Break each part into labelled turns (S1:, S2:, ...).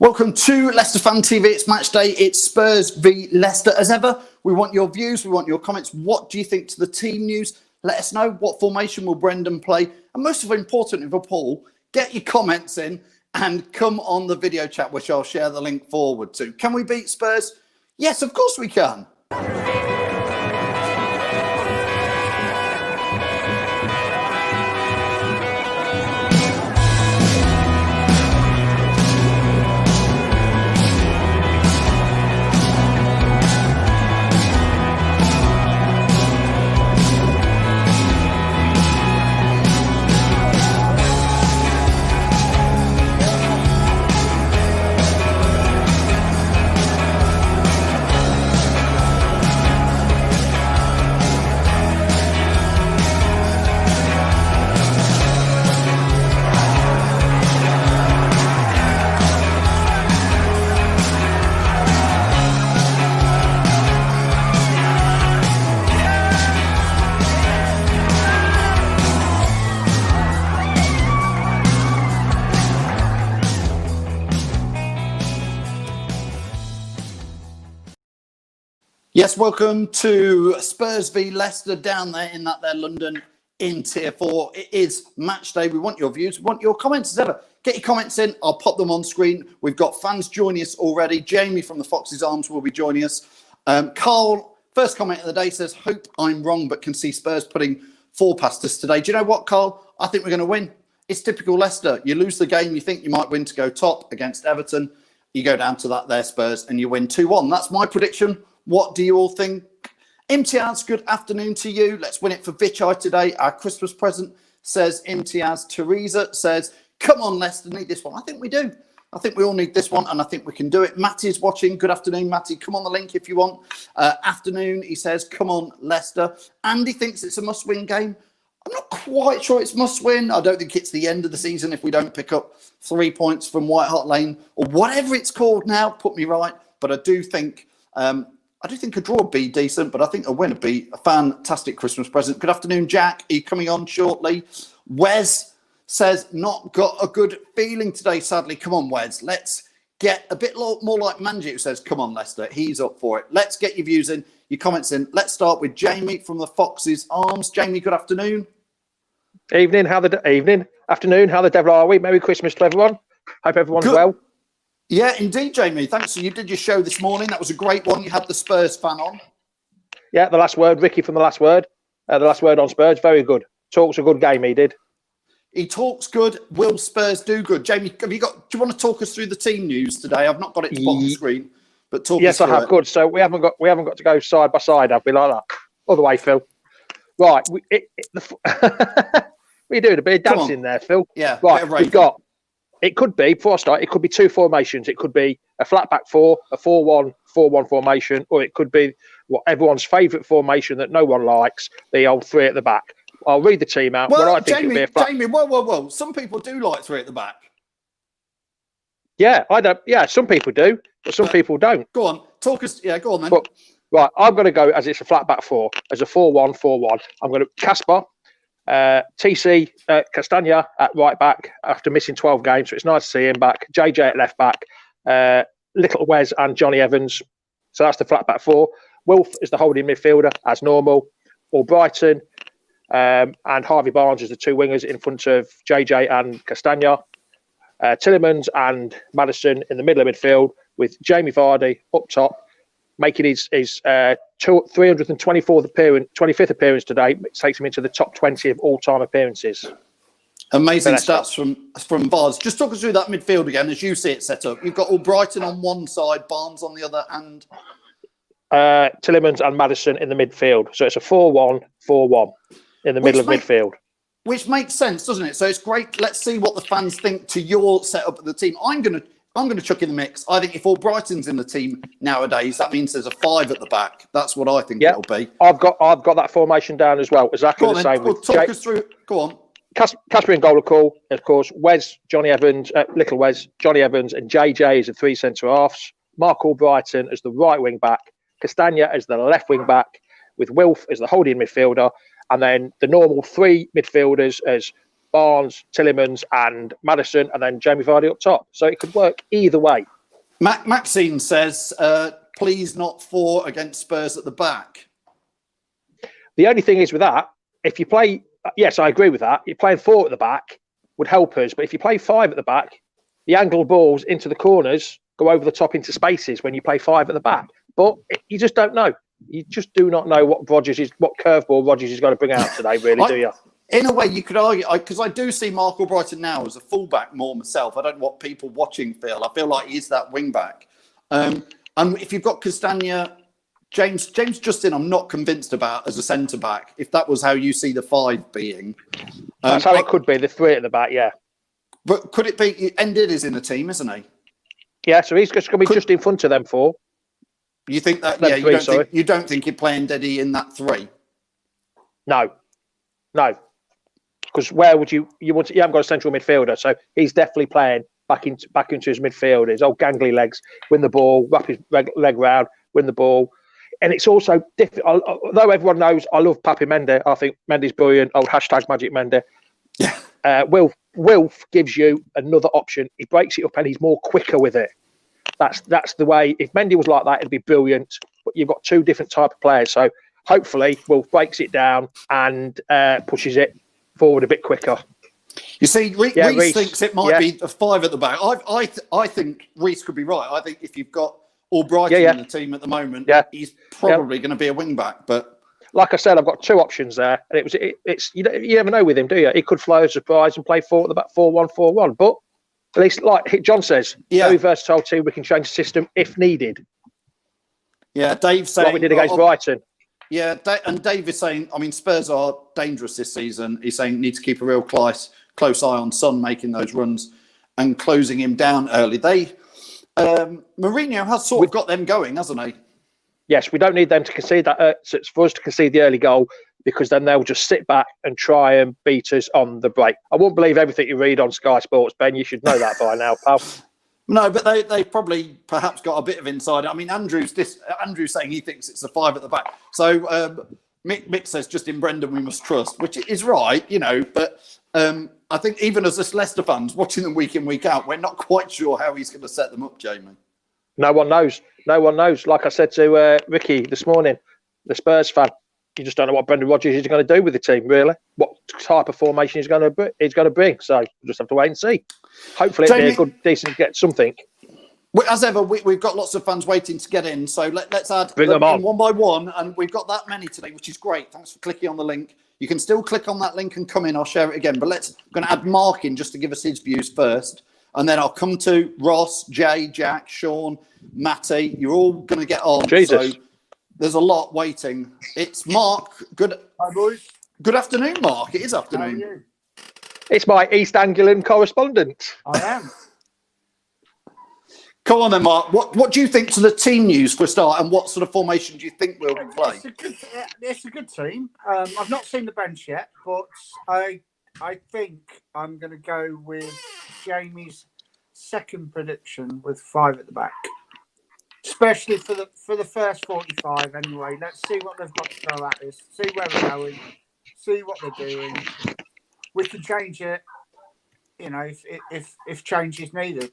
S1: Welcome to Leicester Fan TV. It's match day. It's Spurs v Leicester. As ever, we want your views. We want your comments. What do you think to the team news? Let us know. What formation will Brendan play? And most of all, importantly for Paul, get your comments in and come on the video chat, which I'll share the link forward to. Can we beat Spurs? Yes, of course we can. Yes, welcome to Spurs v Leicester down there in London in Tier 4. It is match day. We want your views. We want your comments as ever. Get your comments in. I'll pop them on screen. We've got fans joining us already. Jamie from the Fox's Arms will be joining us. Carl, first comment of the day, says, hope I'm wrong, but can see Spurs putting 4 past us today. Do you know what, Carl? I think we're going to win. It's typical Leicester. You lose the game you think you might win to go top against Everton. You go down to that there, Spurs, and you win 2-1. That's my prediction. What do you all think? Imtiaz, good afternoon to you. Let's win it for Vichai today. Our Christmas present, says Imtiaz. Teresa says, come on, Leicester, need this one. I think we do. I think we all need this one, and I think we can do it. Matty's watching. Good afternoon, Matty. Come on the link if you want. Afternoon, he says, come on, Leicester. Andy thinks it's a must-win game. I'm not quite sure it's must-win. I don't think it's the end of the season if we don't pick up 3 points from White Hart Lane or whatever it's called now. Put me right. But I do think... I do think a draw would be decent, but I think a win would be a fantastic Christmas present. Good afternoon, Jack. Are you coming on shortly? Wes says, not got a good feeling today, sadly. Come on, Wes. Let's get a bit more like Manji, who says, come on, Leicester. He's up for it. Let's get your views in, your comments in. Let's start with Jamie from the Fox's Arms. Jamie, good afternoon.
S2: Evening. Afternoon. How the devil are we? Merry Christmas to everyone. Hope everyone's well.
S1: Yeah, indeed, Jamie. Thanks. So you did your show this morning. That was a great one. You had the Spurs fan on.
S2: Yeah, the last word, Ricky from the last word. The last word on Spurs. Very good. Talks a good game, he did.
S1: He talks good. Will Spurs do good? Jamie, do you want to talk us through the team news today? I've not got it to bottom screen, but talk us through it. Yes, I have.
S2: Good. So we haven't got to go side by side, have we, like that? Other way, Phil. Right. What are you doing? A bit of dancing there, Phil?
S1: Yeah.
S2: Right. We've got... It could be, before I start, it could be 2 formations. It could be a flat back 4, a 4-1, 4-1 formation, or it could be what everyone's favourite formation that no one likes, the old 3 at the back. I'll read the team out.
S1: Well,
S2: I think
S1: Jamie,
S2: be a flat...
S1: Jamie, whoa. Some people do like 3 at the back.
S2: Yeah, I don't. Yeah, some people do, but some people don't.
S1: Go on, talk us. Yeah, go on then.
S2: But, right, I'm going to go as it's a flat back 4, as a 4-1, 4-1. I'm going to Casper. TC Castagna at right back after missing 12 games, so it's nice to see him back. JJ at left back, Little Wes and Johnny Evans. So that's the flat back 4. Wolf is the holding midfielder as normal. Albrighton and Harvey Barnes as the 2 wingers in front of JJ and Castagna. Tillemans and Maddison in the middle of midfield with Jamie Vardy up top, making his 25th appearance today. It takes him into the top 20 of all-time appearances.
S1: Amazing stats from Vars. Just talk us through that midfield again as you see it set up. You've got Albrighton on one side, Barnes on the other, and
S2: Tillemans and Maddison in the midfield. So it's a 4-1, 4-1 in the middle of midfield. Which
S1: makes sense, doesn't it? So it's great. Let's see what the fans think to your setup of the team. I'm going to chuck in the mix. I think if Albrighton's in the team nowadays, that means there's a 5 at the back. That's what I think it'll be.
S2: I've got that formation down as well. Exactly the same.
S1: Talk us through. Go on.
S2: Casper in goal, of course. Wes, Johnny Evans, Little Wes, Johnny Evans, and JJ as the 3 centre halves. Mark Albrighton as the right wing back. Castagna as the left wing back, with Wilf as the holding midfielder, and then the normal 3 midfielders as Barnes, Tillemans, and Maddison, and then Jamie Vardy up top. So it could work either way.
S1: Maxine says, please not 4 against Spurs at the back.
S2: The only thing is with that, if you play, yes, I agree with that. You're playing 4 at the back would help us. But if you play 5 at the back, the angled balls into the corners go over the top into spaces when you play 5 at the back. But you just don't know. You just do not know what curveball Rodgers is going to bring out today, really, do you?
S1: In a way, you could argue, because I do see Mark Albrighton now as a fullback more myself. I don't know what people watching feel. I feel like he's that wing back. And if you've got Castagna, James Justin, I'm not convinced about as a centre back. If that was how you see the 5 being,
S2: that's how it could be. The 3 at the back, yeah.
S1: But could it be? Endid is in the team, isn't he?
S2: Yeah, so he's just going to be just in front of them 4.
S1: You think that? Yeah, you don't think you're playing Deddy in that 3?
S2: No. Because where would you want? You haven't got a central midfielder, so he's definitely playing back into his midfield. His old gangly legs, win the ball, wrap his leg round, win the ball. And it's also different. Although everyone knows I love Papi Mendy, I think Mendy's brilliant. Old hashtag Magic Mendy. Yeah. Wilf gives you another option. He breaks it up and he's more quicker with it. That's the way. If Mendy was like that, it'd be brilliant. But you've got 2 different type of players. So hopefully Wilf breaks it down and pushes it forward a bit quicker.
S1: You see, Reece thinks it might be a 5 at the back. I think Reece could be right. I think if you've got Albrighton in the team at the moment, he's probably going to be a wing back. But
S2: like I said, I've got 2 options there, and it's you never know with him, do you? He could fly a surprise and play 4 at the back, 4-1-4-1. But at least, like John says, very versatile team. We can change the system if needed.
S1: Yeah, Dave's saying
S2: what we did against Brighton.
S1: Yeah, and Dave is saying, I mean, Spurs are dangerous this season. He's saying need to keep a real close eye on Son making those runs and closing him down early. Mourinho has sort of got them going, hasn't he?
S2: Yes, we don't need them to concede that. So it's for us to concede the early goal, because then they'll just sit back and try and beat us on the break. I won't believe everything you read on Sky Sports, Ben. You should know that by now, pal.
S1: No, but they probably perhaps got a bit of insider. I mean, Andrew's saying he thinks it's a 5 at the back. So Mick says, just in Brendan we must trust, which is right, But I think even as us Leicester fans watching them week in, week out, we're not quite sure how he's going to set them up, Jamie.
S2: No one knows. Like I said to Ricky this morning, the Spurs fan, you just don't know what Brendan Rodgers is going to do with the team, really. What type of formation he's going to bring. So we'll just have to wait and see. Hopefully it'll be a good, decent get something.
S1: As ever, we've got lots of fans waiting to get in. So let's add
S2: Bring them on
S1: one by one. And we've got that many today, which is great. Thanks for clicking on the link. You can still click on that link and come in. I'll share it again. But I'm going to add Mark in just to give us his views first. And then I'll come to Ross, Jay, Jack, Sean, Matty. You're all going to get on.
S2: Jesus.
S1: So there's a lot waiting. It's Mark.
S3: Hi, boys.
S1: Good afternoon, Mark. It is afternoon.
S3: How are you?
S2: It's my East Anglian correspondent.
S3: I am.
S1: Come on then, Mark. What do you think to the team news for a start, and what sort of formation do you think we'll play?
S3: It's a good team. I've not seen the bench yet, but I think I'm going to go with Jamie's second prediction with 5 at the back, especially for the first 45. Anyway, let's see what they've got to throw at us. See where we're going. See what they're doing. We can change it, if change is needed.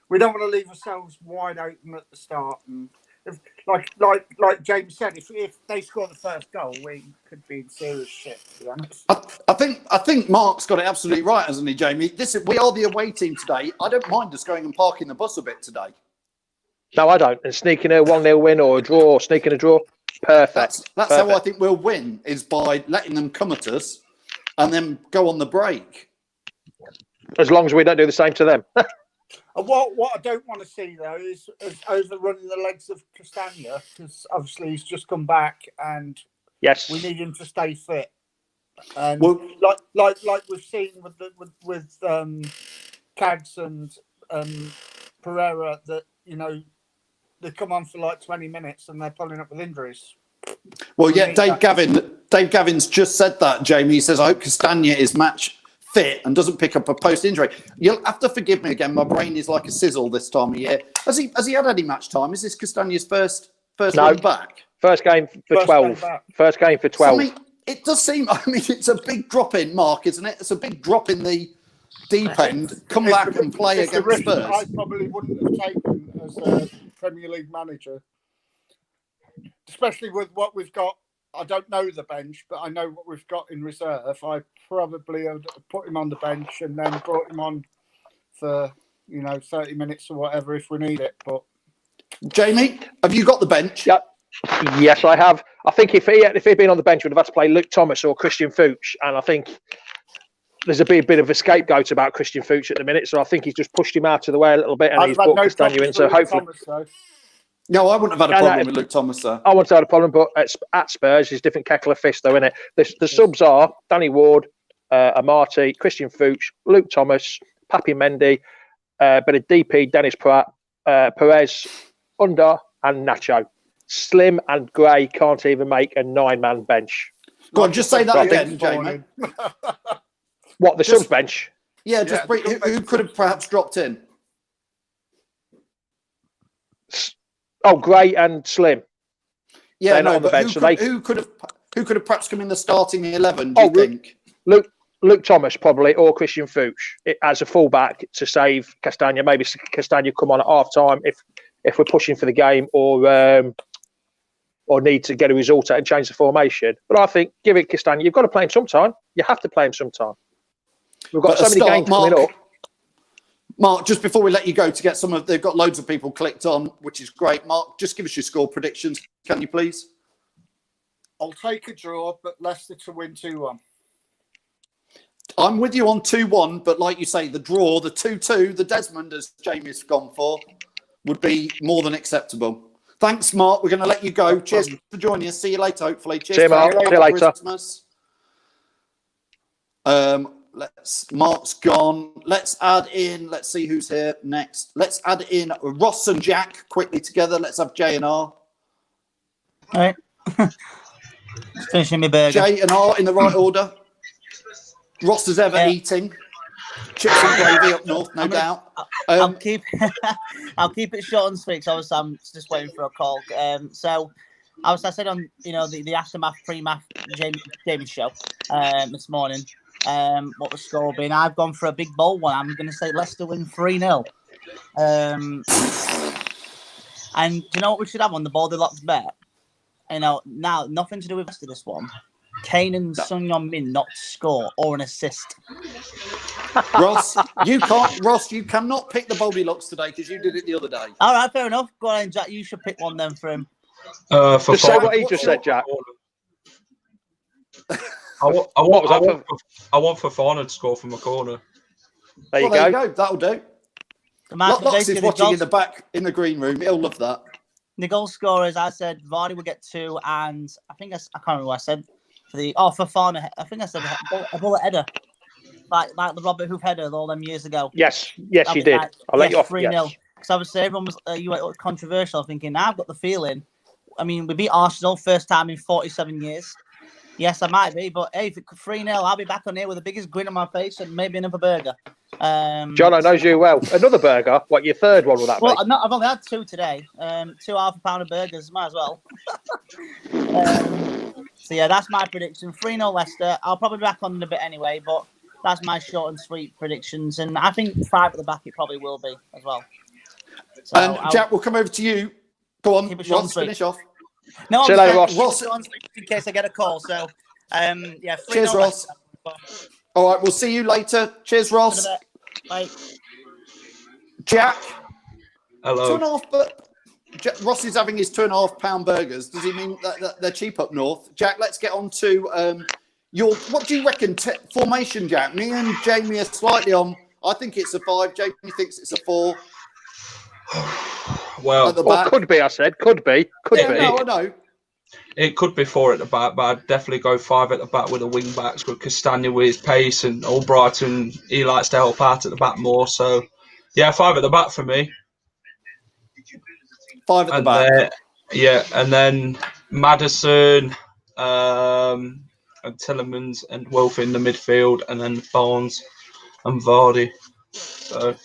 S3: We don't want to leave ourselves wide open at the start. And like James said, if they score the first goal, we could be in serious shit, to be honest.
S1: I think Mark's got it absolutely right, hasn't he, Jamie? We are the away team today. I don't mind us going and parking the bus a bit today.
S2: No, I don't. And sneaking a 1-0 win or a draw, or sneaking a draw, perfect.
S1: That's how I think we'll win, is by letting them come at us and then go on the break.
S2: As long as we don't do the same to them.
S3: What I don't want to see, though, is overrunning the legs of Castagna, because obviously he's just come back and
S2: yes,
S3: we need him to stay fit. And like we've seen with Cags and Pereira, that they come on for like 20 minutes and they're pulling up with injuries.
S1: Well, yeah, Dave Gavin's just said that, Jamie. He says, I hope Castagna is match fit and doesn't pick up a post-injury. You'll have to forgive me again. My brain is like a sizzle this time of year. Has he had any match time? Is this Castagna's first one back?
S2: First game for 12. First game for 12.
S1: it does seem. I mean, it's a big drop in, Mark, isn't it? It's a big drop in the deep end. Come back and play against Spurs.
S3: I probably wouldn't have taken as a Premier League manager, especially with what we've got. I don't know the bench, but I know what we've got in reserve. I probably would put him on the bench and then brought him on for 30 minutes or whatever if we need it. But
S1: Jamie, have you got the bench?
S2: Yep. Yes, I have. I think if he'd been on the bench, we'd have had to play Luke Thomas or Christian Fuchs, and I think there's a bit of a scapegoat about Christian Fuchs at the minute. So I think he's just pushed him out of the way a little bit, and he's brought Castagna in. So hopefully,
S1: no, I wouldn't have had a problem with Luke Thomas, sir.
S2: I wouldn't have had a problem, but at Spurs, it's a different kettle of fish, though, isn't it? The subs are Danny Ward, Amati, Christian Fuchs, Luke Thomas, Papi Mendy, but a DP, Dennis Pratt, Perez, Under, and Nacho. Slim and Gray can't even make a 9-man bench.
S1: Go on, just say that again, Jamie.
S2: What, the subs bench?
S1: Yeah, just who could have perhaps dropped in?
S2: Oh, Gray and Slim.
S1: Yeah,
S2: they're not on the bench.
S1: Who could have perhaps come in the starting 11? Do you think?
S2: Luke Thomas probably, or Christian Fuchs as a fullback to save Castagna. Maybe Castagna come on at half time if we're pushing for the game or need to get a result out and change the formation. But I think give it Castagna. You've got to play him sometime. You have to play him sometime. We've got so many games coming up.
S1: Mark, just before we let you go to get they've got loads of people clicked on, which is great. Mark, just give us your score predictions, can you please?
S3: I'll take a draw, but Leicester to win 2-1.
S1: I'm with you on 2-1, but like you say, the draw, the 2-2, the Desmond, as Jamie's gone for, would be more than acceptable. Thanks, Mark. We're going to let you go. Cheers for joining us. See you later, hopefully. Cheers.
S2: See you, Mark. See you later.
S1: Christmas. Mark's gone. Let's add in. Let's see who's here next. Let's add in Ross and Jack quickly together. Let's have J and R.
S4: All right. Finishing my burger.
S1: J and R in the right order. Ross is ever eating. Chips and gravy up north, no doubt.
S4: I'll keep it short and sweet. So obviously I'm just waiting for a call. So I said on the aftermath pre-math Jamie show this morning. What the score been? I've gone for a big bold one. I'm going to say Leicester win 3-0. And do you know what we should have on the Goldilocks bet? Now nothing to do with Leicester this one. Kane and Son Heung-min not to score or an assist.
S1: Ross, you cannot pick the Goldilocks today because you did it the other day.
S4: All right, fair enough. Go on, Jack. You should pick one then for him.
S2: Just say what he just said, Jack.
S5: I want Fofana to score from a corner.
S2: There you
S1: go.
S2: go.
S1: That'll do. Lox is watching in the back in the green room. He'll love that.
S4: The goal scorers, I said Vardy will get 2, and I can't remember what I said for Fofana. I think I said a bullet header, like the Robert Hoof header all them years ago.
S2: Yes, you did.
S4: Like,
S2: I'll let you off.
S4: 3-0. Because obviously everyone was you were controversial, thinking I've got the feeling. I mean, we beat Arsenal first time in 47 years. Yes, I might be, but hey, if it's 3-0, I'll be back on here with the biggest grin on my face and maybe another burger.
S2: Jono knows you well. Another burger? What, your third one will that be?
S4: I've only had 2 today. 2 half-a-pounder burgers, might as well. So yeah, that's my prediction. 3-0 Leicester. I'll probably be back on in a bit anyway, but that's my short and sweet predictions. And I think 5 at the back it probably will be as well. So
S1: and Jack, we'll come over to you. Go on, Ross, finish off.
S4: No,
S2: see you later, Ross.
S4: In case I get a call. So, yeah.
S1: Cheers, Ross. All right, we'll see you later. Cheers, Ross.
S4: Bye.
S1: Jack.
S5: Hello.
S1: 2.5. Ross is having his £2.5 burgers. Does he mean that they're cheap up north? Jack, let's get on to what do you reckon formation, Jack? Me and Jamie are slightly on. I think it's a 5. Jamie thinks it's a 4.
S5: Well,
S2: could be. I said could be. Could be.
S1: No, I know.
S5: It could be 4 at the back, but I'd definitely go 5 at the back with the wing backs with Castagna with his pace and Albrighton. He likes to help out at the back more. So, yeah, 5 at the back for me.
S1: 5 at the back.
S5: And then Maddison, and Tillemans and Wolf in the midfield, and then Barnes and Vardy. So.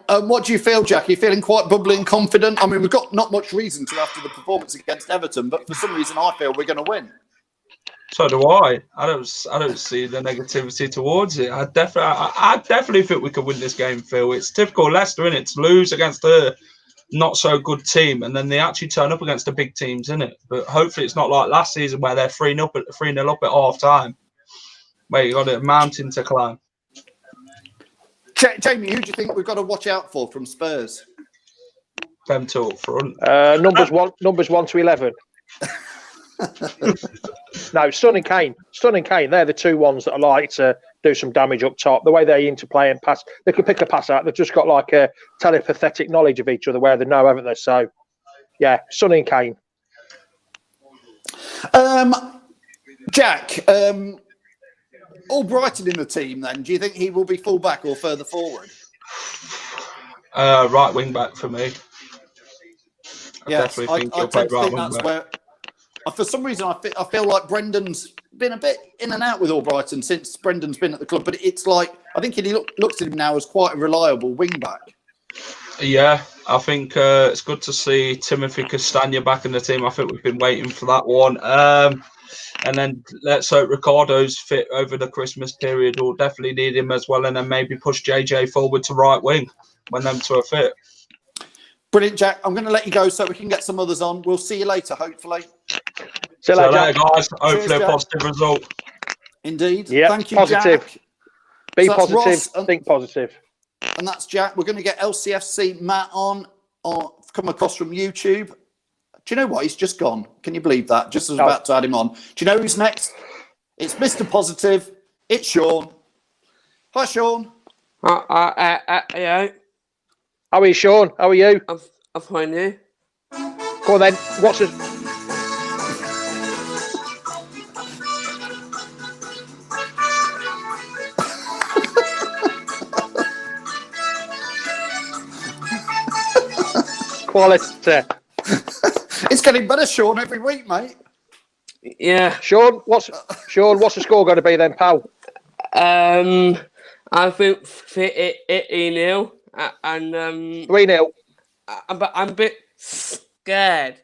S1: What do you feel, Jack? Are you feeling quite bubbly and confident? I mean, we've got not much reason to after the performance against Everton, but for some reason I feel we're going to win.
S5: So do I. I don't see the negativity towards it. I definitely think we could win this game, Phil. It's typical Leicester, isn't it, to lose against a not so good team, and then they actually turn up against the big teams, isn't it? But hopefully it's not like last season where they're 3-0 up at half time, where you got a mountain to climb.
S1: Jamie, who do you think we've got to watch out for from Spurs?
S5: Them two up front.
S2: Numbers 1 to 11. No, Son and Kane. They're the two ones that are likely to do some damage up top. The way they interplay and pass, they could pick a pass out. They've just got like a telepathic knowledge of each other where they know, haven't they? So, yeah, Son and Kane.
S1: Jack, all Brighton in the team then. Do you think he will be full back or further forward?
S5: Right wing back for me.
S1: Yes, I
S5: think
S1: tend to think that's where. For some reason, I feel like Brendan's been a bit in and out with Albrighton since Brendan's been at the club. But it's like I think he looks at him now as quite a reliable wing back.
S5: Yeah, I think it's good to see Timothy Castagna back in the team. I think we've been waiting for that one. And then let's hope Ricardo's fit over the Christmas period. We'll definitely need him as well. And then maybe push JJ forward to right wing when them two are fit.
S1: Brilliant, Jack. I'm going to let you go so we can get some others on. We'll see you later, hopefully.
S5: See you later, guys. Hopefully
S1: Cheers,
S5: a positive result.
S1: Indeed.
S2: Yep,
S1: Thank you,
S2: positive.
S1: Jack.
S2: Be
S1: So that's
S2: positive,
S1: Ross
S2: think positive.
S1: And that's Jack. We're going to get LCFC Matt on come across from YouTube. Do you know what? He's just gone. Can you believe that? Just as about to add him on. Do you know who's next? It's Mr. Positive. It's Sean. Hi, Sean.
S6: Yeah,
S2: How are you, Sean? How are you?
S6: I'm fine, you.
S2: Go on then. What's it? Quality.
S1: It's getting better, Sean, every week, mate.
S6: Yeah.
S2: Sean, what's the score going to be then, pal?
S6: I think it 0 and
S2: 3-0.
S6: I'm a bit scared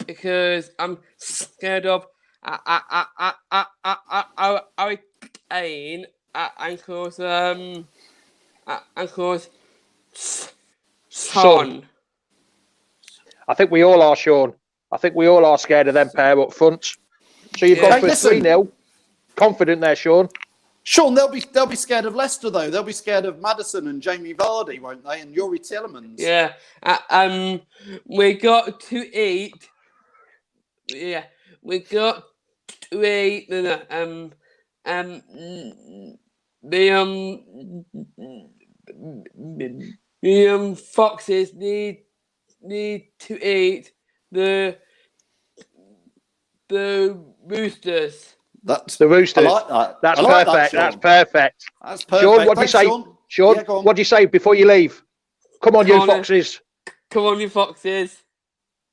S6: because I'm scared of Harry Kane and course Son.
S2: I think we all are, Sean. I think we all are scared of them pair up front. So you've gone for 3-0. Confident there, Sean.
S1: Sean, they'll be scared of Leicester though. They'll be scared of Maddison and Jamie Vardy, won't they? And Yuri Tielemans.
S6: Yeah. We got to eat. Yeah, we got to eat. The foxes need to eat the roosters.
S1: That's
S2: the Roosters.
S1: I like that.
S2: That's
S1: I like
S2: perfect.
S1: that,
S2: That's perfect.
S1: That's perfect.
S2: Sean, what do you
S1: Thanks,
S2: say?
S1: Sean,
S2: Yeah, what do you say before you leave? Come on, you foxes.
S6: Come on, you foxes.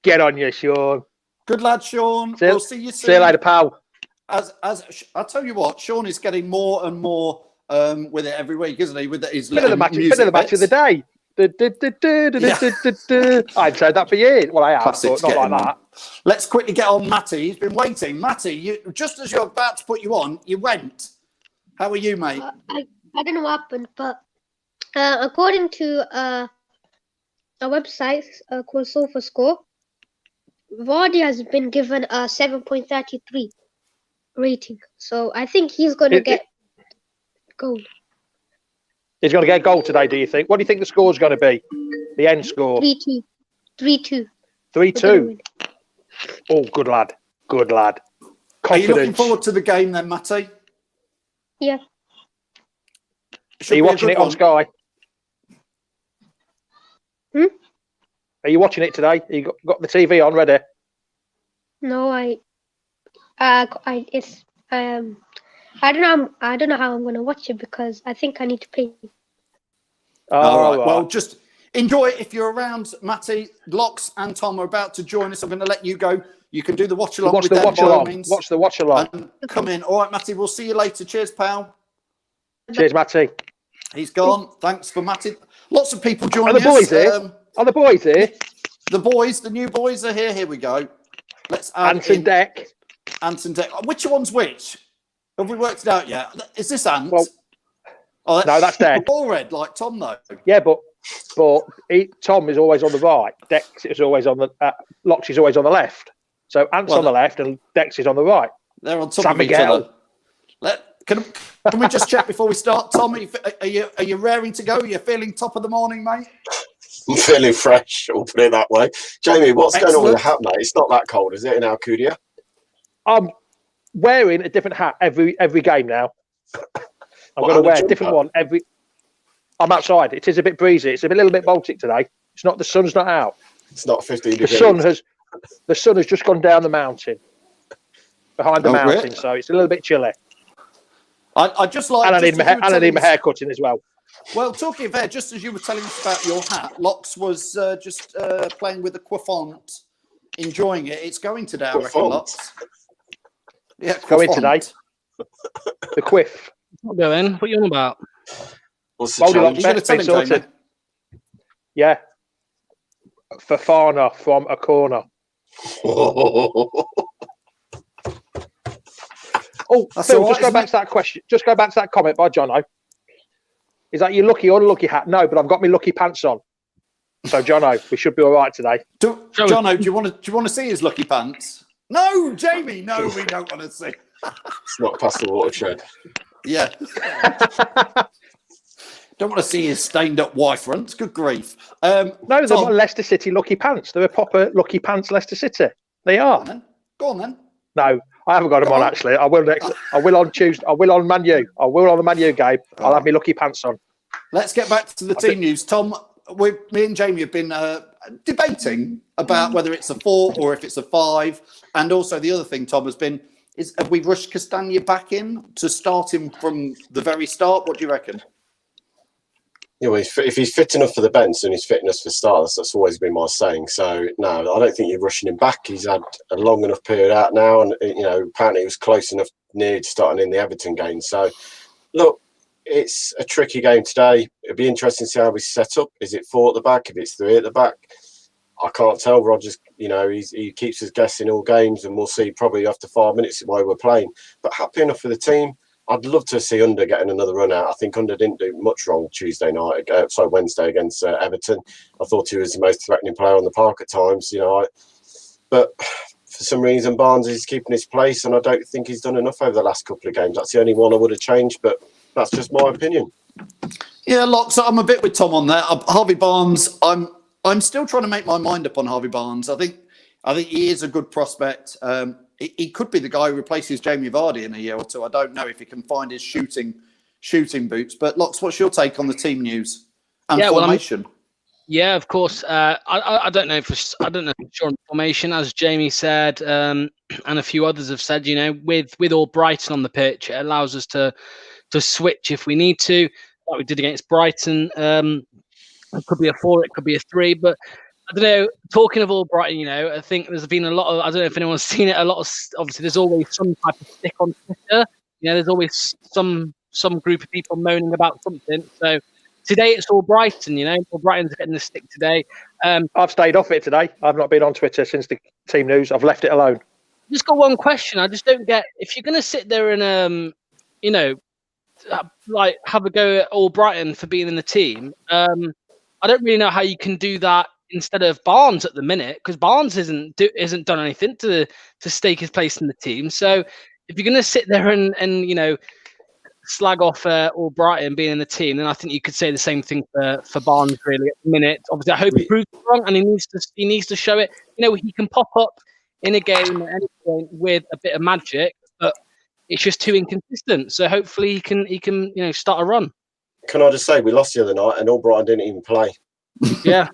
S2: Get on you, Sean.
S1: Good lad, Sean. We'll see you soon.
S2: See you later, pal.
S1: As I'll tell you what, Sean is getting more and more with it every week, isn't he? With his
S2: bit of the match of the day. I've said that for years. Well, I have,
S1: Classics,
S2: but not like that.
S1: Let's quickly get on Matty. He's been waiting. Matty, just as you're about to put you on, you went. How are you, mate?
S7: I don't know what happened, but according to a website called SofaScore, Vardy has been given a 7.33 rating. So I think he's going to get goal.
S2: He's going to get a goal today, do you think? What do you think the score's going to be? The end score?
S7: 3-2. 3-2.
S2: 3-2. Oh, good lad. Good lad. Confidence.
S1: Are you looking forward to the game then, Matty?
S7: Yeah.
S2: Are you watching it on Sky? Are you watching it today? You got the TV on ready?
S7: No, I don't know. I don't know how I'm going to watch it because I think I need to pay.
S1: All right. Well, just enjoy it if you're around, Matty. Locks and Tom are about to join us. I'm going to let you go. You can do the watch along.
S2: Watch the watch along. Watch the watch along.
S1: Come in. All right, Matty. We'll see you later. Cheers, pal.
S2: Cheers, Matty.
S1: He's gone. Thanks for Matty. Lots of people joining us.
S2: Are the boys here? Are the boys here?
S1: The boys, the new boys are here. Here we go. Let's add
S2: Anton
S1: in.
S2: Deck.
S1: Ant and Dex. Which one's which? Have we worked it out yet? Is this Ant?
S2: Well,
S1: oh,
S2: no, that's Dex.
S1: All red, like Tom, though.
S2: Yeah, but Tom is always on the right. Dex is always on the Lox is always on the left. So Ant's on the left and Dex is on the right.
S1: They're on top
S2: San
S1: of each
S2: Miguel.
S1: other. Can we just check before we start, Tom? Are you raring to go? Are you feeling top of the morning, mate?
S8: I'm feeling fresh. I'll put it that way. Jamie, what's going on with the hat, mate? It's not that cold, is it, in Alcudia?
S2: I'm wearing a different hat every game now. I'm going to wear a different one every. I'm outside. It is a bit breezy. It's a little bit Baltic today. It's not. The sun's not out.
S8: It's not 15 degrees.
S2: The sun has just gone down the mountain, behind the mountain, really? So it's a little bit chilly.
S1: I just like.
S2: And I need my hair cutting as well.
S1: Well, talking of hair, just as you were telling us about your hat, Lox was just playing with the coiffant, enjoying it. It's going today, I reckon, Lox. Yeah,
S2: it's going today. The quiff.
S6: Not going. What are you on about?
S8: What's the challenge?
S1: You're going to tell him, Jamie?
S2: Yeah. Fafana from a corner. Phil, just go back to that question. Just go back to that comment by Jono. Is that your lucky or unlucky hat? No, but I've got my lucky pants on. So, Jono, we should be all right today.
S1: Jono, do you want to see his lucky pants? No, Jamie. No, we don't want to see.
S8: It's not past the watershed.
S1: Yeah. Don't want to see his stained-up Y fronts. Good grief.
S2: No, they're not Leicester City lucky pants. They're a proper lucky pants Leicester City. They are.
S1: Go on then.
S2: No, I haven't got them on actually. I will on Tuesday. I will on Man U. I will on the Man U game. I'll have my lucky pants on.
S1: Let's get back to the team news. Tom, me and Jamie have been debating about whether it's a 4 or if it's a 5. And also the other thing, Tom, has been, have we rushed Castagna back in to start him from the very start? What do you reckon?
S8: Yeah, well, if he's fit enough for the bench and he's fit enough for starters, that's always been my saying. So, no, I don't think you're rushing him back. He's had a long enough period out now, and, apparently he was close enough near to starting in the Everton game. So, look, it's a tricky game today. It'll be interesting to see how we set up. Is it 4 at the back? If it's 3 at the back? I can't tell. Rodgers, he keeps us guessing all games, and we'll see probably after 5 minutes why we're playing. But happy enough for the team. I'd love to see Under getting another run out. I think Under didn't do much wrong Wednesday against Everton. I thought he was the most threatening player on the park at times, But for some reason, Barnes is keeping his place, and I don't think he's done enough over the last couple of games. That's the only one I would have changed, but that's just my opinion.
S1: Yeah, Lox, I'm a bit with Tom on that. Harvey Barnes, I'm still trying to make my mind up on Harvey Barnes. I think he is a good prospect. He could be the guy who replaces Jamie Vardy in a year or two. I don't know if he can find his shooting boots. But Lox, what's your take on the team news and formation?
S6: Of course. I don't know for sure on formation, as Jamie said, and a few others have said. With all Brighton on the pitch, it allows us to switch if we need to, like we did against Brighton. It could be a 4, it could be a 3, but. I don't know, talking of all Brighton, I think there's been a lot of, I don't know if anyone's seen it, obviously there's always some type of stick on Twitter. There's always some group of people moaning about something. So today it's all Brighton, all Brighton's getting the stick today.
S2: I've stayed off it today. I've not been on Twitter since the team news. I've left it alone.
S6: Just got one question. I just don't get, if you're going to sit there and, like have a go at all Brighton for being in the team, I don't really know how you can do that instead of Barnes at the minute, because Barnes isn't done anything to stake his place in the team. So if you're going to sit there and slag off all Brighton being in the team, then I think you could say the same thing for Barnes really at the minute. Obviously, I hope he proves it wrong, and he needs to show it. He can pop up in a game at any point with a bit of magic, but it's just too inconsistent. So hopefully he can start a run.
S8: Can I just say we lost the other night and all Brighton didn't even play.
S6: Yeah.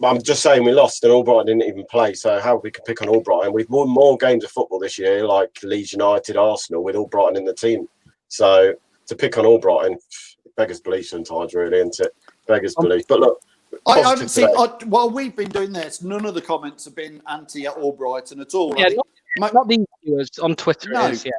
S8: I'm just saying we lost and Albrighton didn't even play. So how we can pick on Albrighton? We've won more games of football this year, like Leeds United, Arsenal, with Albrighton in the team. So to pick on Albrighton, beggars belief sometimes, really, isn't it? Beggars belief. But look,
S1: I haven't seen. While we've been doing this, none of the comments have been anti Albrighton at all.
S6: Yeah, not these viewers on Twitter.
S1: No.
S6: It is, yeah.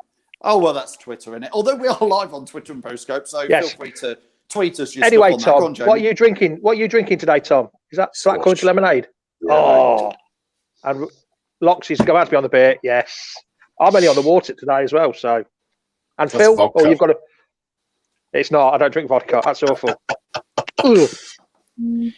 S1: Oh well, that's Twitter, isn't it? Although we are live on Twitter and Postcope, so feel free to tweet us.
S2: Anyway, Tom, what are you drinking? What are you drinking today, Tom? Is that black lemonade? Yeah, and Loxy's going to be on the beer. Yes. I'm only on the water today as well. So, and
S8: That's
S2: Phil,
S8: vodka.
S2: you've got to. It's not. I don't drink vodka. That's awful. Ugh.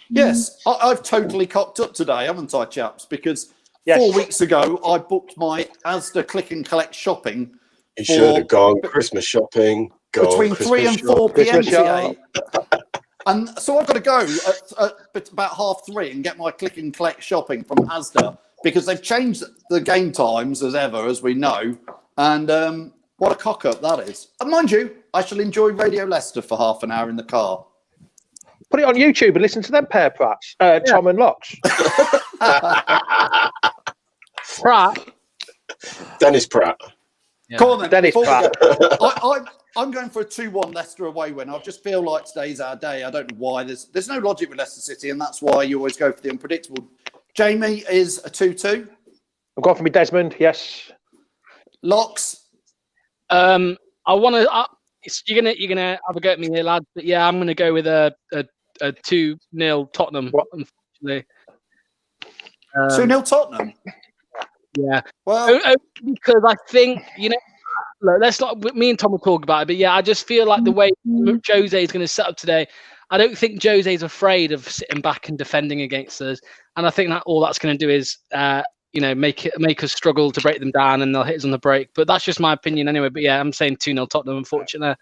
S1: Yes, I've totally cocked up today, haven't I, chaps? Because
S2: Yes.
S1: 4 weeks ago, I booked my Asda click and collect shopping
S8: You should have gone Christmas shopping.
S1: between 3 and 4 p.m.
S2: Christmas shop.
S1: TA. And so I've got to go at about 3:30 and get my click and collect shopping from Asda because they've changed the game times as ever, as we know. And what a cock up that is. And mind you, I shall enjoy Radio Leicester for half an hour in the car.
S2: Put it on YouTube and listen to them pair, perhaps. Tom and Locks.
S6: Pratt.
S8: Dennis Pratt.
S6: Yeah.
S1: Come on then.
S2: Dennis
S1: before we
S2: Pratt.
S1: go, I'm going for a 2-1 Leicester away win. I just feel like today's our day. I don't know why. There's no logic with Leicester City, and that's why you always go for the unpredictable. Jamie is a 2-2.
S2: I've gone for me Desmond. Yes.
S1: Locks.
S6: I want to. You're gonna have a go at me here, lads. But yeah, I'm gonna go with a 2-0 Tottenham. Unfortunately.
S1: 2-0 Tottenham.
S6: Yeah.
S1: Well,
S6: Because I think look, let's not. Me and Tom will talk about it, but yeah, I just feel like the way Jose is going to set up today, I don't think Jose is afraid of sitting back and defending against us, and I think that all that's going to do is, make us struggle to break them down, and they'll hit us on the break. But that's just my opinion anyway. But yeah, I'm saying 2-0 Tottenham. Unfortunately,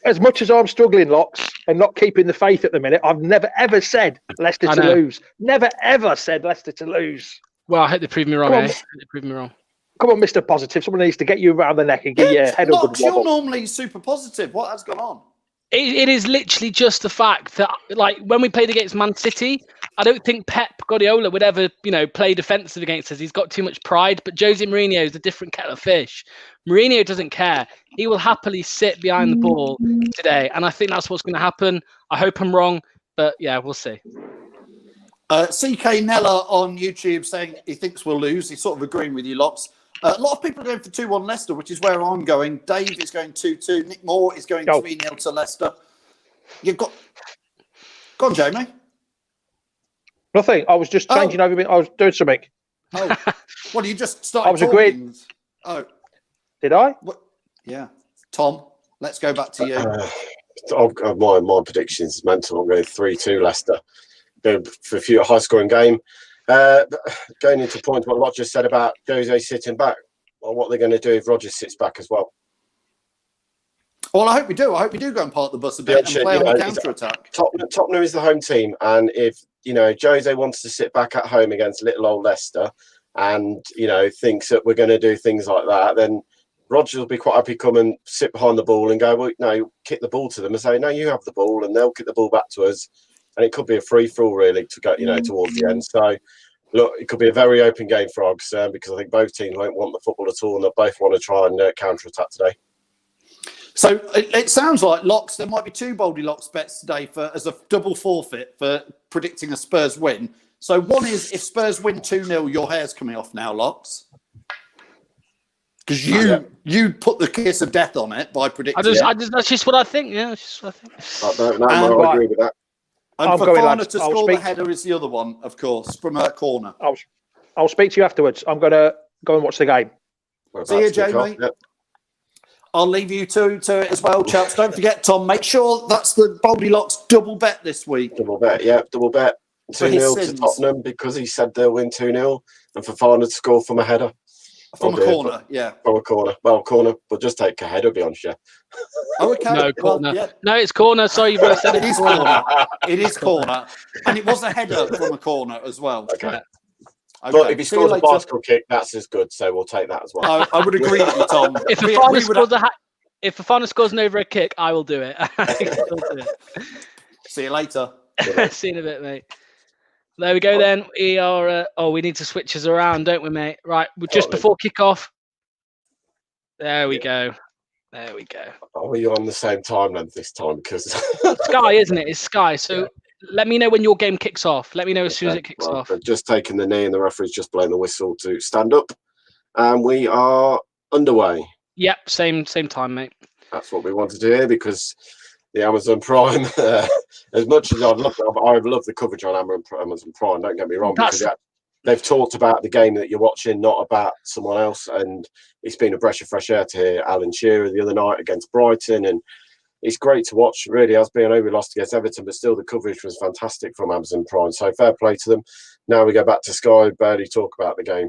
S2: As much as I'm struggling, Locks, and not keeping the faith at the minute, I've never ever said Leicester to lose. Never ever said Leicester to lose.
S6: well, I hope they prove me wrong. I hope they prove me wrong.
S2: Come on, Mr. Positive. Someone needs to get you around the neck and give your head a good
S1: Locks, you're
S2: wobble.
S1: normally super positive. What has gone on?
S6: It is literally just the fact that, like, when we played against Man City, I don't think Pep Guardiola would ever, play defensive against us. He's got too much pride. But Jose Mourinho is a different kettle of fish. Mourinho doesn't care. He will happily sit behind the ball today. And I think that's what's going to happen. I hope I'm wrong. But, yeah, we'll see.
S1: CK Nella on YouTube saying he thinks we'll lose. He's sort of agreeing with you, Locks. A lot of people are going for 2-1 Leicester, which is where I'm going. Dave is going 2-2. Nick Moore is going 3-0 to Leicester. You've got... Go on, Jamie.
S2: Nothing. I was just changing over. I was doing something.
S1: Oh, well, you just started
S2: I was
S1: talking.
S2: agreeing.
S1: Oh.
S2: Did I?
S1: What? Yeah. Tom, let's go back to you.
S8: My predictions is mental. I'm going 3-2 Leicester. Going for a few high-scoring game. Going into point what Roger said about Jose sitting back, or what they're going to do if Roger sits back as well.
S1: Well, I hope we do. I hope we do go and park the bus a bit and play on the counter-attack.
S8: Tottenham is the home team, and if Jose wants to sit back at home against little old Leicester, and thinks that we're going to do things like that, then Roger will be quite happy to come and sit behind the ball and go, well, no, kick the ball to them and say, no, you have the ball, and they'll kick the ball back to us. And it could be a free-for-all, really, to go, towards the end. So, look, it could be a very open game for Oggs because I think both teams won't want the football at all, and they both want to try and counter-attack today.
S1: So it sounds like Locks. There might be 2 Boldy Locks bets today as a double forfeit for predicting a Spurs win. So one is if Spurs win 2-0, your hair's coming off now, Locks. Because you put the kiss of death on it by predicting.
S6: That's just what I think. Yeah, that's just what I think.
S8: I agree with that.
S1: And Fofana to score the header is the other one, of course, from a corner.
S2: I'll speak to you afterwards. I'm going to go and watch the game.
S1: See you, Jamie. Yep. I'll leave you to it as well, chaps. Don't forget, Tom, make sure that's the Boldy Locks double bet this week.
S8: Double bet. 2-0 to Tottenham because he said they'll win 2-0, and Fofana to score from a header.
S1: From a corner, yeah.
S8: From a corner. Well, corner. We'll just take a header, to be honest, yeah.
S1: Oh, okay.
S6: No, corner.
S1: Well, yeah.
S6: No, it's corner. Sorry, you've said
S1: it is corner. It is corner. And it was a header from a corner as well.
S8: Okay. But if he scores a bicycle kick, that's as good. So we'll take that as well.
S1: I would agree with you, Tom.
S6: If Fofana scores an overhead kick, I will do it.
S1: See you later.
S6: See you in a bit, mate. There we go then. We are. We need to switch us around, don't we, mate? Right. We're just before kickoff. There we go. There we go.
S8: Are we on the same time then this time? Because
S6: Sky, isn't it? It's Sky. So let me know when your game kicks off. Let me know as soon as it kicks off.
S8: They've just taken the knee and the referee's just blown the whistle to stand up. And we are underway.
S6: Yep. Same time, mate.
S8: That's what we want to do here because the Amazon Prime, as much as I love the coverage on Amazon Prime, don't get me wrong. they've talked about the game that you're watching, not about someone else. And it's been a breath of fresh air to hear Alan Shearer the other night against Brighton. And it's great to watch, really. Has been. I know we lost against Everton, but still the coverage was fantastic from Amazon Prime. So fair play to them. Now we go back to Sky, barely talk about the game.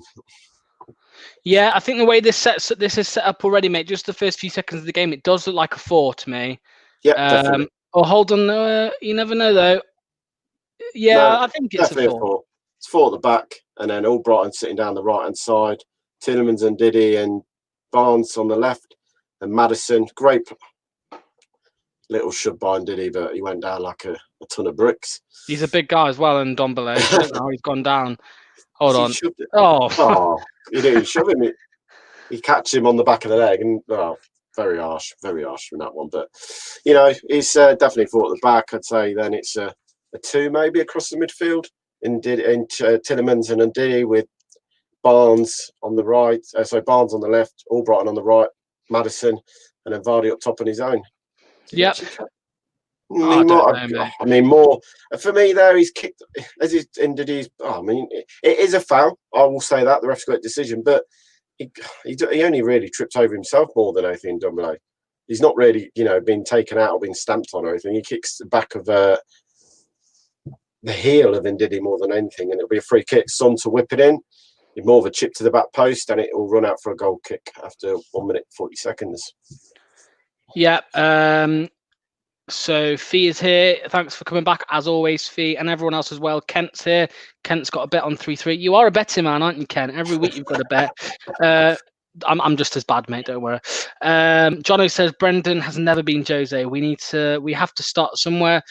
S6: Yeah, I think the way this is set up already, mate, just the first few seconds of the game, it does look like a 4 to me.
S8: Yeah, definitely.
S6: Oh, hold on. You never know, though. Yeah,
S8: No,
S6: I think it's a 4.
S8: It's 4 at the back, and then Albrighton sitting down the right-hand side. Tillemans and Diddy and Barnes on the left, and Maddison. Great little shove by Diddy, but he went down like a ton of bricks.
S6: He's a big guy as well, and Dombele. I don't know how he's gone down. Hold on. Oh,
S8: He didn't shove him. He catches him on the back of the leg, and very harsh from that one. But you know, he's definitely 4 at the back. I'd say then it's a 2 maybe across the midfield in Tillemans and Ndidi with Barnes on the right. Barnes on the left, Albrighton on the right, Maddison, and then Vardy up top on his own.
S6: Yep.
S8: I mean, more for me there. He's kicked as he's ended his. I mean, it is a foul. I will say that the ref's got a decision, but he only really tripped over himself more than anything. Dombele. He's not really, been taken out or been stamped on or anything. He kicks the back of the heel of Ndidi more than anything, and it'll be a free kick. Son to whip it in. More of a chip to the back post, and it will run out for a goal kick after 1 minute 40 seconds.
S6: Yeah. So Fee is here. Thanks for coming back as always, Fee, and everyone else as well. Kent's here. Kent's got a bet on 3-3. You are a betting man, aren't you, Kent? Every week you've got a bet. I'm just as bad, mate. Don't worry. Jono says Brendan has never been Jose. We have to start somewhere.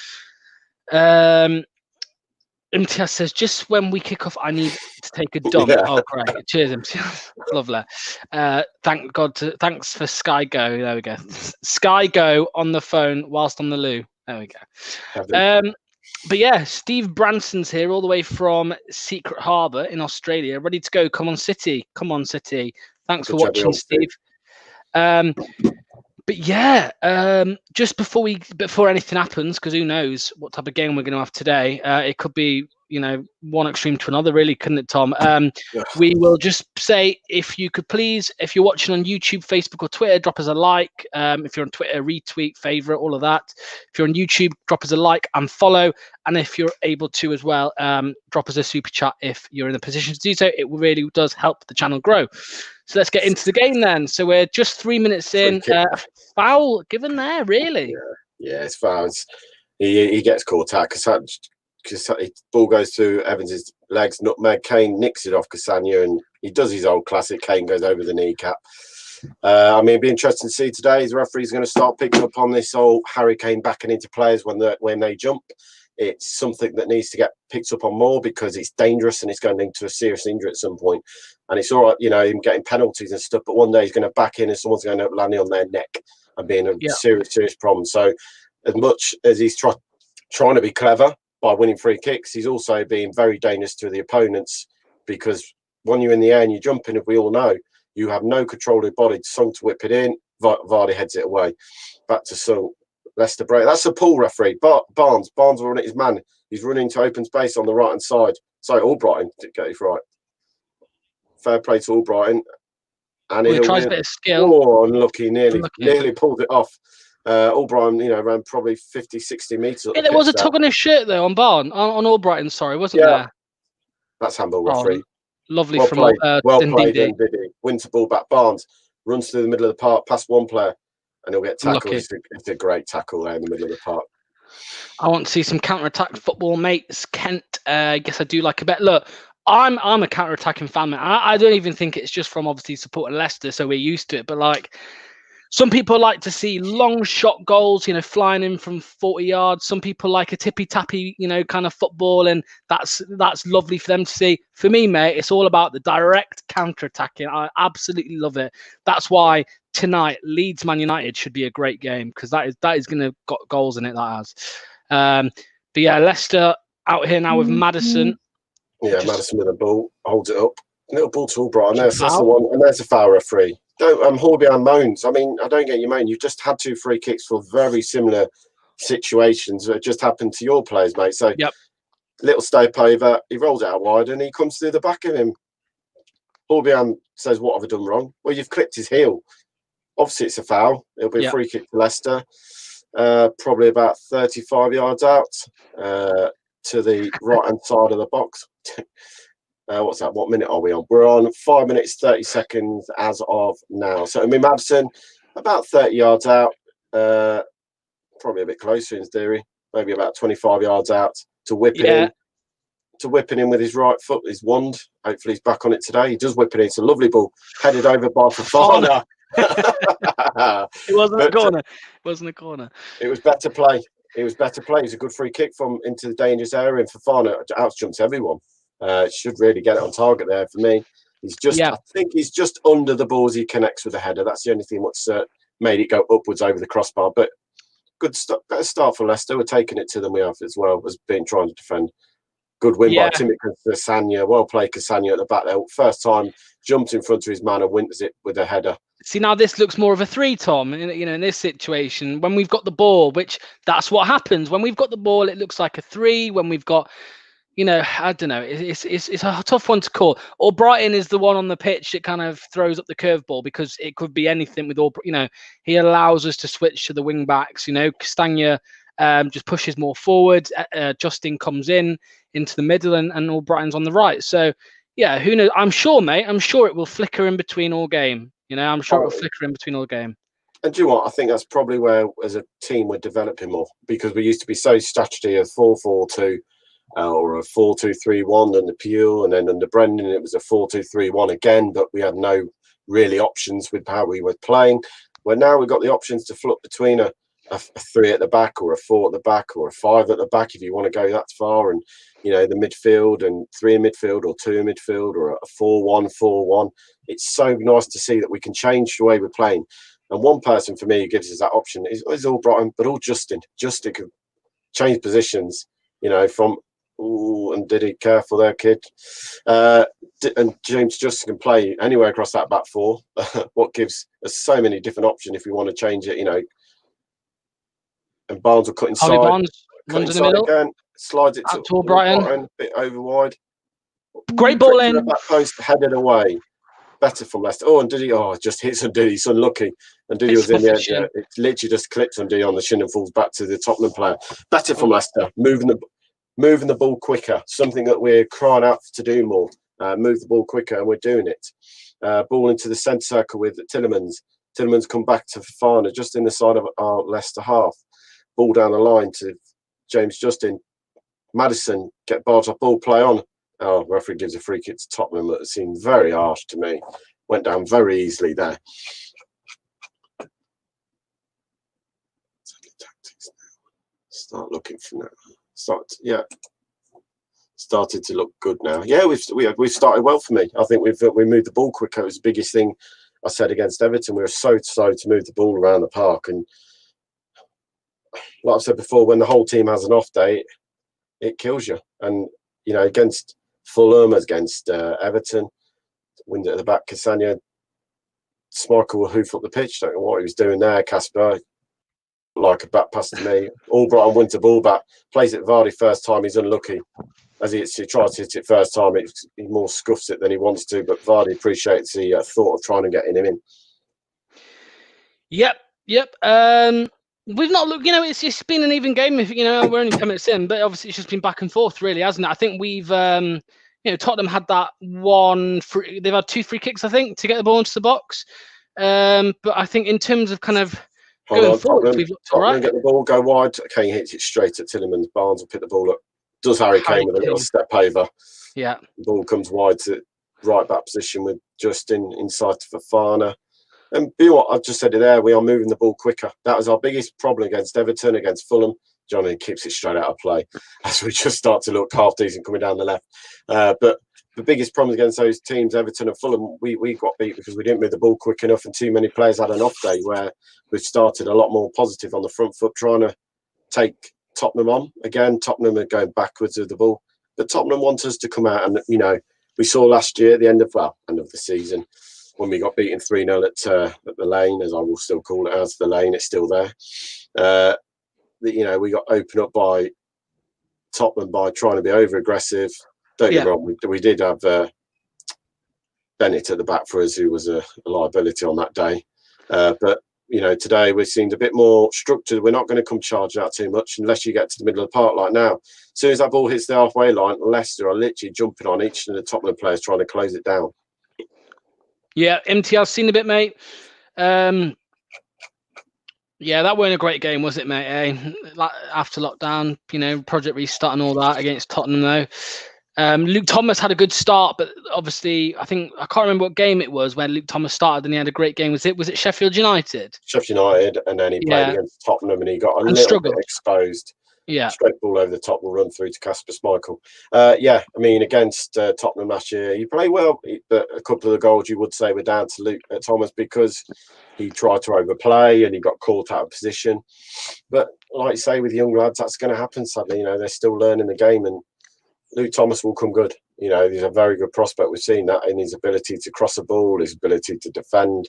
S6: MTS says just when we kick off, I need to take a dump. Yeah. Oh, great! Cheers, MTS. Lovely. Thanks for Sky Go. There we go. Sky Go on the phone whilst on the loo. There we go. But yeah, Steve Branson's here all the way from Secret Harbour in Australia, ready to go. Come on, City. Thanks for watching, Steve. But yeah, just before anything happens, because who knows what type of game we're going to have today? It could be, one extreme to another, really, couldn't it, Tom? We will just say, if you could please, if you're watching on YouTube, Facebook, or Twitter, drop us a like. If you're on Twitter, retweet, favorite, all of that. If you're on YouTube, drop us a like and follow. And if you're able to as well, drop us a super chat if you're in a position to do so. It really does help the channel grow. So let's get into the game then. So we're just 3 minutes in. Foul given there, really.
S8: Yeah, it's fouls. He gets caught out because the ball goes through Evans's legs. Nutmeg. Kane nicks it off Cassagna, and he does his old classic. Kane goes over the kneecap. It'd be interesting to see today. The referee's going to start picking up on this old Harry Kane backing into players when they jump. It's something that needs to get picked up on more because it's dangerous and it's going into a serious injury at some point. And it's all right, him getting penalties and stuff, but one day he's going to back in and someone's going to end up landing on their neck and being a serious problem. So as much as he's trying to be clever by winning free kicks, he's also being very dangerous to the opponents because when you're in the air and you're jumping, as we all know, you have no control of your body. Sung to whip it in, Vardy heads it away. Back to Sung. Leicester break. That's a pull referee. Barnes will run at his man. He's running into open space on the right hand side. So Albrighton did get it right. Fair play to Albrighton. And he
S6: tries a bit of skill.
S8: Oh, unlucky. Nearly pulled it off. Albrighton, ran probably 50, 60 metres.
S6: Yeah, there was a tug on his shirt though on Albrighton, sorry, wasn't there?
S8: That's handball referee.
S6: Lovely
S8: well
S6: from
S8: played. Well played,
S6: Ndidi.
S8: Wins the ball back. Barnes runs through the middle of the park past one player. And he'll get tackled. It's a great tackle there in the middle of the park.
S6: I want to see some counter-attack football, mates. Kent, I guess I do like a bet. Look, I'm a counter-attacking fan, man. I don't even think it's just from obviously supporting Leicester, so we're used to it. But like, some people like to see long shot goals, flying in from 40 yards. Some people like a tippy-tappy, kind of football, and that's lovely for them to see. For me, mate, it's all about the direct counter-attacking. I absolutely love it. That's why tonight Leeds Man United should be a great game because that is going to got goals in it. That has. But yeah, Leicester out here now with Maddison.
S8: Yeah, Maddison with the ball, holds it up. Little ball to Albrighton. That's the one, and there's a foul referee. Horby moans. I mean, I don't get you moan. You've just had 2 free kicks for very similar situations that just happened to your players, mate. So little step over. He rolls it out wide and he comes through the back of him. Albion says, "What have I done wrong?" Well, you've clipped his heel. Obviously, it's a foul. It'll be a free kick to Leicester. Probably about 35 yards out to the right-hand side of the box. What's that? What minute are we on? We're on 5 minutes, 30 seconds as of now. So, I mean, Madison, about 30 yards out. Probably a bit closer in theory. Maybe about 25 yards out to whip it in. To whipping in with his right foot, his wand. Hopefully he's back on it today. He does whip it in. It's a lovely ball. Headed over by Fofana.
S6: It wasn't a corner. It wasn't a corner.
S8: It was better play. It was better play. It was a good free kick from into the dangerous area. And Fofana outjumps everyone. Should really get it on target there for me. He's just, I think he's just under the ball as he connects with the header. That's the only thing what's made it go upwards over the crossbar. But good better start for Leicester. We're taking it to them. We have as well as being trying to defend. Good win by Timmy Cassagna. Well played Cassagna at the back there. First time jumped in front of his man and wins it with a header.
S6: See, now this looks more of a 3, Tom. In this situation, when we've got the ball, which that's what happens. When we've got the ball, it looks like a 3. When we've got, I don't know. It's a tough one to call. Or Brighton is the one on the pitch that kind of throws up the curveball because it could be anything with all. He allows us to switch to the wing backs. Castagna just pushes more forward. Justin comes into the middle, and all Brighton's on the right. So, yeah, who knows? I'm sure, mate. I'm sure it will flicker in between all game. I'm sure it will flicker in between all game.
S8: And do you know what? I think that's probably where, as a team, we're developing more because we used to be so strategy of 4-4-2 or a 4-2-3-1 under Pugh, and then under Brendan it was a 4-2-3-1 again. But we had no really options with how we were playing. Where now we've got the options to flip between a 3 at the back or a 4 at the back or a 5 at the back if you want to go that far, and the midfield and 3 in midfield or 2 in midfield or a 4-1-4-1. It's so nice to see that we can change the way we're playing. And one person for me who gives us that option is all Brighton, but all Justin. Justin can change positions, from and did he careful there, kid? And James Justin can play anywhere across that back 4. What gives us so many different options if we want to change it, And Barnes will cut inside.
S6: Barnes runs in the middle.
S8: Again, slides it
S6: to Brighton.
S8: A bit over wide.
S6: Great ball in.
S8: That post headed away. Better from Leicester. Oh, and Diddy, just hits on Diddy. He's unlucky. And Diddy was in the edge. It literally just clips on Diddy on the shin and falls back to the Tottenham player. Better from Leicester. Moving the ball quicker. Something that we're crying out to do more. Move the ball quicker, and we're doing it. Ball into the centre circle with Tillemans. Tillemans come back to Fofana just in the side of our Leicester half. Ball down the line to James Justin. Madison get barred off ball, play on. Oh, referee gives a free kick to Tottenham that seemed very harsh to me. Went down very easily there. Start looking for now. Started to look good now. Yeah, we've started well for me. I think we moved the ball quicker. It was the biggest thing I said against Everton. We were so slow to move the ball around the park, and like I said before, when the whole team has an off day, it kills you. And against Fulham, against Everton, wind at the back, Cassagna, Schmeichel will hoof up the pitch. Don't know what he was doing there. Casper, like a back pass to me. Albrighton wins the ball back, plays it Vardy first time. He's unlucky. As he tries to hit it first time, he more scuffs it than he wants to. But Vardy appreciates the thought of trying to get him in.
S6: Yep. We've not looked, it's been an even game. We're only 10 minutes in, but obviously it's just been back and forth, really, hasn't it? I think we've, Tottenham had that one. They've had 2 free kicks, I think, to get the ball into the box. But I think in terms of kind of going forward, we've looked all right.
S8: Get the ball, go wide. Kane hits it straight at Tillemans. Barnes will pick the ball up. Does Harry Kane with a little step over.
S6: Yeah.
S8: The ball comes wide to right back position with Justin inside to Fofana. And you know what I've just said it there, we are moving the ball quicker. That was our biggest problem against Everton, against Fulham. Johnny keeps it straight out of play as we just start to look half decent coming down the left. But the biggest problem against those teams, Everton and Fulham, we got beat because we didn't move the ball quick enough, and too many players had an off day where we've started a lot more positive on the front foot, trying to take Tottenham on. Again, Tottenham are going backwards with the ball. But Tottenham want us to come out, and we saw last year at the end of the season, when we got beaten 3-0 at the Lane, as I will still call it, as the Lane, it's still there. We got opened up by Tottenham by trying to be over aggressive. Don't get me wrong, we did have Bennett at the back for us, who was a liability on that day. But you know, today we seemed a bit more structured. We're not going to come charging out too much unless you get to the middle of the park like now. As soon as that ball hits the halfway line, Leicester are literally jumping on each of the Tottenham players trying to close it down.
S6: Yeah, MTL's seen a bit, mate. Yeah, that weren't a great game, was it, mate? After lockdown, you know, project restart and all that against Tottenham, though. Luke Thomas had a good start, but obviously, I can't remember what game it was when Luke Thomas started and he had a great game. Was it Sheffield United?
S8: Sheffield United, and then he played against Tottenham and he got a little bit exposed.
S6: Yeah,
S8: straight ball over the top will run through to Kasper Schmeichel. I mean, against Tottenham last year, he played well, but a couple of the goals you would say were down to Luke Thomas because he tried to overplay and he got caught out of position. But like you say, with young lads, that's going to happen. Sadly, you know, they're still learning the game, and Luke Thomas will come good. You know, he's a very good prospect. We've seen that in his ability to cross a ball, his ability to defend.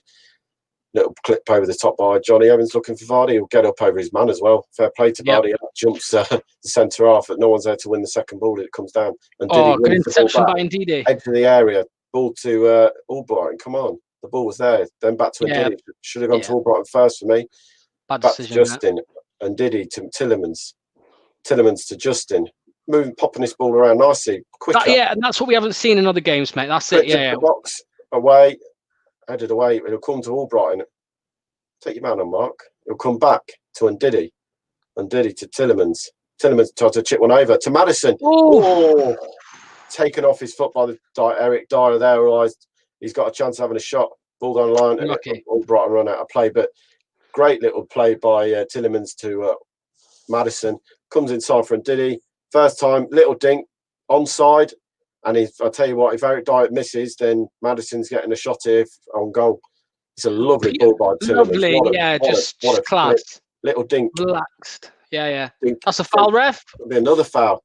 S8: Little clip over the top by Johnny Evans looking for Vardy. He'll get up over his man as well. Fair play to Vardy. Jumps the centre half, but no one's there to win the second ball. It comes down. And
S6: good interception by Ndidi.
S8: Edge of the area. Ball to Albrighton. Come on. The ball was there. Then back to Ndidi. Should have gone to Albrighton first for me.
S6: Bad
S8: back
S6: decision,
S8: to Justin. Ndidi to Tillemans. Tillemans to Justin. Popping this ball around nicely. Quicker.
S6: And that's what we haven't seen in other games, mate. That's it.
S8: The box away. Headed away. It'll come to Albrighton. Take your man on, Mark. It'll come back to Ndidi. Ndidi to Tillemans. Tillemans tried to chip one over to Maddison. Oh, taken off his foot by the Eric Dyer there. Realised he's got a chance of having a shot. Ball down the line. And Albrighton run out of play. But great little play by Tillemans to Maddison. Comes inside for Ndidi. First time, little dink, onside. And I'll tell you what, if Eric Dyer misses, then Maddison's getting a shot here on goal. It's a lovely ball by Tillemans.
S6: Lovely, just class.
S8: Little dink.
S6: Relaxed. Yeah.
S8: Dink.
S6: That's a foul, ref.
S8: It'll be another foul.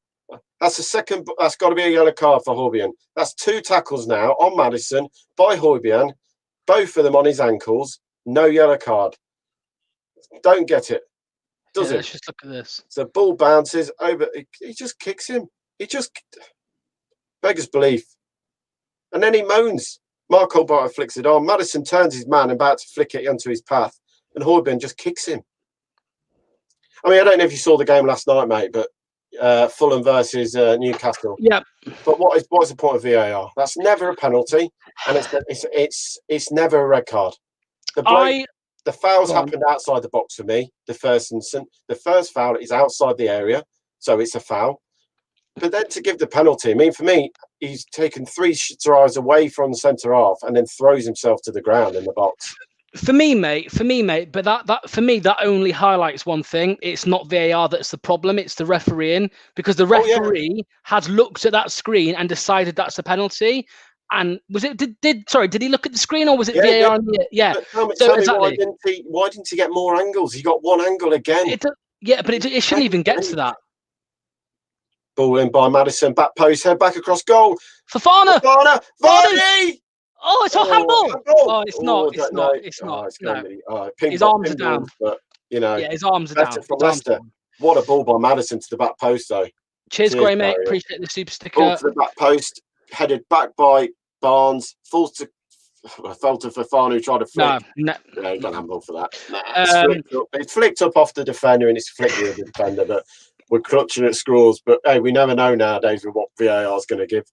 S8: That's the second. That's got to be a yellow card for Højbjerg. That's 2 tackles now on Maddison by Højbjerg. Both of them on his ankles. No yellow card. Don't get it. Does it?
S6: Let's just look at this.
S8: So the ball bounces over. He just kicks him. He just beggars belief. And then he moans. Mark Albrighton flicks it on. Maddison turns his man about to flick it onto his path. And Højbjerg just kicks him. I mean, I don't know if you saw the game last night, mate, but Fulham versus Newcastle.
S6: Yeah.
S8: But what's the point of VAR? That's never a penalty, and it's never a red card. The fouls happened outside the box for me. The first foul is outside the area, so it's a foul. But then to give the penalty, I mean, for me, he's taken 3 strides away from the centre half and then throws himself to the ground in the box.
S6: For me, mate. But that for me, that only highlights one thing. It's not VAR that's the problem. It's the refereeing, because the referee has looked at that screen and decided that's a penalty. And was it? Did he look at the screen, or was it VAR? Yeah.
S8: Tell me, why didn't he get more angles? He got one angle again.
S6: But it shouldn't even get to that.
S8: Ball in by Maddison, back post, head back across goal.
S6: Fofana!
S8: Vardy!
S6: Oh, it's a handball! Oh, it's not.
S8: No.
S6: His arms are down.
S8: But, you know,
S6: his arms are down.
S8: From Leicester. What a ball by Maddison to the back post, though.
S6: Cheers, Gray, mate. Appreciate the super sticker.
S8: Ball to the back post, headed back by Barnes, fell to Fofana, who tried to flick. No, you don't handball for that. It's flicked up off the defender, and it's flicked with the defender, but we're clutching at scores. But hey, we never know nowadays with what VAR is going to give.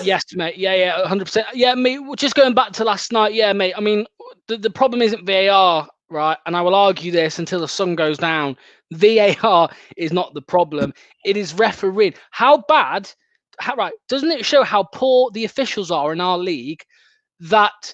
S6: Yes, mate. Yeah, 100%. Yeah, mate. Just going back to last night. Yeah, mate. I mean, the problem isn't VAR, right? And I will argue this until the sun goes down. VAR is not the problem. It is refereeing. How bad? Right? Doesn't it show how poor the officials are in our league? That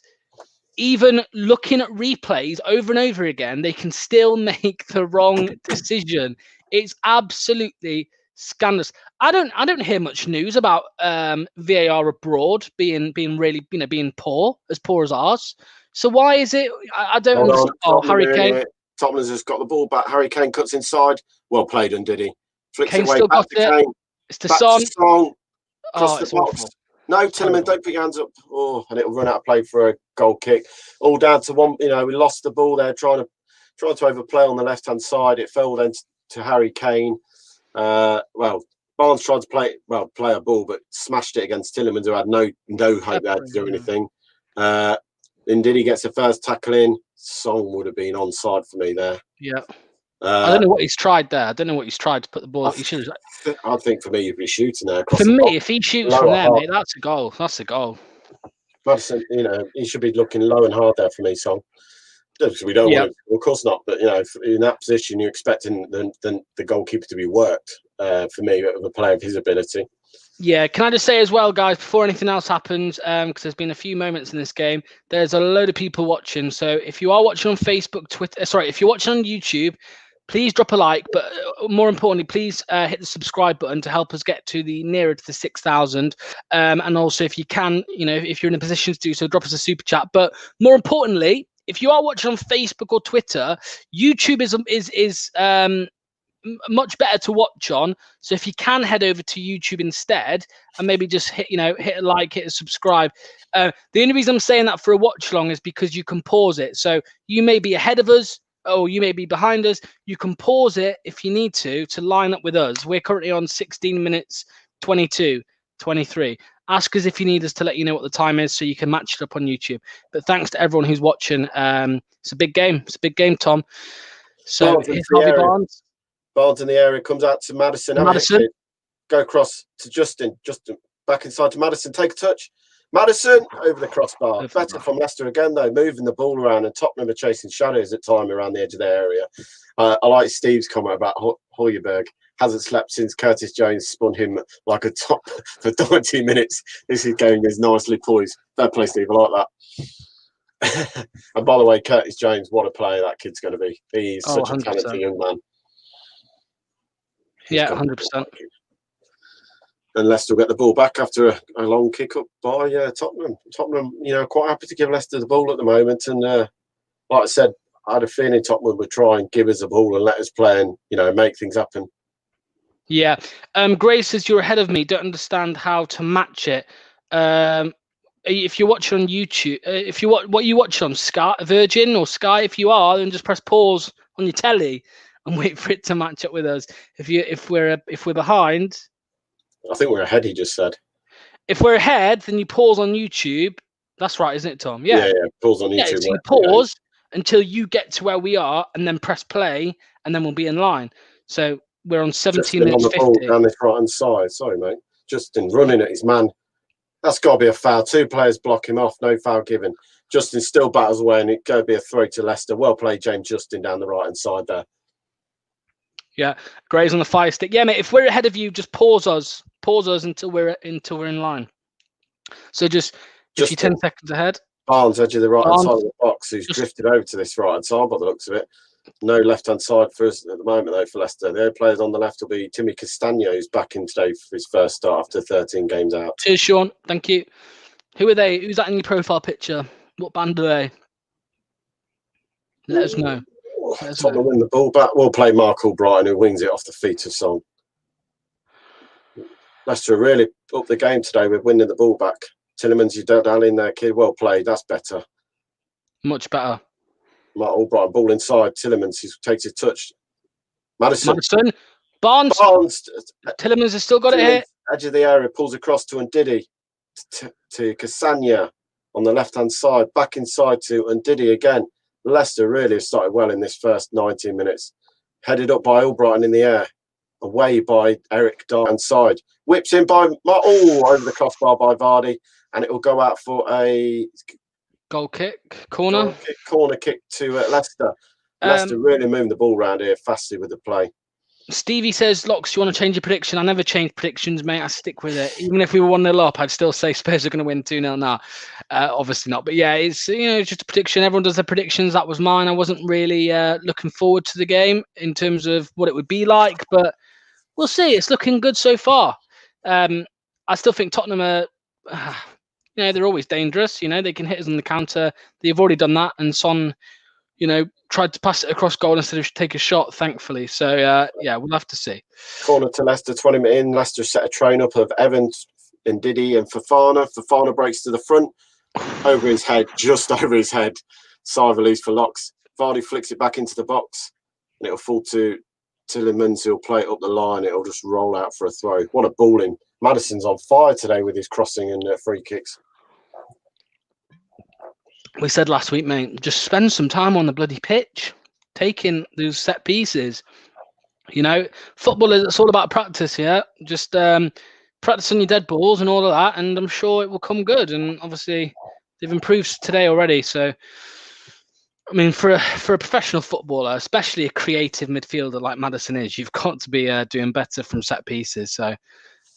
S6: even looking at replays over and over again, they can still make the wrong decision. It's absolutely scandalous. I don't hear much news about VAR abroad being really being poor as ours. So why is it? I don't understand. Oh, Harry Kane.
S8: Tottenham's just got the ball back. Harry Kane cuts inside. Well played, Ndidi. Flicks
S6: Kane
S8: it away.
S6: still
S8: Back
S6: got
S8: to
S6: it.
S8: Kane.
S6: It's to Son.
S8: Across the box.
S6: Awful.
S8: No, Tillemans, don't put your hands up. Oh, and it'll run out of play for a goal kick. All down to one. You know, we lost the ball there, trying to overplay on the left hand side. It fell then to Harry Kane. Well, Barnes tried to play a ball, but smashed it against Tillemans, who had no hope there to do anything. Ndidi gets the first tackle in. Song would have been onside for me there.
S6: Yeah. I don't know what he's tried there. I don't know what he's tried to put the ball. He should have.
S8: I think for me, you'd be shooting there.
S6: For me, if he shoots from there, mate, that's a goal. That's a goal.
S8: Madison, he should be looking low and hard there for me, Song. Because we don't want to, of course not. But in that position, you're expecting the goalkeeper to be worked. For me, of a player of his ability.
S6: Yeah, can I just say as well, guys, before anything else happens, because there's been a few moments in this game, there's a load of people watching. So if you are watching on Facebook, Twitter, if you're watching on YouTube, please drop a like. But more importantly, please hit the subscribe button to help us get to nearer to the 6,000. And also, if you can, if you're in a position to do so, drop us a super chat. But more importantly, if you are watching on Facebook or Twitter, YouTube is much better to watch on. So if you can head over to YouTube instead and maybe just hit a like, hit a subscribe. The only reason I'm saying that for a watch along is because you can pause it. So you may be ahead of us or you may be behind us. You can pause it if you need to line up with us. We're currently on 16 minutes 22, 23. Ask us if you need us to let you know what the time is so you can match it up on YouTube. But thanks to everyone who's watching. It's a big game. It's a big game, Tom. So here's Harvey Barnes.
S8: Barnes in the area, comes out to Madison. Go across to Justin. Justin back inside to Madison. Take a touch. Madison over the crossbar. Better from Leicester again, though, moving the ball around, and Tottenham are chasing shadows at time around the edge of their area. I like Steve's comment about Højbjerg. Hasn't slept since Curtis Jones spun him like a top for 90 minutes. This is going is nicely poised. Fair play, Steve. I like that. And by the way, Curtis Jones, what a player that kid's going to be. He's such 100%. A talented young man.
S6: Yeah, 100%.
S8: And Leicester will get the ball back after a long kick up by Tottenham. Tottenham, quite happy to give Leicester the ball at the moment. And like I said, I had a feeling Tottenham would try and give us the ball and let us play and make things happen.
S6: Yeah. Gray says you're ahead of me. Don't understand how to match it. If you're watching on YouTube, what you watch on Sky, Virgin or Sky, if you are, then just press pause on your telly and wait for it to match up with us. If we're behind,
S8: I think we're ahead. He just said.
S6: If we're ahead, then you pause on YouTube. That's right, isn't it, Tom? Yeah.
S8: Yeah. Pause on YouTube.
S6: Yeah, so you pause until you get to where we are, and then press play, and then we'll be in line. So we're on 17 minutes
S8: on the
S6: 50.
S8: Ball down this right hand side. Sorry, mate. Justin running at his man. That's got to be a foul. Two players block him off. No foul given. Justin still battles away, and it could be a throw to Leicester. Well played, James Justin, down the right hand side there.
S6: Yeah, Gray's on the fire stick. Yeah, mate. If we're ahead of you, just pause us until we're in line. So just if you're 10 seconds ahead.
S8: Barnes, edge of the right hand side of the box, who's drifted over to this right hand side by the looks of it. No left hand side for us at the moment though for Leicester. The only players on the left will be Timmy Castagno, who's back in today for his first start after 13 games out.
S6: Cheers, Sean. Thank you. Who are they? Who's that in your profile picture? What band are they? Let us know.
S8: Tottenham win the ball back. We'll play Mark Albrighton, who wings it off the feet of Song. Leicester really up the game today with winning the ball back. Tillemans, you don't in there, kid. Well played. That's better.
S6: Much better.
S8: Mark Albrighton, ball inside. Tillemans, who takes his touch. Madison.
S6: Barnes. Tillemans has still got it here.
S8: Edge of the area, pulls across to Ndidi. To Castagna on the left-hand side. Back inside to Ndidi again. Leicester really have started well in this first 19 minutes. Headed up by Albrighton in the air. Away by Eric Dyer side. Whips in by over the crossbar by Vardy. And it will go out for a
S6: goal kick, corner
S8: kick to Leicester. Leicester really moving the ball around here fastly with the play.
S6: Stevie says, Locks, you want to change your prediction? I never change predictions, mate. I stick with it. Even if we were 1-0 up, I'd still say Spurs are going to win 2-0 now. Obviously not. But yeah, it's just a prediction. Everyone does their predictions. That was mine. I wasn't really looking forward to the game in terms of what it would be like. But we'll see. It's looking good so far. I still think Tottenham are, they're always dangerous. They can hit us on the counter. They've already done that. And Son, tried to pass it across goal instead of take a shot, thankfully. So, we'll have to see.
S8: Corner to Leicester, 20 minutes in. Leicester set a train up of Evans, Ndidi and Fofana. Fofana breaks to the front. Over his head, just over his head. Side release for Locks. Vardy flicks it back into the box. And it'll fall to Tillemans, he'll play it up the line. It'll just roll out for a throw. What a balling. Madison's on fire today with his crossing and free kicks.
S6: We said last week, mate, just spend some time on the bloody pitch, taking those set pieces. You know, football is, it's all about practice, yeah? Just practice on your dead balls and all of that, and I'm sure it will come good. And obviously, they've improved today already. So, I mean, for a professional footballer, especially a creative midfielder like Maddison is, you've got to be doing better from set pieces. So,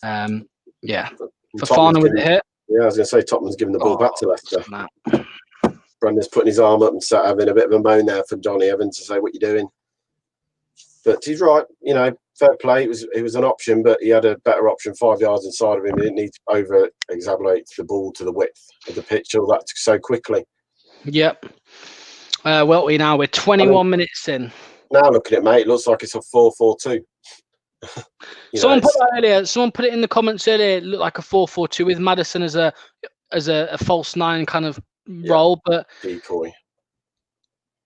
S6: yeah. Fafana with the hit.
S8: Yeah, I was going to say Tottenham's giving the ball back to Leicester. Brendan's putting his arm up and sat having a bit of a moan there for Johnny Evans to say, what you doing? But he's right, you know, fair play. It was an option, but he had a better option 5 yards inside of him. He didn't need to over-exaggerate the ball to the width of the pitch all that so quickly.
S6: Yep. We're 21 minutes in.
S8: Now looking at it, mate, it looks like it's a 4-4-2.
S6: Someone put that earlier. Someone put it in the comments earlier. It looked like a 4-4-2 with Maddison as a false nine kind of role, but
S8: decoy.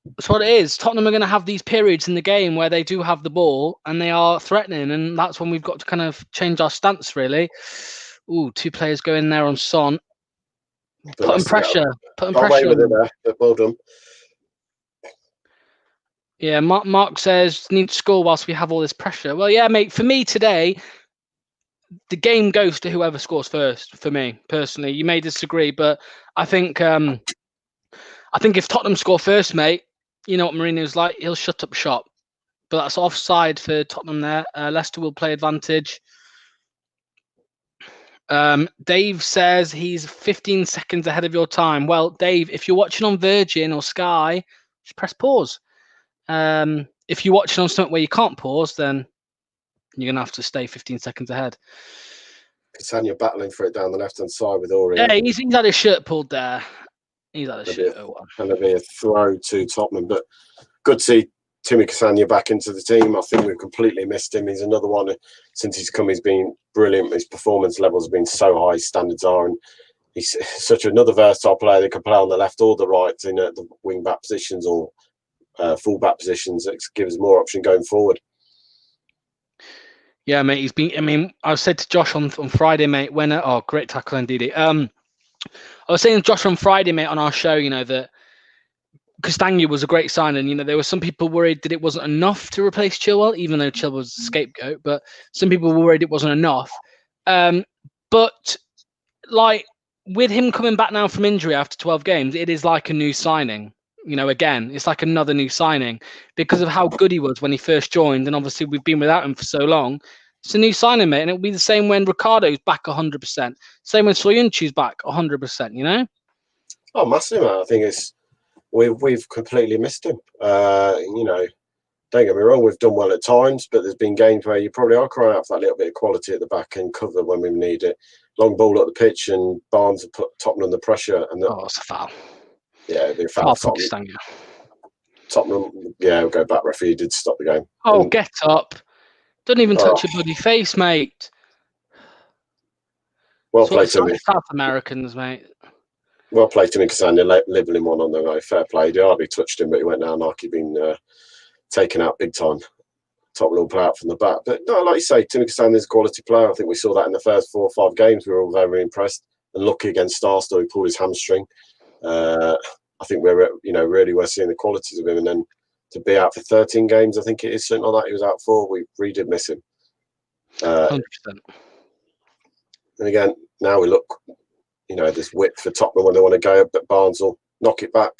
S6: That's what it is. Tottenham are going to have these periods in the game where they do have the ball and they are threatening, and that's when we've got to kind of change our stance, really. Ooh, 2 players go in there on Son. Putting pressure. Putting pressure on them.
S8: Well done.
S6: Yeah, Mark says, need to score whilst we have all this pressure. Well, yeah, mate, for me today, the game goes to whoever scores first, for me, personally. You may disagree, but I think if Tottenham score first, mate, you know what Mourinho's like, he'll shut up shop. But that's offside for Tottenham there. Leicester will play advantage. Dave says he's 15 seconds ahead of your time. Well, Dave, if you're watching on Virgin or Sky, just press pause. If you're watching on something where you can't pause, then you're going to have to stay 15 seconds ahead.
S8: Cassania battling for it down the left-hand side with Ori.
S6: Yeah, he's had his shirt pulled there. He's had his shirt.
S8: And there'll be a throw to Tottenham. But good to see Timmy Cassania back into the team. I think we've completely missed him. He's another one, since he's come, he's been brilliant. His performance levels have been so high, standards are, and he's such another versatile player that can play on the left or the right in the wing-back positions or full-back positions. That gives more option going forward.
S6: Yeah, mate, he's been. I mean, I said to Josh on Friday, mate, great tackle indeed. I was saying to Josh on Friday, mate, on our show, you know, that Castagna was a great sign, and you know there were some people worried that it wasn't enough to replace Chilwell, even though Chilwell was the scapegoat. But some people were worried it wasn't enough. But like with him coming back now from injury after 12 games, it is like a new signing. You know, again, it's like another new signing because of how good he was when he first joined, and obviously we've been without him for so long. It's a new signing, mate, and it'll be the same when Ricardo's back 100%. Same when Soyuncu's back 100%. You know?
S8: Oh, massive, man. I think we've completely missed him. You know, don't get me wrong, we've done well at times, but there's been games where you probably are crying out for that little bit of quality at the back and cover when we need it. Long ball at the pitch, and Barnes have put Tottenham under pressure. And
S6: it's a foul.
S8: Yeah, it'd be a foul. Tottenham, we'll go back. Referee did stop the game.
S6: Oh, get up. Don't even touch your bloody face, mate.
S8: Well played to me.
S6: South Americans, mate.
S8: Well played to me, Cassania, levelling one on the way. Fair play. He hardly touched him, but he went down like he'd been taken out big time. Tottenham will play out from the back. But no, like you say, Timmy Cassania's a quality player. I think we saw that in the first 4 or 5 games. We were all very impressed. And lucky against Arsenal, he pulled his hamstring. I think we're seeing the qualities of him. And then to be out for 13 games, I think it is something like that. He was out for. We really did miss him.
S6: 100%.
S8: And again, now we look, you know, this width for Tottenham when they want to go, but Barnes will knock it back.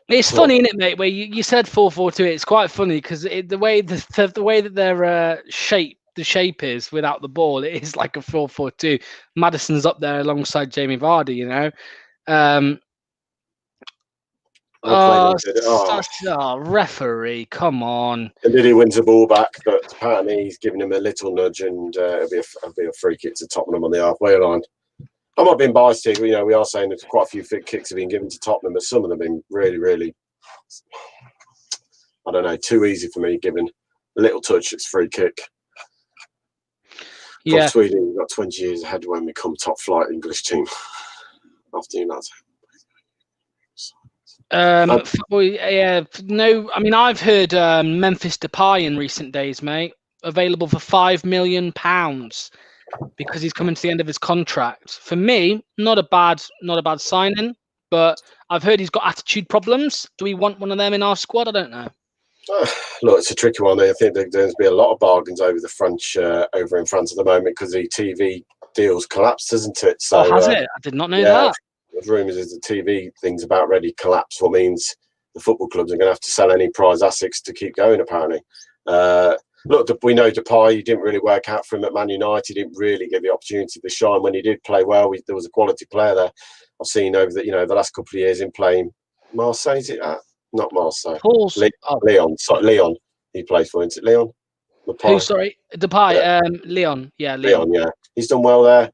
S6: It's funny, isn't it, mate? Where you said 4-4-2. It's quite funny because the way that their shape is without the ball, it is like a 4-4-2. Maddison's up there alongside Jamie Vardy, you know. Referee, come on.
S8: And did he wins the ball back? But apparently he's giving him a little nudge, and it'll be a free kick to Tottenham on the halfway line. I'm not being biased here. You know, we are saying that quite a few kicks have been given to Tottenham, but some of them have been really, really, I don't know, too easy for me. Given a little touch, it's free kick.
S6: Yeah,
S8: Sweden, we've got 20 years ahead when we become top flight English team after United.
S6: Yeah, no. I mean, I've heard Memphis Depay in recent days, mate, available for £5 million because he's coming to the end of his contract. For me, not a bad signing, but I've heard he's got attitude problems. Do we want one of them in our squad? I don't know.
S8: Look, it's a tricky one. I think there's been a lot of bargains over in France at the moment because the TV deals collapsed, hasn't it? So,
S6: has it? I did not know that.
S8: The rumours is the TV thing's about ready to collapse, what means the football clubs are going to have to sell any prize assets to keep going, apparently. Look, we know Depay, he didn't really work out for him at Man United. He didn't really get the opportunity to shine. When he did play well, there was a quality player there. I've seen over the last couple of years in playing Marseille, is it that? Not Marseille. Leon. Sorry, Leon. He plays for. Is it Leon?
S6: Who? Sorry, Depay. Yeah. Leon. Yeah,
S8: Leon. Yeah, he's done well there.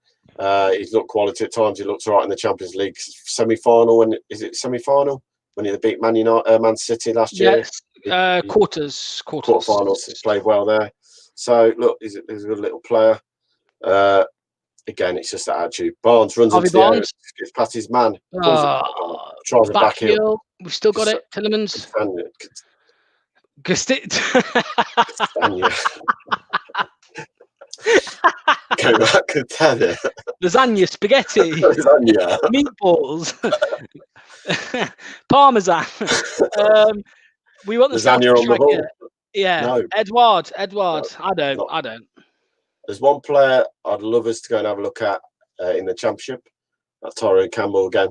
S8: He's looked quality at times. He looks right in the Champions League semi-final. Is it semi-final when he beat Man City last year?
S6: Yes, quarters.
S8: Quarterfinals. He played well there. So look, he's a good little player. Again, it's just that attitude. Barnes runs into the area, gets past his man, tries a back heel.
S6: We've still got it. Tillemans. Lasagna, spaghetti, meatballs, parmesan. We want the
S8: lasagna on the ball.
S6: Yeah, no. Edward. No, I don't.
S8: There's one player I'd love us to go and have a look at in the Championship. That's Tyree Campbell again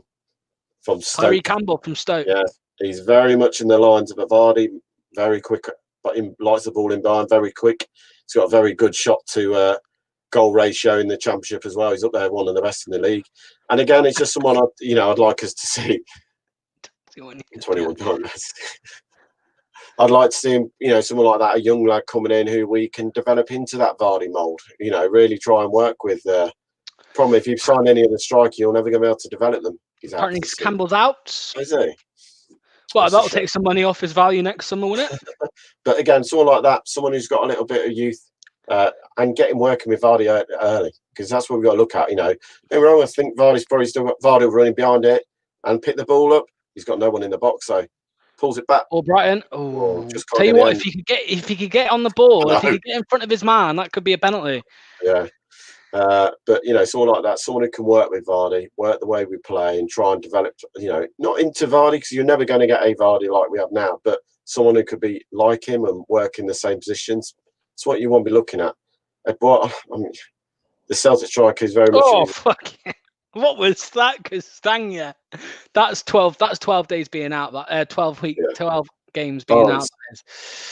S8: from Stoke.
S6: Tyree Campbell from Stoke.
S8: Yeah, he's very much in the lines of Vardy. Very quick, but likes the ball in behind. Very quick. He's got a very good shot to goal ratio in the Championship as well. He's up there, one of the best in the league. And again, it's just someone I'd like us to see. 21 times. I'd like to see him, someone like that, a young lad coming in who we can develop into that Vardy mould. Really try and work with. Problem if you sign any other striker, you're never going to be able to develop them.
S6: Apparently, Campbell's out.
S8: Is he?
S6: Well, that'll take some money off his value next summer, won't it?
S8: But again, someone like that, someone who's got a little bit of youth, and get him working with Vardy early, because that's what we've got to look at. Don't get me wrong, I think Vardy's probably still got Vardy running behind it and pick the ball up. He's got no one in the box, so pulls it back.
S6: Or Brighton. Tell you what, if he could get on the ball, if he could get in front of his man, that could be a penalty.
S8: Yeah. But someone like that, someone who can work with Vardy, work the way we play, and try and develop. Not into Vardy, because you're never going to get a Vardy like we have now, but someone who could be like him and work in the same positions. It's what you want to be looking at. The Celtic striker is very much.
S6: Oh fuck! What was that, Castagna? That's 12. That's 12 days being out. 12 games being out.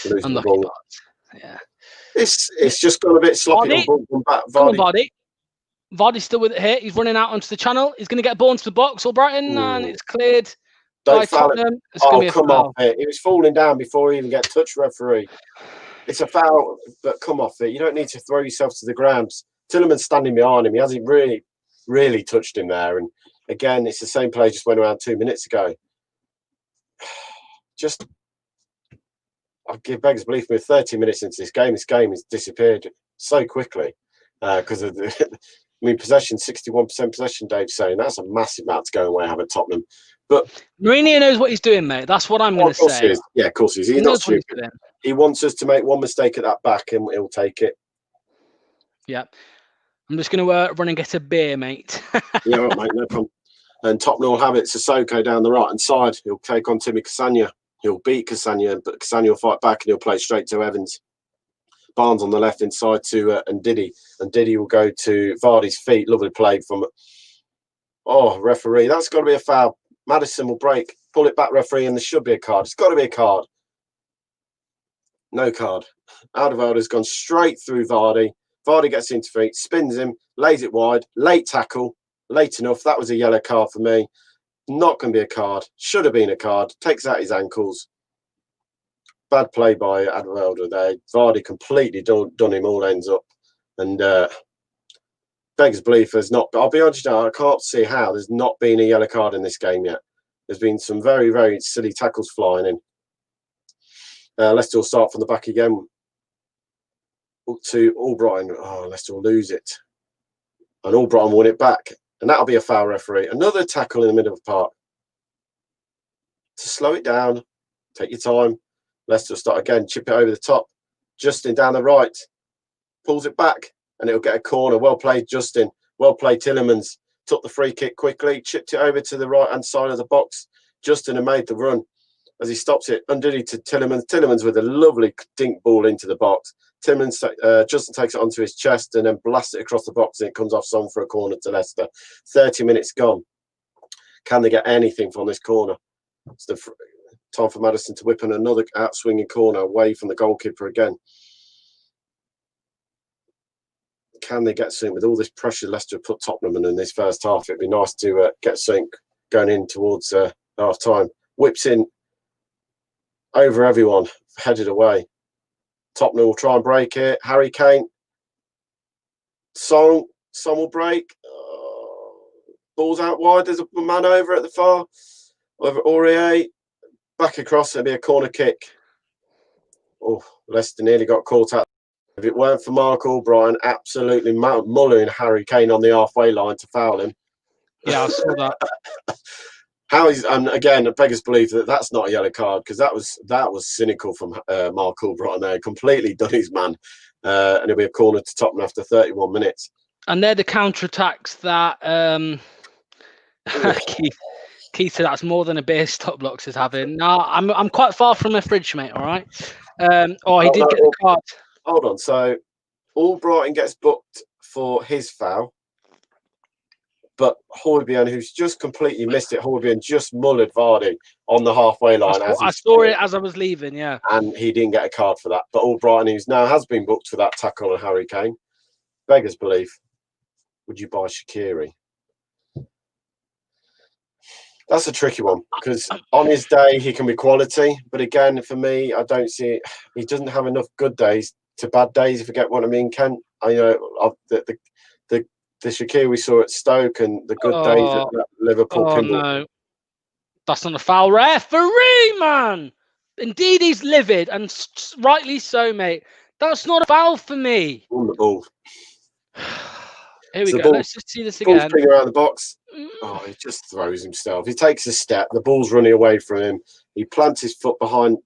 S8: Losing the ball. Yeah. It's just gone a bit sloppy.
S6: Come on, Vardy. Vardy's still with it here. He's running out onto the channel. He's going to get a ball into the box. All Brighton, and it's cleared.
S8: Don't foul it. Come off it. He was falling down before he even get touched, referee. It's a foul, but come off it. You don't need to throw yourself to the ground. Tillemans standing behind him. He hasn't really touched him there. And again, it's the same play just went around 2 minutes ago. I'll give beggars belief we're 30 minutes into this game has disappeared so quickly because of possession, 61% possession. Dave's saying that's a massive amount to go away have at Tottenham. But
S6: Mourinho knows what he's doing, mate. That's what I'm going to say.
S8: Yeah, of course he is. He's not stupid. He wants us to make one mistake at that back, and he'll take it.
S6: Yeah, I'm just going to run and get a beer, mate.
S8: Yeah, right, mate, no problem. And Tottenham will have it. Sissoko down the right hand side. He'll take on Timmy Castagne. He'll beat Castagne, but Castagne will fight back and he'll play straight to Evans. Barnes on the left inside to Ndidi. And Ndidi will go to Vardy's feet. Lovely play from... referee. That's got to be a foul. Maddison will break. Pull it back, referee, and there should be a card. It's got to be a card. No card. Alderweireld's gone straight through Vardy. Vardy gets into feet, spins him, lays it wide. Late tackle. Late enough. That was a yellow card for me. Not going to be a card. Should have been a card. Takes out his ankles. Bad play by Alderweireld there. Vardy completely done him all ends up. And beggars belief has not. I'll be honest now, I can't see how there's not been a yellow card in this game yet. There's been some very, very silly tackles flying in. Leicester will start from the back again. Up to Albrighton. Leicester will lose it. And Albrighton will win it back. And that'll be a foul, referee. Another tackle in the middle of the park. to slow it down, take your time. Leicester will start again, chip it over the top. Justin down the right, pulls it back, and it'll get a corner. Well played, Justin. Well played, Tillemans. Took the free kick quickly, chipped it over to the right-hand side of the box. Justin had made the run. As he stops it, undid to Tillemans. Tillemans with a lovely dink ball into the box. Justin takes it onto his chest and then blasts it across the box, and it comes off Song for a corner to Leicester. 30 minutes gone. Can they get anything from this corner? It's the time for Maddison to whip in another out-swinging corner away from the goalkeeper again. Can they get something with all this pressure Leicester put Tottenham in this first half? It'd be nice to get something going in towards half time. Whips in over everyone, headed away. Tottenham will try and break it. Harry Kane. Song will break. Ball's out wide. There's a man over at the far. Over Aurier. Back across. It'll be a corner kick. Oh, Leicester nearly got caught out. If it weren't for Mark Albright absolutely mulling Harry Kane on the halfway line to foul him.
S6: Yeah, I saw that.
S8: And again, it beggars belief that that's not a yellow card, because that was cynical from Mark Albright there. Completely done his man. And it'll be a corner to Tottenham after 31 minutes.
S6: And they're the counter-attacks that Keith said that's more than a beer Stop Blocks is having. No, I'm quite far from a fridge, mate, all right? He did get the card.
S8: Hold on. So Albright gets booked for his foul, but Højbjerg, who's just completely missed it, Højbjerg just mullered Vardy on the halfway line.
S6: I saw it as I was leaving, yeah.
S8: And he didn't get a card for that. But Albright, who's now has been booked for that tackle on Harry Kane, beggars belief. Would you buy Shaqiri? That's a tricky one, because on his day he can be quality, but again, for me, I don't see it. He doesn't have enough good days to bad days, if you get what I mean, Kent. I know the Shaqiri we saw at Stoke and the good days at Liverpool.
S6: No, that's not a foul referee, man. Indeed, he's livid, and rightly so, mate. That's not a foul for me.
S8: On the ball.
S6: Here we go. Let's just see this again.
S8: Ball's spinning around the box. Oh, he just throws himself. He takes a step. The ball's running away from him. He plants his foot behind.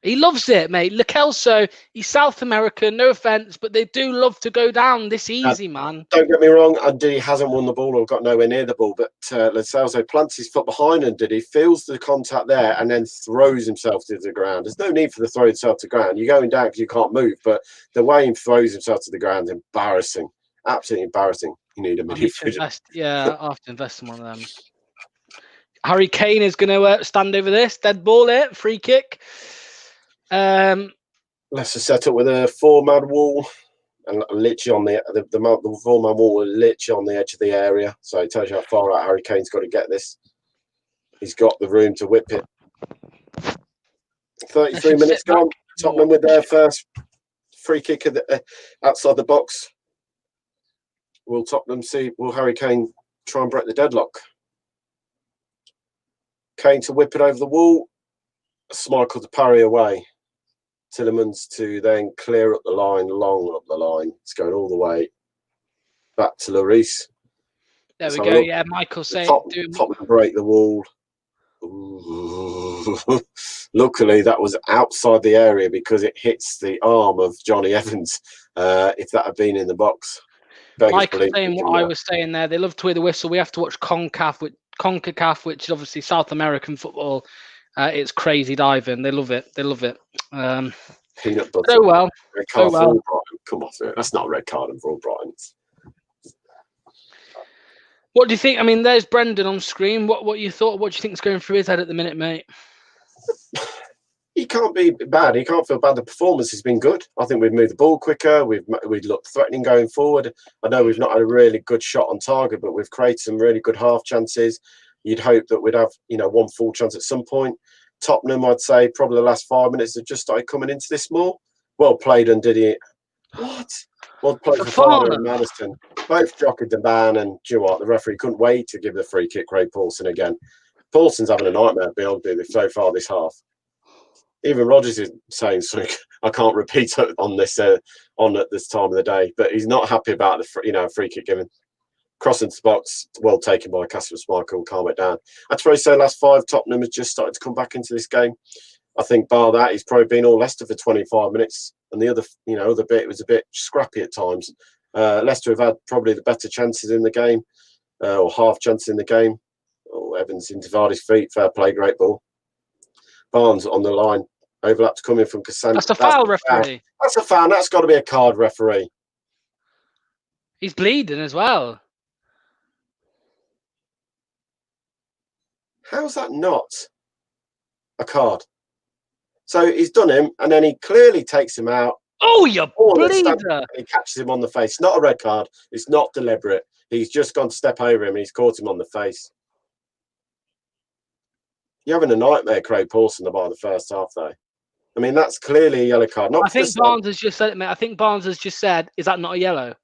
S6: He loves it, mate. Lo Celso, he's South American, no offence, but they do love to go down this easy, man.
S8: Don't get me wrong, he hasn't won the ball or got nowhere near the ball, but Lo Celso plants his foot behind him, he feels the contact there and then throws himself to the ground. There's no need for the throw himself to the ground. You're going down because you can't move, but the way he throws himself to the ground is embarrassing. Absolutely embarrassing. You need a midfielder.
S6: Yeah, I have to invest in one of them. Harry Kane is going to stand over this. Dead ball, free kick.
S8: Leicester set up with a four-man wall, and literally on the four-man wall was literally on the edge of the area. So it tells you how far out Harry Kane's got to get this. He's got the room to whip it. 33 minutes gone. Tottenham with their first free kick outside the box. Will Harry Kane try and break the deadlock? Kane to whip it over the wall. Schmeichel to parry away. Tillemans to then clear up the line, long up the line. It's going all the way back to Lloris.
S6: There we go. Yeah, Michael saying
S8: Tottenham break the wall. Ooh. Luckily, that was outside the area because it hits the arm of Johnny Evans. If that had been in the box.
S6: Michael saying what I was saying there. They love to hear the whistle. We have to watch CONCACAF, which is obviously South American football. It's crazy diving. They love it. They love it.
S8: Peanut butter.
S6: So well.
S8: Red card for Albright. Come off it. That's not a red card for Albright.
S6: What do you think? I mean, there's Brendan on screen. What you thought? What do you think is going through his head at the minute, mate?
S8: He can't be bad. He can't feel bad. The performance has been good. I think we've moved the ball quicker. We've looked threatening going forward. I know we've not had a really good shot on target, but we've created some really good half chances. You'd hope that we'd have, one full chance at some point. Tottenham, I'd say, probably the last 5 minutes have just started coming into this more. Well played, and did he? What? Well played for Fowler and Maddison. Both jocketed the ban, and do you know what? The referee couldn't wait to give the free kick. Ray Paulson again. Paulson's having a nightmare beyond so far this half. Even Rodgers is saying something I can't repeat on this on at this time of the day, but he's not happy about the free kick given. Cross into the box, well taken by Casper Schmeichel, calm it down. I'd probably say last 5, Tottenham has just started to come back into this game. I think bar that, he's probably been all Leicester for 25 minutes. And the other, other bit was a bit scrappy at times. Leicester have had probably the better chances in the game, or half chances in the game. Oh, Evans into Vardy's feet, fair play, great ball. Barnes on the line, overlap to come in from Cassandra.
S6: That's a foul, referee.
S8: That's a foul. That's got to be a card, referee.
S6: He's bleeding as well.
S8: How's that not a card? So he's done him, and then he clearly takes him out.
S6: Oh, you bleeder!
S8: He catches him on the face. Not a red card. It's not deliberate. He's just gone to step over him, and he's caught him on the face. You're having a nightmare, Craig Paulson, about the first half, though. I mean, that's clearly a yellow card.
S6: I think Barnes has just said it, mate. I think Barnes has just said, is that not a yellow?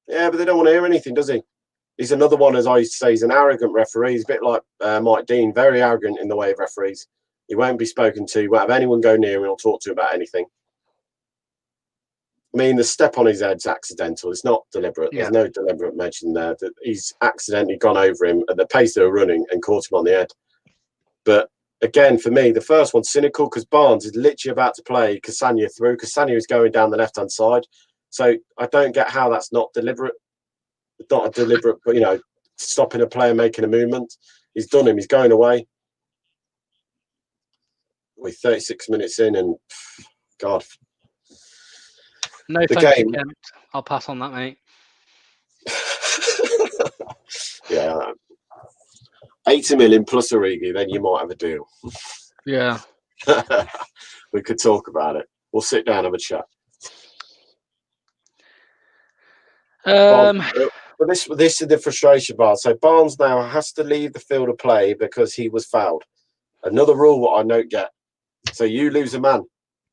S8: Yeah, but they don't want to hear anything, does he? He's another one, as I used to say, he's an arrogant referee. He's a bit like Mike Dean, very arrogant in the way of referees. He won't be spoken to. He won't have anyone go near him or talk to him about anything. I mean, the step on his head's accidental. It's not deliberate.
S6: Yeah.
S8: There's no deliberate mention there. That he's accidentally gone over him at the pace they were running and caught him on the head. But again, for me, the first one's cynical because Barnes is literally about to play Cassania through. Cassania is going down the left-hand side. So I don't get how that's not deliberate. It's not a deliberate, but, stopping a player making a movement. He's done him. He's going away. We're 36 minutes in and, God.
S6: No, thank you, Kent. I'll pass on that, mate.
S8: Yeah. 80 million plus Origi, then you might have a deal.
S6: Yeah.
S8: We could talk about it. We'll sit down and have a chat. But this is the frustration bar. So Barnes now has to leave the field of play because he was fouled. Another rule what I don't get. So you lose a man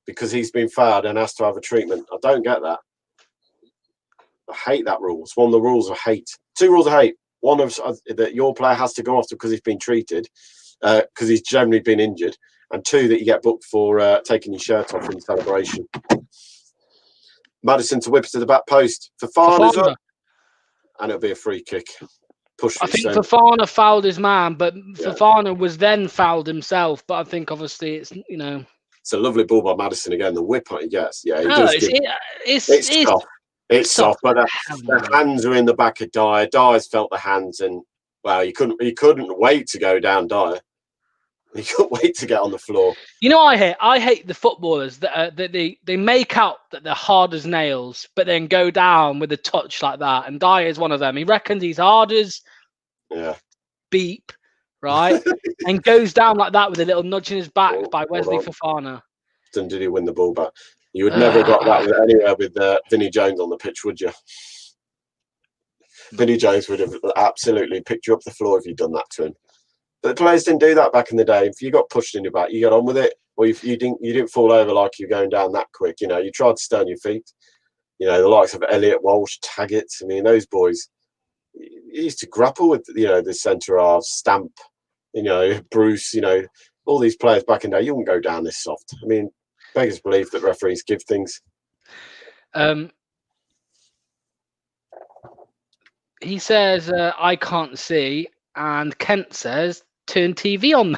S8: because he's been fouled and has to have a treatment. I don't get that. I hate that rule. It's one of the rules I hate. 2 rules I hate. One of that your player has to go off because he's been treated, because he's generally been injured, and 2 that you get booked for taking your shirt off in celebration. Maddison to whip it to the back post. Fofana's up, and it'll be a free kick.
S6: I think Fofana fouled his man, but Fofana was then fouled himself. But I think obviously it's
S8: it's a lovely ball by Maddison again. The whip he gets, yeah, he
S6: no,
S8: does. It's soft. It's soft, but the hands are in the back of Dyer. Dyer's felt the hands, and well, he couldn't wait to go down Dyer. He couldn't wait to get on the floor.
S6: I hate the footballers that they make out that they're hard as nails, but then go down with a touch like that. And Dyer is one of them. He reckons he's hard as beep, right? And goes down like that with a little nudge in his back by Wesley Fofana.
S8: Did he win the ball back? You would never have got that anywhere with Vinnie Jones on the pitch, would you? Vinnie Jones would have absolutely picked you up the floor if you'd done that to him. But the players didn't do that back in the day. If you got pushed in your back, you got on with it. Or you didn't fall over like you're going down that quick. You tried to stay on your feet. The likes of Elliot Walsh, Taggart. I mean, those boys. You used to grapple with the centre half, Stamp. Bruce. All these players back in the day. You wouldn't go down this soft. I mean, beggars believe that referees give things.
S6: He says, I can't see. And Kent says, turn TV on.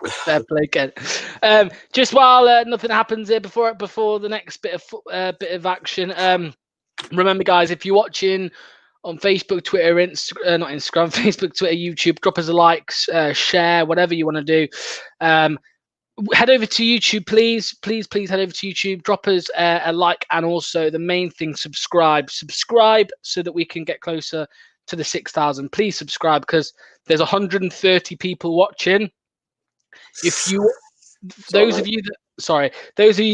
S6: Fair play, Kent. Just while nothing happens here before the next bit of action. Remember, guys, if you're watching on Facebook, Twitter, not Instagram, Facebook, Twitter, YouTube, drop us a like, share, whatever you want to do. Head over to YouTube, please head over to YouTube, drop us a like, and also the main thing, subscribe so that we can get closer to the 6,000. Please subscribe because there's 130 people watching. Those of you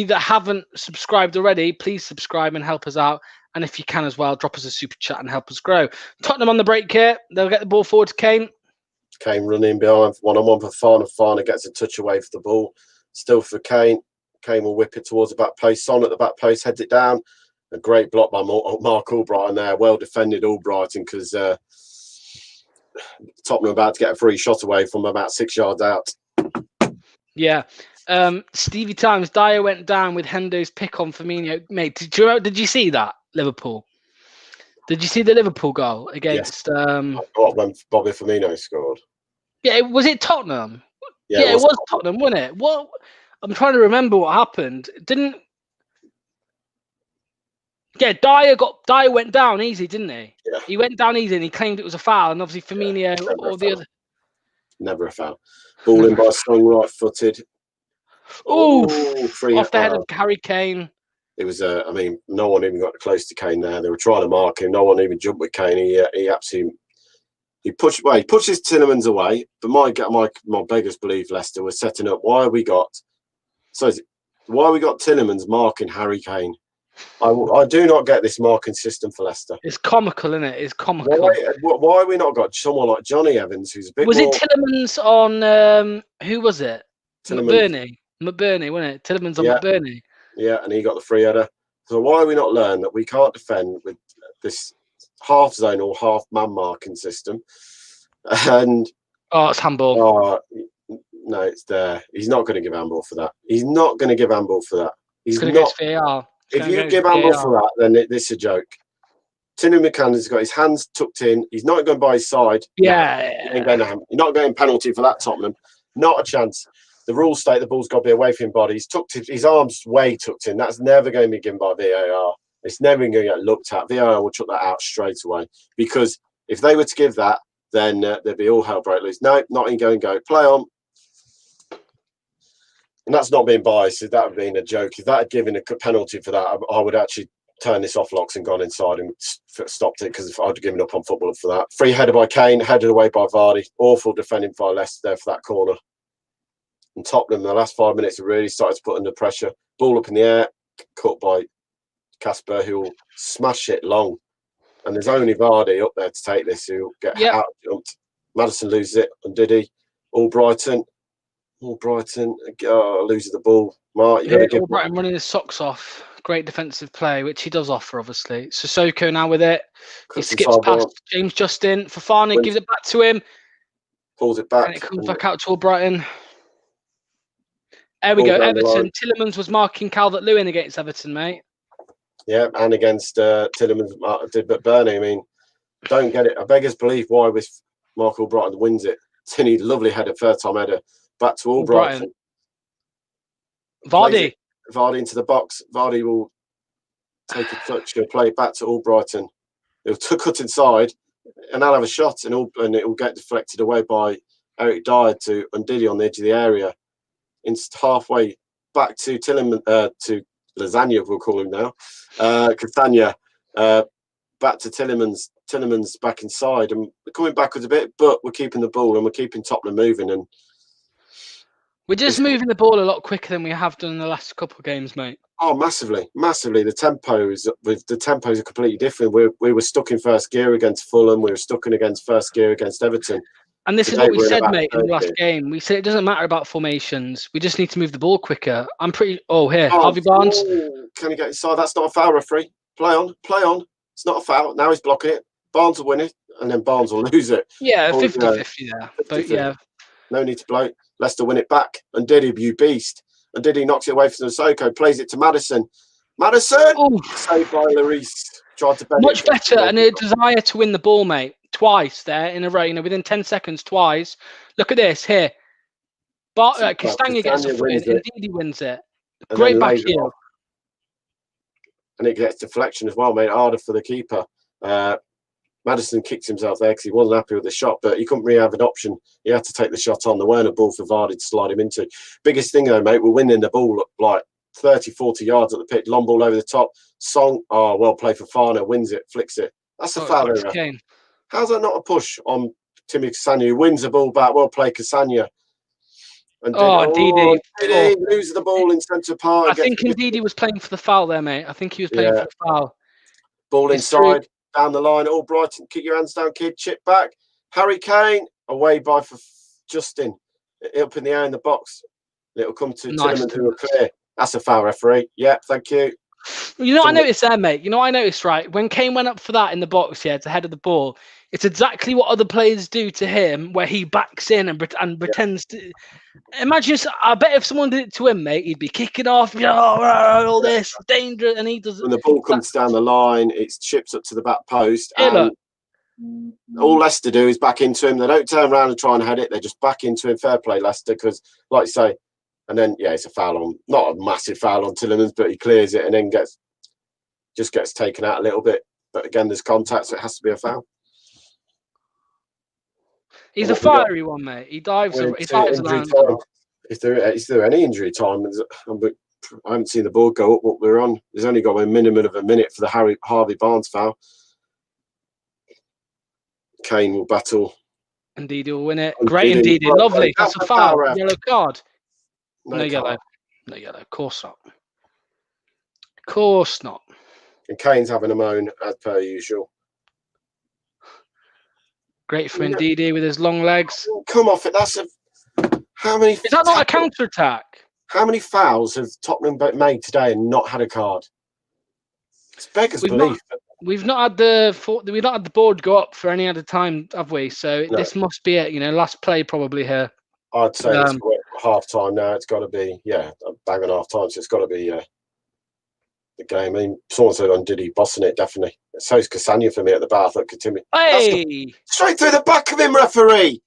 S6: that haven't subscribed already, please subscribe and help us out. And if you can as well, drop us a super chat and help us grow. Tottenham on the break here. They'll get the ball forward to Kane.
S8: Kane running behind, one-on-one for Fana. Fana gets a touch away for the ball. Still for Kane. Kane will whip it towards the back post. Son at the back post, heads it down. A great block by Mark Albrighton there. Well defended Albrighton because Tottenham about to get a free shot away from about 6 yards out.
S6: Yeah. Stevie Times, Dyer went down with Hendo's pick on Firmino. Mate, did you see that, Liverpool? Did you see the Liverpool goal against?
S8: What, when Bobby Firmino scored?
S6: Yeah, was it Tottenham?
S8: Yeah,
S6: Yeah, it was Tottenham, wasn't it? What? I'm trying to remember what happened. Didn't? Yeah, Dyer went down easy, didn't he?
S8: Yeah.
S6: He went down easy and he claimed it was a foul, and obviously Firmino or the other.
S8: Never a foul. Ball in by Song, right-footed.
S6: Free off the head of Harry Kane.
S8: It was I mean, no one even got close to Kane there. They were trying to mark him. No one even jumped with Kane. He absolutely pushes Tielemans away. But my beggars believe Leicester was setting up. Why we got Tielemans marking Harry Kane? I do not get this marking system for Leicester.
S6: It's comical, isn't it? It's comical.
S8: Why we not got someone like Johnny Evans, who's a bit
S6: Was
S8: more...
S6: it Tielemans on who was it?
S8: Tielemans.
S6: McBurney, wasn't it? Tielemans on McBurney.
S8: Yeah, and he got the free header. So why we not learn that we can't defend with this half zone or half man marking system? And
S6: it's handball.
S8: No, it's there. He's not going to give handball for that. He's not going to give handball for that. He's
S6: going
S8: not.
S6: To go VAR.
S8: If you give handball for that, then this is a joke. Tinu McCann's got his hands tucked in. He's not going by his side.
S6: Yeah.
S8: You're not going penalty for that, Tottenham. Not a chance. The rules state the ball's got to be away from his body. He's tucked his arms way tucked in. That's never going to be given by VAR. It's never going to get looked at. VAR will chuck that out straight away. Because if they were to give that, then there'd be all hell break loose. No, not in go. Play on. And that's not being biased. That would have been a joke. If that had given a penalty for that, I would actually turn this off locks and gone inside and stopped it, because I'd have given up on football for that. Free header by Kane, headed away by Vardy. Awful defending by Leicester there for that corner. And Tottenham, the last 5 minutes, have really started to put under pressure. Ball up in the air, cut by Casper, who will smash it long. And there's only Vardy up there to take this, who'll get out jumped. Maddison loses it, and Diddy. Albrighton loses the ball. Mark, you got to give
S6: Albrighton running his socks off. Great defensive play, which he does offer, obviously. Sissoko now with it. He skips past James Justin. Fofana gives it back to him.
S8: Pulls it back.
S6: And it comes back out to Albrighton. There we go. Everton. Tielemans was marking Calvert-Lewin against Everton, mate.
S8: Yeah, and against Tielemans did McBurney. I mean, don't get it. I beggars believe why with Mark Albrighton wins it. Tinny, lovely header, first time header. Back to Albrighton.
S6: Vardy
S8: into the box. Vardy will take a touch. He'll play it back to Albrighton. He'll cut inside, and they'll have a shot, and it will get deflected away by Eric Dyer to Ndidi on the edge of the area. It's halfway back to to Lasagna, we'll call him now. Castagna back to Tielemans. Tielemans back inside, and we're coming backwards a bit, but we're keeping the ball and we're keeping Tottenham moving. And
S6: we're just moving the ball a lot quicker than we have done in the last couple of games, mate.
S8: Oh, massively. The tempos are completely different. We were stuck in first gear against Fulham. We were stuck in first gear against Everton.
S6: And this is what we said, mate, in the last game. We said it doesn't matter about formations. We just need to move the ball quicker. Harvey Barnes.
S8: Can he get inside? That's not a foul, referee. Play on. It's not a foul. Now he's blocking it. Barnes will win it, and then Barnes will lose it.
S6: Yeah, 50-50 there. But yeah.
S8: No need to blow. Leicester win it back. And Diddy, you beast. And Diddy knocks it away from Sissoko, plays it to Maddison. Saved by Lloris. Tried to bend
S6: much better, and a desire to win the ball, mate. Twice there in a row, within 10 seconds, twice. Look at this here. Castagna gets a foot in, and Didi wins it. Great back heel.
S8: And it gets deflection as well, made it harder for the keeper. Maddison kicks himself there because he wasn't happy with the shot, but he couldn't really have an option. He had to take the shot on. There weren't a ball for Vardy to slide him into. Biggest thing though, mate, we're winning the ball like 30, 40 yards at the pitch. Long ball over the top. Song, well played for Fana, wins it, flicks it. That's a foul error. How's that not a push on Timmy Castagna, who wins the ball back? Well played, Castagna. And Didi loses the ball in centre part.
S6: I think Ndidi was playing for the foul there, mate. I think he was playing for the foul.
S8: Ball inside, down the line. Albrighton, keep your hands down, kid. Chip back. Harry Kane, away by Justin. Up in the air in the box. It'll come to Tielemans, who are clear. That's a foul, referee. Yeah, thank you.
S6: You know what I noticed there, mate? You know what I noticed, right? When Kane went up for that in the box, to head of the ball, It's exactly what other players do to him, where he backs in and pretends to. Imagine, I bet if someone did it to him, mate, he'd be kicking off, all this dangerous, and he doesn't.
S8: When the ball comes down the line, it's chips up to the back post,
S6: Hey,
S8: and
S6: look.
S8: all Leicester do is back into him. They don't turn around and try and head it; they just back into him. Fair play, Leicester, because, like you say, and then it's a foul on, not a massive foul on Tillemans, but he clears it and then gets taken out a little bit. But again, there's contact, so it has to be a foul.
S6: He's a fiery one, mate. He dives around.
S8: Is there any injury time? I haven't seen the board go up what we're on. There's only got a minimum of a minute for the Harvey Barnes foul. Kane will battle.
S6: Indeed, he'll win it. Great, indeed. Lovely. That's a foul. Yellow card. No yellow. No yellow. Of course not. Of course not.
S8: And Kane's having a moan as per usual.
S6: Great for Ndidi with his long legs.
S8: Come off it. How many?
S6: Is that not a counter attack?
S8: How many fouls have Tottenham made today and not had a card? It's beggars belief.
S6: We've not had the board go up for any other time, have we? So this must be it. Last play probably here.
S8: I'd say it's half time now. It's got to be bang on half time. So it's got to be the game. I mean, someone said on Diddy bossing it definitely. So's Cassagna for me at the bar. I thought continue.
S6: Hey!
S8: Straight through the back of him, referee.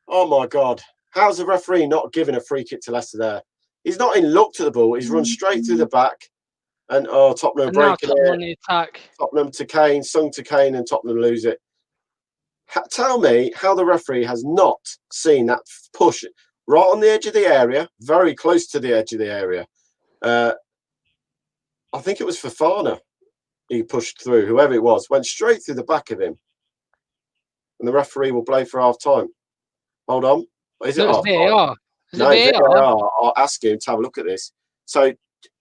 S8: Oh my God! How's the referee not giving a free kick to Leicester there? He's not in look to the ball. He's run straight through the back. And Tottenham breaking it. Tottenham to Kane, Sung to Kane, and Tottenham lose it. Tell me how the referee has not seen that push right on the edge of the area, very close to the edge of the area. I think it was Fofana. He pushed through, whoever it was, went straight through the back of him. And the referee will play for half time. Hold on. Is it half time? No, VAR. I'll ask him to have a look at this. So,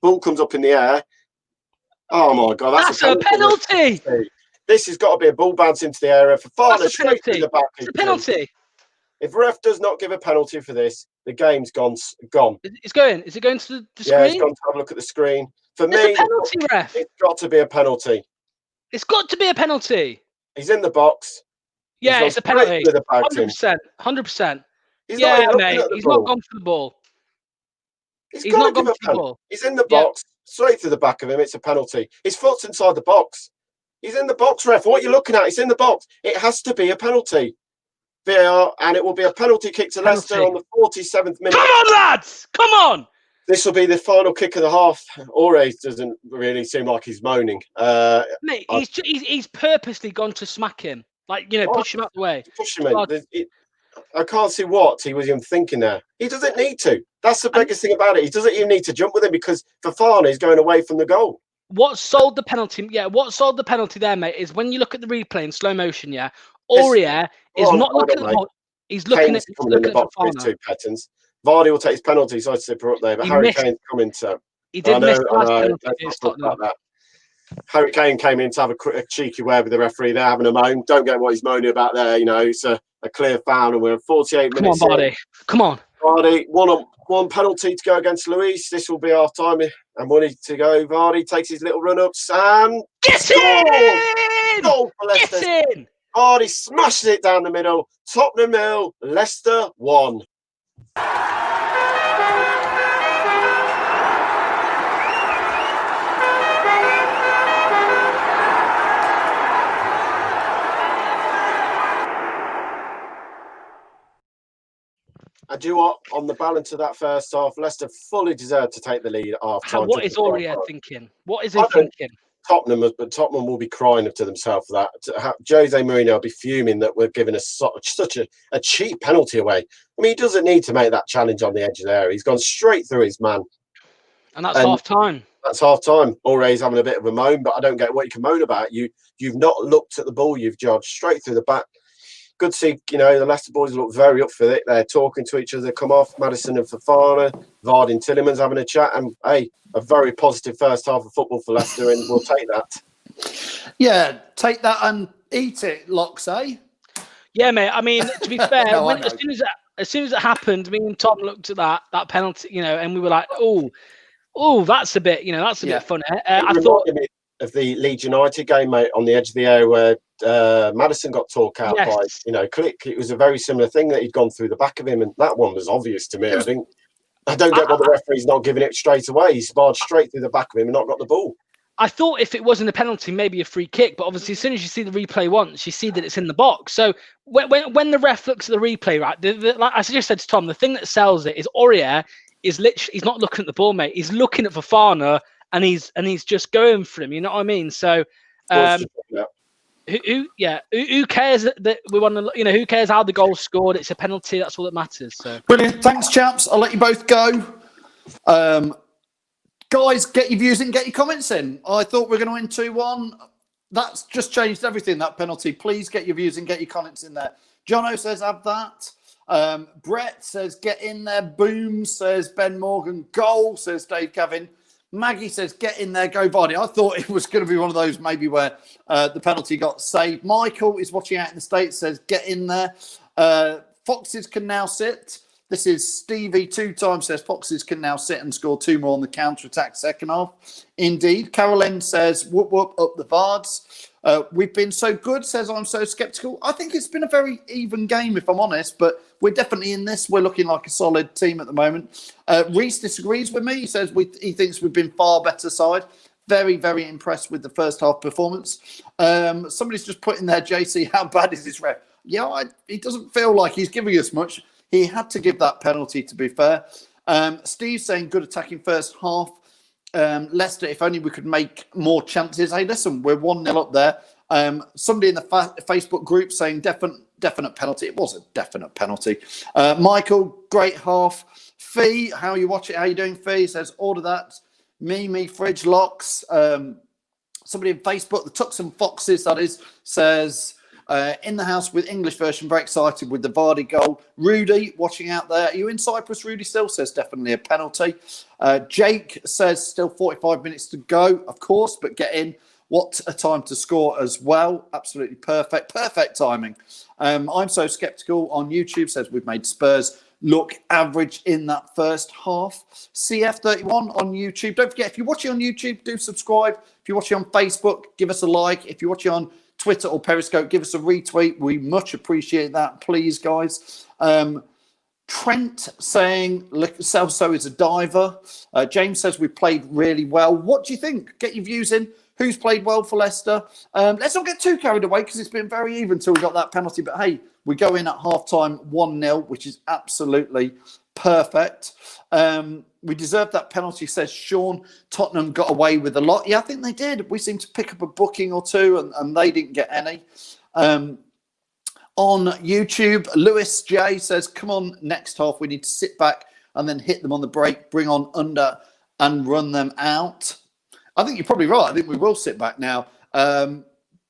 S8: ball comes up in the air. Oh my God, that's
S6: a penalty.
S8: This has got to be a ball bounce into the area. Fofana straight through the back.
S6: It's a penalty.
S8: If ref does not give a penalty for this, the game's gone.
S6: It's going. Is it going to the screen?
S8: Yeah, it's gone to have a look at the screen. For me,
S6: a penalty, ref.
S8: It's got to be a penalty.
S6: It's got to be a penalty.
S8: He's in the box.
S6: Yeah, it's a penalty. 100%. 100%. Yeah, mate. He's not gone for the ball.
S8: He's not gone for the ball. He's in the box. Straight through the back of him. It's a penalty. His foot's inside the box. He's in the box, ref. What are you looking at? He's in the box. It has to be a penalty. VAR, and it will be a penalty kick to Leicester on the 47th minute.
S6: Come on, lads! Come on!
S8: This will be the final kick of the half. Ore doesn't really seem like he's moaning.
S6: Mate, he's purposely gone to smack him. Push him out the way.
S8: Push him in. I can't see what he was even thinking there. He doesn't need to. That's the biggest thing about it. He doesn't even need to jump with him because Fofana is going away from the goal.
S6: What sold the penalty? Yeah, what sold the penalty there, mate, is when you look at the replay in slow motion. Yeah, Aurier is not looking at the ball. He's looking at
S8: the box with two patterns. Vardy will take his penalty. Sorry to zipper up there, but Harry Kane's coming to.
S6: He did miss the last penalty.
S8: Harry Kane came in to have a cheeky word with the referee. They're having a moan. Don't get what he's moaning about there. It's a clear foul, and we're 48 minutes.
S6: Come on, Vardy. Come on.
S8: Vardy, one penalty to go against Luis. This will be half time, and money to go. Vardy takes his little run ups and
S6: gets in.
S8: Goal for Leicester.
S6: Get in.
S8: Vardy smashes it down the middle. Tottenham 0, Leicester 1. I do what on the balance of that first half, Leicester fully deserved to take the lead at half time.
S6: What is Aurier thinking? What is he thinking?
S8: Tottenham will be crying to themselves for that. Jose Mourinho will be fuming that we're giving such a cheap penalty away. I mean, he doesn't need to make that challenge on the edge of the area. He's gone straight through his man.
S6: And that's half time.
S8: That's half time. Aurier's having a bit of a moan, but I don't get what you can moan about. You've not looked at the ball. You've judged straight through the back. Good to see, the Leicester boys look very up for it. They're talking to each other. Come off, Maddison and Fofana, Vardy and Tillemans having a chat. And, hey, a very positive first half of football for Leicester, and we'll take that.
S1: Yeah, take that and eat it, Locks, eh?
S6: Yeah, mate. I mean, to be fair, as soon as it happened, me and Tom looked at that penalty, and we were like, oh, that's a bit, that's a bit funny. I thought
S8: of the Leeds United game, mate, on the edge of the area where Maddison got talked out by, Click. It was a very similar thing that he'd gone through the back of him, and that one was obvious to me. I don't get why the referee's not giving it straight away. He sparred straight through the back of him and not got the ball.
S6: I thought if it wasn't a penalty, maybe a free kick. But obviously, as soon as you see the replay once, you see that it's in the box. So when the ref looks at the replay, right, like I just said to Tom, the thing that sells it is Aurier is literally, he's not looking at the ball, mate. He's looking at Fofana and he's just going for him. You know what I mean? So, who cares that we want to? Who cares how the goal's scored? It's a penalty. That's all that matters. So
S1: brilliant. Thanks, chaps. I'll let you both go. Guys, get your views in, get your comments in. I thought we were going to win 2-1. That's just changed everything, that penalty. Please get your views in, get your comments in there. Jono says, have that. Brett says, get in there. Boom, says Ben Morgan. Goal, says Dave Gavin. Maggie says, get in there, go Vardy. I thought it was going to be one of those maybe where the penalty got saved. Michael is watching out in the States, says, get in there. Foxes can now sit. This is Stevie, 2 times, says Foxes can now sit and score 2 more on the counter-attack second half. Indeed. Carolyn says, whoop, whoop, up the Vards. We've been so good, says I'm so sceptical. I think it's been a very even game, if I'm honest, but we're definitely in this. We're looking like a solid team at the moment. Reese disagrees with me. He says he thinks we've been far better side. Very, very impressed with the first half performance. Somebody's just put in there, JC, how bad is this ref? Yeah, he doesn't feel like he's giving us much. He had to give that penalty, to be fair. Steve's saying good attacking first half. Leicester, if only we could make more chances. Hey, listen, we're 1-0 up there. Somebody in the Facebook group saying definite penalty. It was a definite penalty. Michael, great half. Fee, how you watch it? How you doing, Fee? Says, order that. Me, fridge locks. Somebody in Facebook, the Tuxon Foxes, that is, says... in the house with English version, very excited with the Vardy goal. Rudy, watching out there. Are you in Cyprus, Rudy? Still says definitely a penalty. Jake says still 45 minutes to go, of course, but get in. What a time to score as well. Absolutely perfect. Perfect timing. I'm so sceptical on YouTube, says we've made Spurs look average in that first half. CF31 on YouTube. Don't forget, if you're watching on YouTube, do subscribe. If you're watching on Facebook, give us a like. If you're watching on Twitter or Periscope, give us a retweet. We much appreciate that, please, guys. Trent saying Celso is a diver. James says we played really well. What do you think? Get your views in. Who's played well for Leicester? Let's not get too carried away because it's been very even until we got that penalty. But hey, we go in at half-time 1-0, which is absolutely perfect. We deserved that penalty, says Sean. Tottenham got away with a lot. Yeah, I think they did. We seemed to pick up a booking or two and they didn't get any. On YouTube, Lewis J says, come on, next half, we need to sit back and then hit them on the break, bring on under and run them out. I think you're probably right. I think we will sit back now.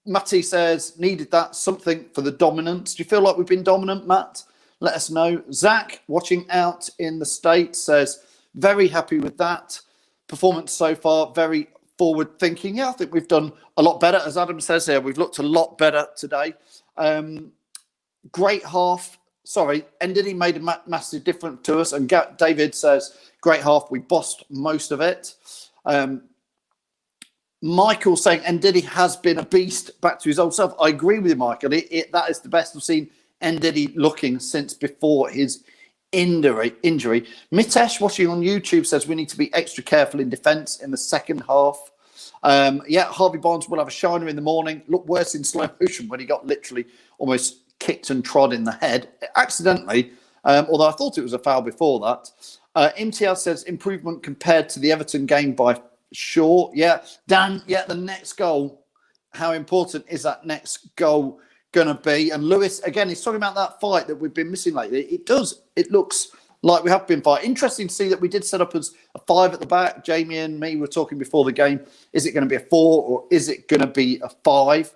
S1: Matty says, needed that, something for the dominance. Do you feel like we've been dominant, Matt? Let us know. Zach, watching out in the States, says, very happy with that performance so far. Very forward thinking. Yeah, I think we've done a lot better. As Adam says here, we've looked a lot better today. Great half. Sorry, Ndidi made a massive difference to us. And David says, great half. We bossed most of it. Michael saying Ndidi has been a beast back to his old self. I agree with you, Michael. That is the best I've seen Ndidi looking since before his injury. Mitesh, watching on YouTube, says we need to be extra careful in defence in the second half. Harvey Barnes will have a shiner in the morning. Looked worse in slow motion when he got literally almost kicked and trod in the head accidentally, although I thought it was a foul before that. MTL says improvement compared to the Everton game by sure. Yeah, Dan, the next goal. How important is that next goal going to be? And Lewis, again, he's talking about that fight that we've been missing lately. It looks like we have been fighting. Interesting to see that we did set up as a 5 at the back. Jamie and me were talking before the game. Is it going to be a 4 or is it going to be a 5?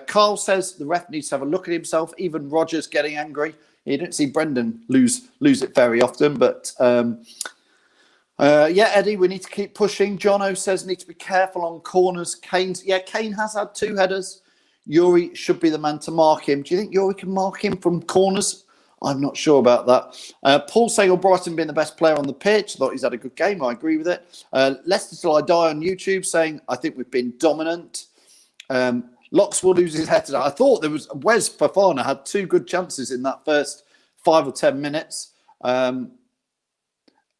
S1: Carl says the ref needs to have a look at himself. Even Roger's getting angry. You don't see Brendan lose it very often. But Eddie, we need to keep pushing. Jono says need to be careful on corners. Kane has had 2 headers. Yuri should be the man to mark him. Do you think Yuri can mark him from corners? I'm not sure about that. Paul saying Brighton being the best player on the pitch. Thought he's had a good game. I agree with it. Leicester Till I Die on YouTube saying, I think we've been dominant. Locks will lose his head today. I thought there was Wes Fofana had 2 good chances in that first 5 or 10 minutes.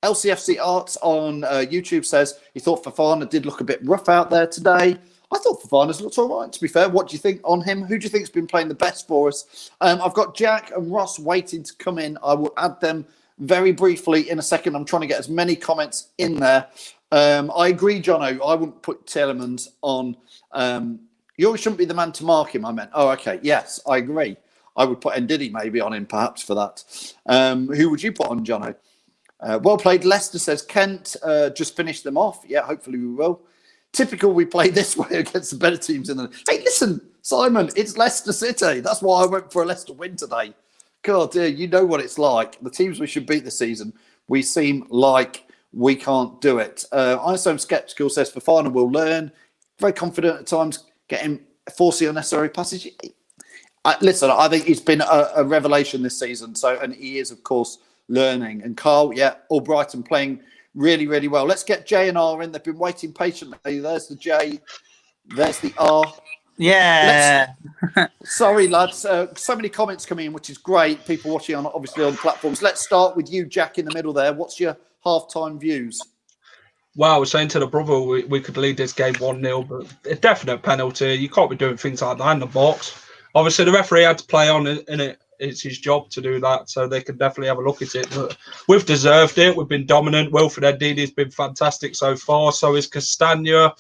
S1: LCFC Arts on YouTube says he thought Fofana did look a bit rough out there today. I thought Fofana's looked all right, to be fair. What do you think on him? Who do you think's been playing the best for us? I've got Jack and Ross waiting to come in. I will add them very briefly in a second. I'm trying to get as many comments in there. I agree, Jono. I wouldn't put Tielemans on. You shouldn't be the man to mark him, I meant. Oh, okay. Yes, I agree. I would put Ndidi maybe on him, perhaps, for that. Who would you put on, Jono? Well played. Leicester says Kent just finished them off. Yeah, hopefully we will. Typical we play this way against the better teams in the... Hey, listen, Simon, it's Leicester City. That's why I went for a Leicester win today. God, dear, you know what it's like. The teams we should beat this season, we seem like we can't do it. ISOM Skeptical says Fofana will learn. Very confident at times, getting forcing unnecessary passes. Listen, I think he's been a revelation this season. And he is, of course, learning. And Carl, yeah, all Brighton playing really, really well. Let's get J and R in. They've been waiting patiently. There's the J. There's the R.
S4: Yeah.
S1: Sorry, lads. So many comments coming in, which is great. People watching on obviously on platforms. Let's start with you, Jack, in the middle there. What's your half-time views?
S5: Well, I was saying to the brother we could lead this game 1-0, but a definite penalty. You can't be doing things like that in the box. Obviously, the referee had to play on in it. It's his job to do that, so they can definitely have a look at it. But we've deserved it. We've been dominant. Wilfred Ndidi has been fantastic so far. So is Castagna.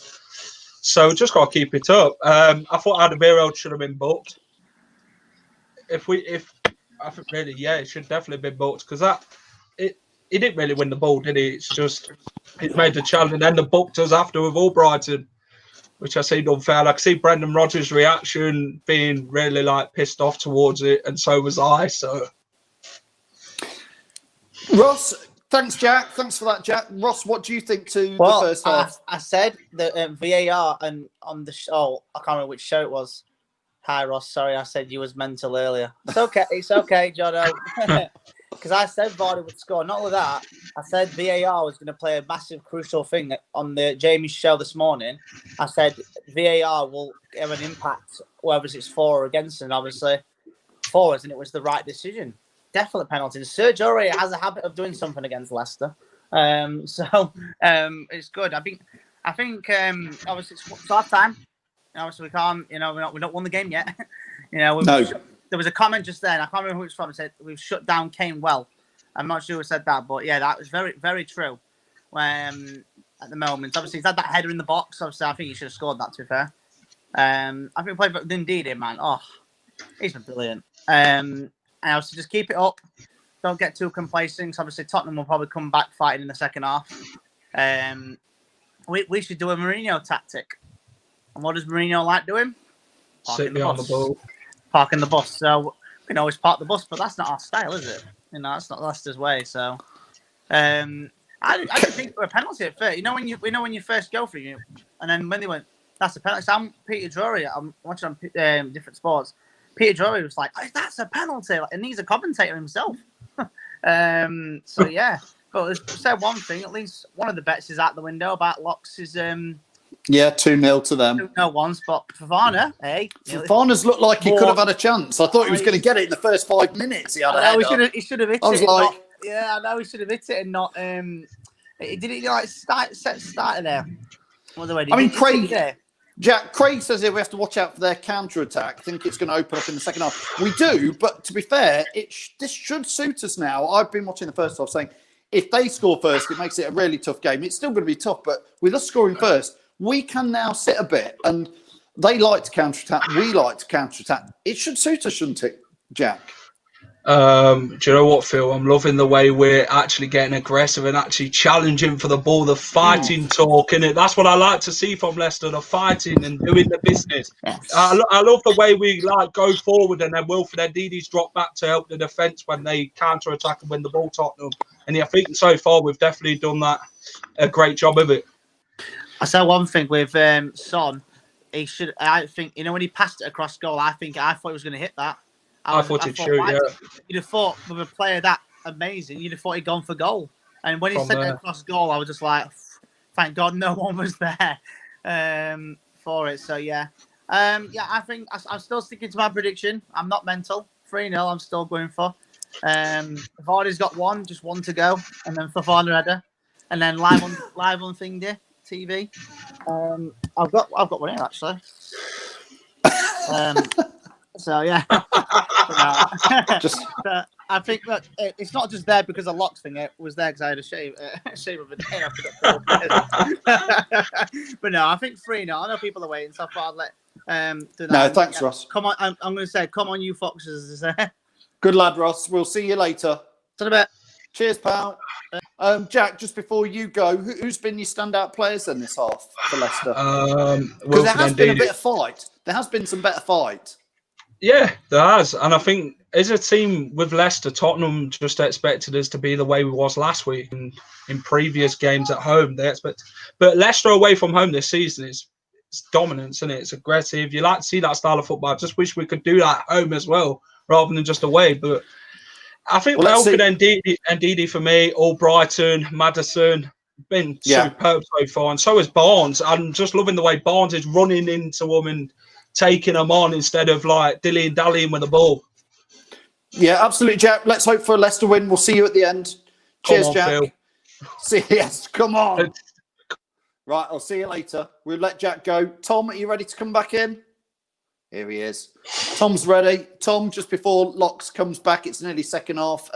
S5: So just got to keep it up. I thought Alderweireld should have been booked. I think really, yeah, it should definitely have been booked because he didn't really win the ball, did he? It's just it made the challenge and then the booked us after with all Brighton, which I seemed unfair. Like, I see Brendan Rodgers' reaction being really pissed off towards it, and so was I. So,
S1: Ross, thanks, Jack. Thanks for that, Jack. Ross, what do you think to the first half?
S4: I said that VAR and on the show, I can't remember which show it was. Hi, Ross. Sorry, I said you was mental earlier. It's okay. It's okay, Jono. Because I said Vardy would score. Not only that, I said VAR was going to play a massive, crucial thing on the Jamie's show this morning. I said VAR will have an impact, whether it's for or against, and obviously for us, and it was the right decision. Definite penalty. Sergio Aurier has a habit of doing something against Leicester, so it's good. I think obviously it's half time. Obviously we can't. We've not won the game yet.
S1: No.
S4: There was a comment just then. I can't remember who it's from. It said we've shut down Kane well. I'm not sure who said that, but yeah, that was very, very true. At the moment, obviously he's had that header in the box. Obviously, I think he should have scored that. To be fair, I think we played Ndidi, man. Oh, he's been brilliant. And obviously just keep it up. Don't get too complacent. Obviously, Tottenham will probably come back fighting in the second half. We should do a Mourinho tactic. And what does Mourinho like doing?
S5: Sit behind the ball.
S4: Parking the bus. So we can always park the bus, but that's not our style, is it? That's not Leicester's way. So I didn't think for a penalty at first. When you first go for it, and then when they went, that's a penalty. So I'm Peter Drury. I'm watching on different sports. Peter Drury was like, oh, that's a penalty, and he's a commentator himself. So yeah, but let's say one thing. At least one of the bets is out the window about Locks is
S1: 2-0 to them.
S4: 2-0 once, but Fofana, hey.
S1: Fofana's looked like he could have had a chance. I thought he was going to get it in the first 5 minutes. He had a header.
S4: He should have hit it.
S1: I was like,
S4: I know he should have hit it and not. He did it started there.
S1: Craig says here we have to watch out for their counter-attack. I think it's going to open up in the second half. We do, but to be fair, this should suit us now. I've been watching the first half saying if they score first, it makes it a really tough game. It's still going to be tough, but with us scoring first, we can now sit a bit, and they like to counter-attack. We like to counter-attack. It should suit us, shouldn't it, Jack?
S5: Do you know what, Phil? I'm loving the way we're actually getting aggressive and actually challenging for the ball, the fighting talk, innit? That's what I like to see from Leicester, the fighting and doing the business.
S4: Yes.
S5: I love the way we go forward and then Wilfred Ndidi's drop back to help the defence when they counter-attack and win the ball, Tottenham. And I think so far we've definitely done that a great job of it.
S4: I said one thing with Son. I think when he passed it across goal, I thought he was going to hit that.
S5: I thought he'd shoot,
S4: why-
S5: yeah.
S4: You'd have thought with a player that amazing, you'd have thought he'd gone for goal. And when he
S5: From
S4: sent it
S5: there.
S4: across goal, I was just like, thank God no one was there for it. So, yeah. I think I'm still sticking to my prediction. I'm not mental. 3-0, I'm still going for. Vardy's got just one to go. And then Fofana header. And then live on Thingy TV. I've got one here, actually. So, yeah.
S1: Just
S4: I think that it's not just there because of Locke's thing. It was there because I had a shave of a day. But no, I think 3-0. I know people are waiting, so I thought I'd let do that.
S1: no, thanks, Ross.
S4: Come on, I'm going to say, come on, you foxes.
S1: Good lad, Ross. We'll see you later.
S4: To the bit.
S1: Cheers, pal. Jack, just before you go, who's been your standout players in this half for Leicester? Because there has been a bit of fight. There has been some better fight.
S5: Yeah, there has. And I think as a team with Leicester, Tottenham just expected us to be the way we was last week and in previous games at home. But Leicester away from home this season is dominance, isn't it? It's aggressive. You like to see that style of football. I just wish we could do that at home as well, rather than just away. But I think Welford and Ndidi for me, Albrighton, Maddison, been superb so far. And so is Barnes. I'm just loving the way Barnes is running into them and taking them on instead of like dilly-dallying with the ball.
S1: Yeah, absolutely, Jack. Let's hope for a Leicester win. We'll see you at the end. Cheers, Jack. Phil. See, yes, come on. Right, I'll see you later. We'll let Jack go. Tom, are you ready to come back in? Here he is. Tom's ready. Tom, just before Locks comes back, it's nearly second half.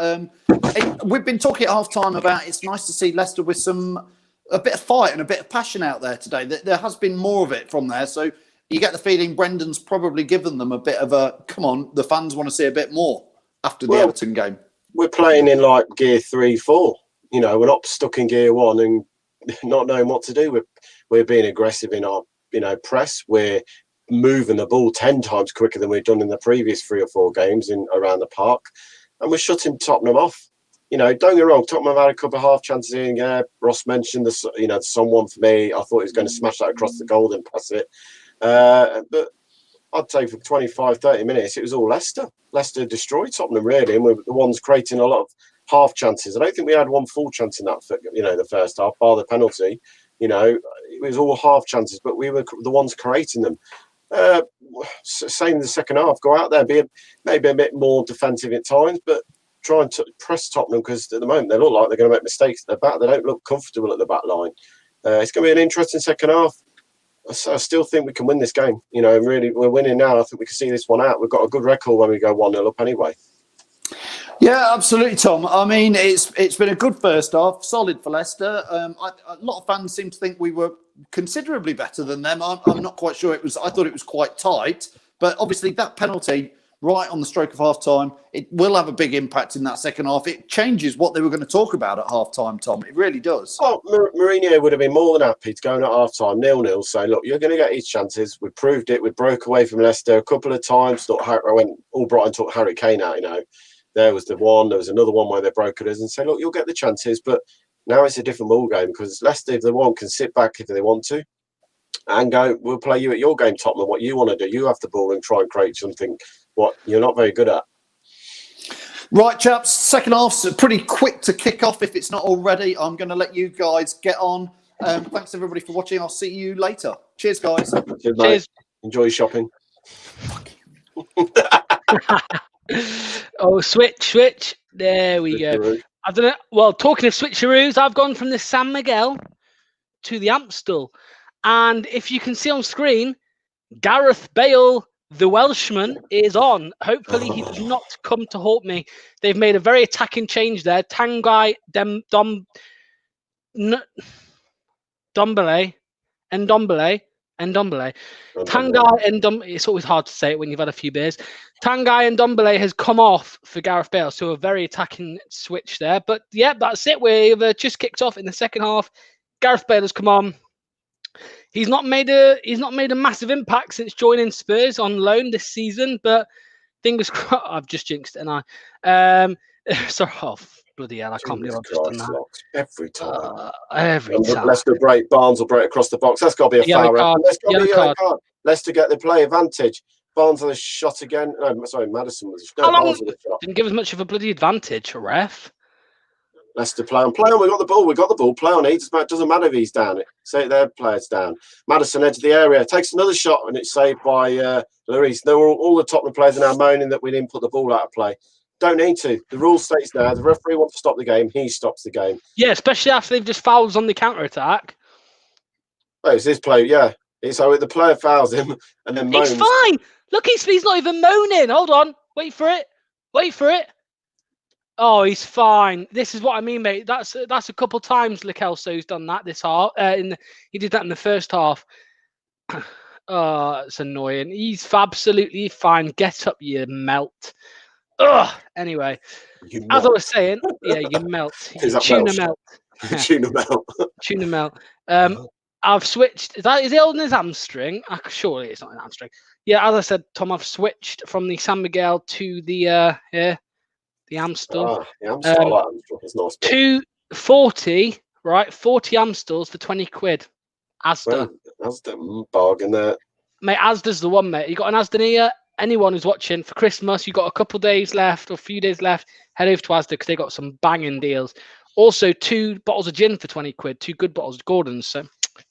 S1: We've been talking at half time about it's nice to see Leicester with a bit of fight and a bit of passion out there today. There has been more of it from there. So you get the feeling Brendan's probably given them a bit of a, come on, the fans want to see a bit more after the Everton game.
S8: We're playing in like gear 3, 4. You know, we're not stuck in gear 1 and not knowing what to do. We're being aggressive in our, press. We're moving the ball 10 times quicker than we've done in the previous 3 or 4 games around the park. And we're shutting Tottenham off. Don't get me wrong, Tottenham have had a couple of half chances in. Yeah, Ross mentioned the someone for me. I thought he was going to smash that across the goal and pass it. But I'd say for 25, 30 minutes, it was all Leicester. Leicester destroyed Tottenham, really, and we're the ones creating a lot of half chances. I don't think we had one full chance in that, the first half, bar the penalty. It was all half chances, but we were the ones creating them. Same in the second half. Go out there, be maybe a bit more defensive at times, but try and press Tottenham because at the moment they look like they're going to make mistakes at the back. They don't look comfortable at the back line. It's going to be an interesting second half. I still think we can win this game. Really, we're winning now. I think we can see this one out. We've got a good record when we go 1-0 up anyway.
S1: Yeah, absolutely, Tom. I mean, it's been a good first half, solid for Leicester. A lot of fans seem to think we were considerably better than them. I'm not quite sure it was. I thought it was quite tight, but obviously that penalty right on the stroke of half time, it will have a big impact in that second half. It changes what they were going to talk about at half time, Tom. It really does.
S8: Oh, Mourinho would have been more than happy to go in at half time 0-0, saying, look, you're going to get these chances. We proved it. We broke away from Leicester a couple of times. Albrighton took Harry Kane out, There was the one. There was another one where they broke at us and say, look, you'll get the chances. But now it's a different ball game because Leicester, if they want, can sit back if they want to and go, we'll play you at your game, Tottenham. What you want to do, you have the ball and try and create something what you're not very good at.
S1: Right, chaps, second half's pretty quick to kick off if it's not already. I'm going to let you guys get on. Thanks, everybody, for watching. I'll see you later. Cheers, guys.
S8: Cheers. Enjoy shopping.
S6: Oh, switch. There we go. I don't know. Well, talking of switcheroos, I've gone from the San Miguel to the Amstel. And if you can see on screen, Gareth Bale, the Welshman, is on. Hopefully he does not come to haunt me. They've made a very attacking change there. Tanguy Ndombele, it's always hard to say it when you've had a few beers. Tanguy Ndombele has come off for Gareth Bale, so a very attacking switch there. But yeah, that's it. We've just kicked off in the second half. Gareth Bale has come on. He's not made a massive impact since joining Spurs on loan this season, but fingers crossed. I've just jinxed it, and sorry. Oh, bloody hell! I can't believe I've just done that.
S8: Every time.
S6: Every time.
S8: Leicester break, Barnes will break across the box. That's got to be a foul. Leicester get the play advantage. Barnes on a shot again. No, sorry, Madison was. No,
S6: How long?
S8: Barnes on a shot.
S6: Didn't give us much of a bloody advantage, ref.
S8: Leicester play on. Play on. We got the ball. We got the ball. Play on. It doesn't matter if he's down. Say their player's down. Madison edge of the area takes another shot and it's saved by Lloris. They were all the Tottenham players are now moaning that we didn't put the ball out of play. Don't need to. The rule states there. The referee wants to stop the game. He stops the game.
S6: Yeah, especially after they've just fouled us on the counter attack.
S8: Oh, it's this play. Yeah. So the player fouls him and then moans.
S6: It's fine. Look, he's not even moaning. Hold on. Wait for it. Wait for it. Oh, he's fine. This is what I mean, mate. That's a couple times Lo Celso's done that this half. He did that in the first half. Oh, it's annoying. He's absolutely fine. Get up, you melt. Ugh. Anyway, as I was saying, yeah, you melt. Tuna melt.
S8: Tuna melt.
S6: Tuna melt. I've switched. Is it on his hamstring? Surely it's not an hamstring. Yeah, as I said, Tom, I've switched from the San Miguel to the Amstel.
S8: The Amstel, I like Amstel. It's nice.
S6: 240, right? 40 Amstels for 20 quid. Asda.
S8: Well, Asda, bargain there.
S6: Mate, Asda's the one, mate. You got an Asda near anyone who's watching for Christmas, you've got a couple days left or a few days left, head over to Asda because they got some banging deals. Also, 2 bottles of gin for 20 quid, 2 good bottles of Gordon's. So,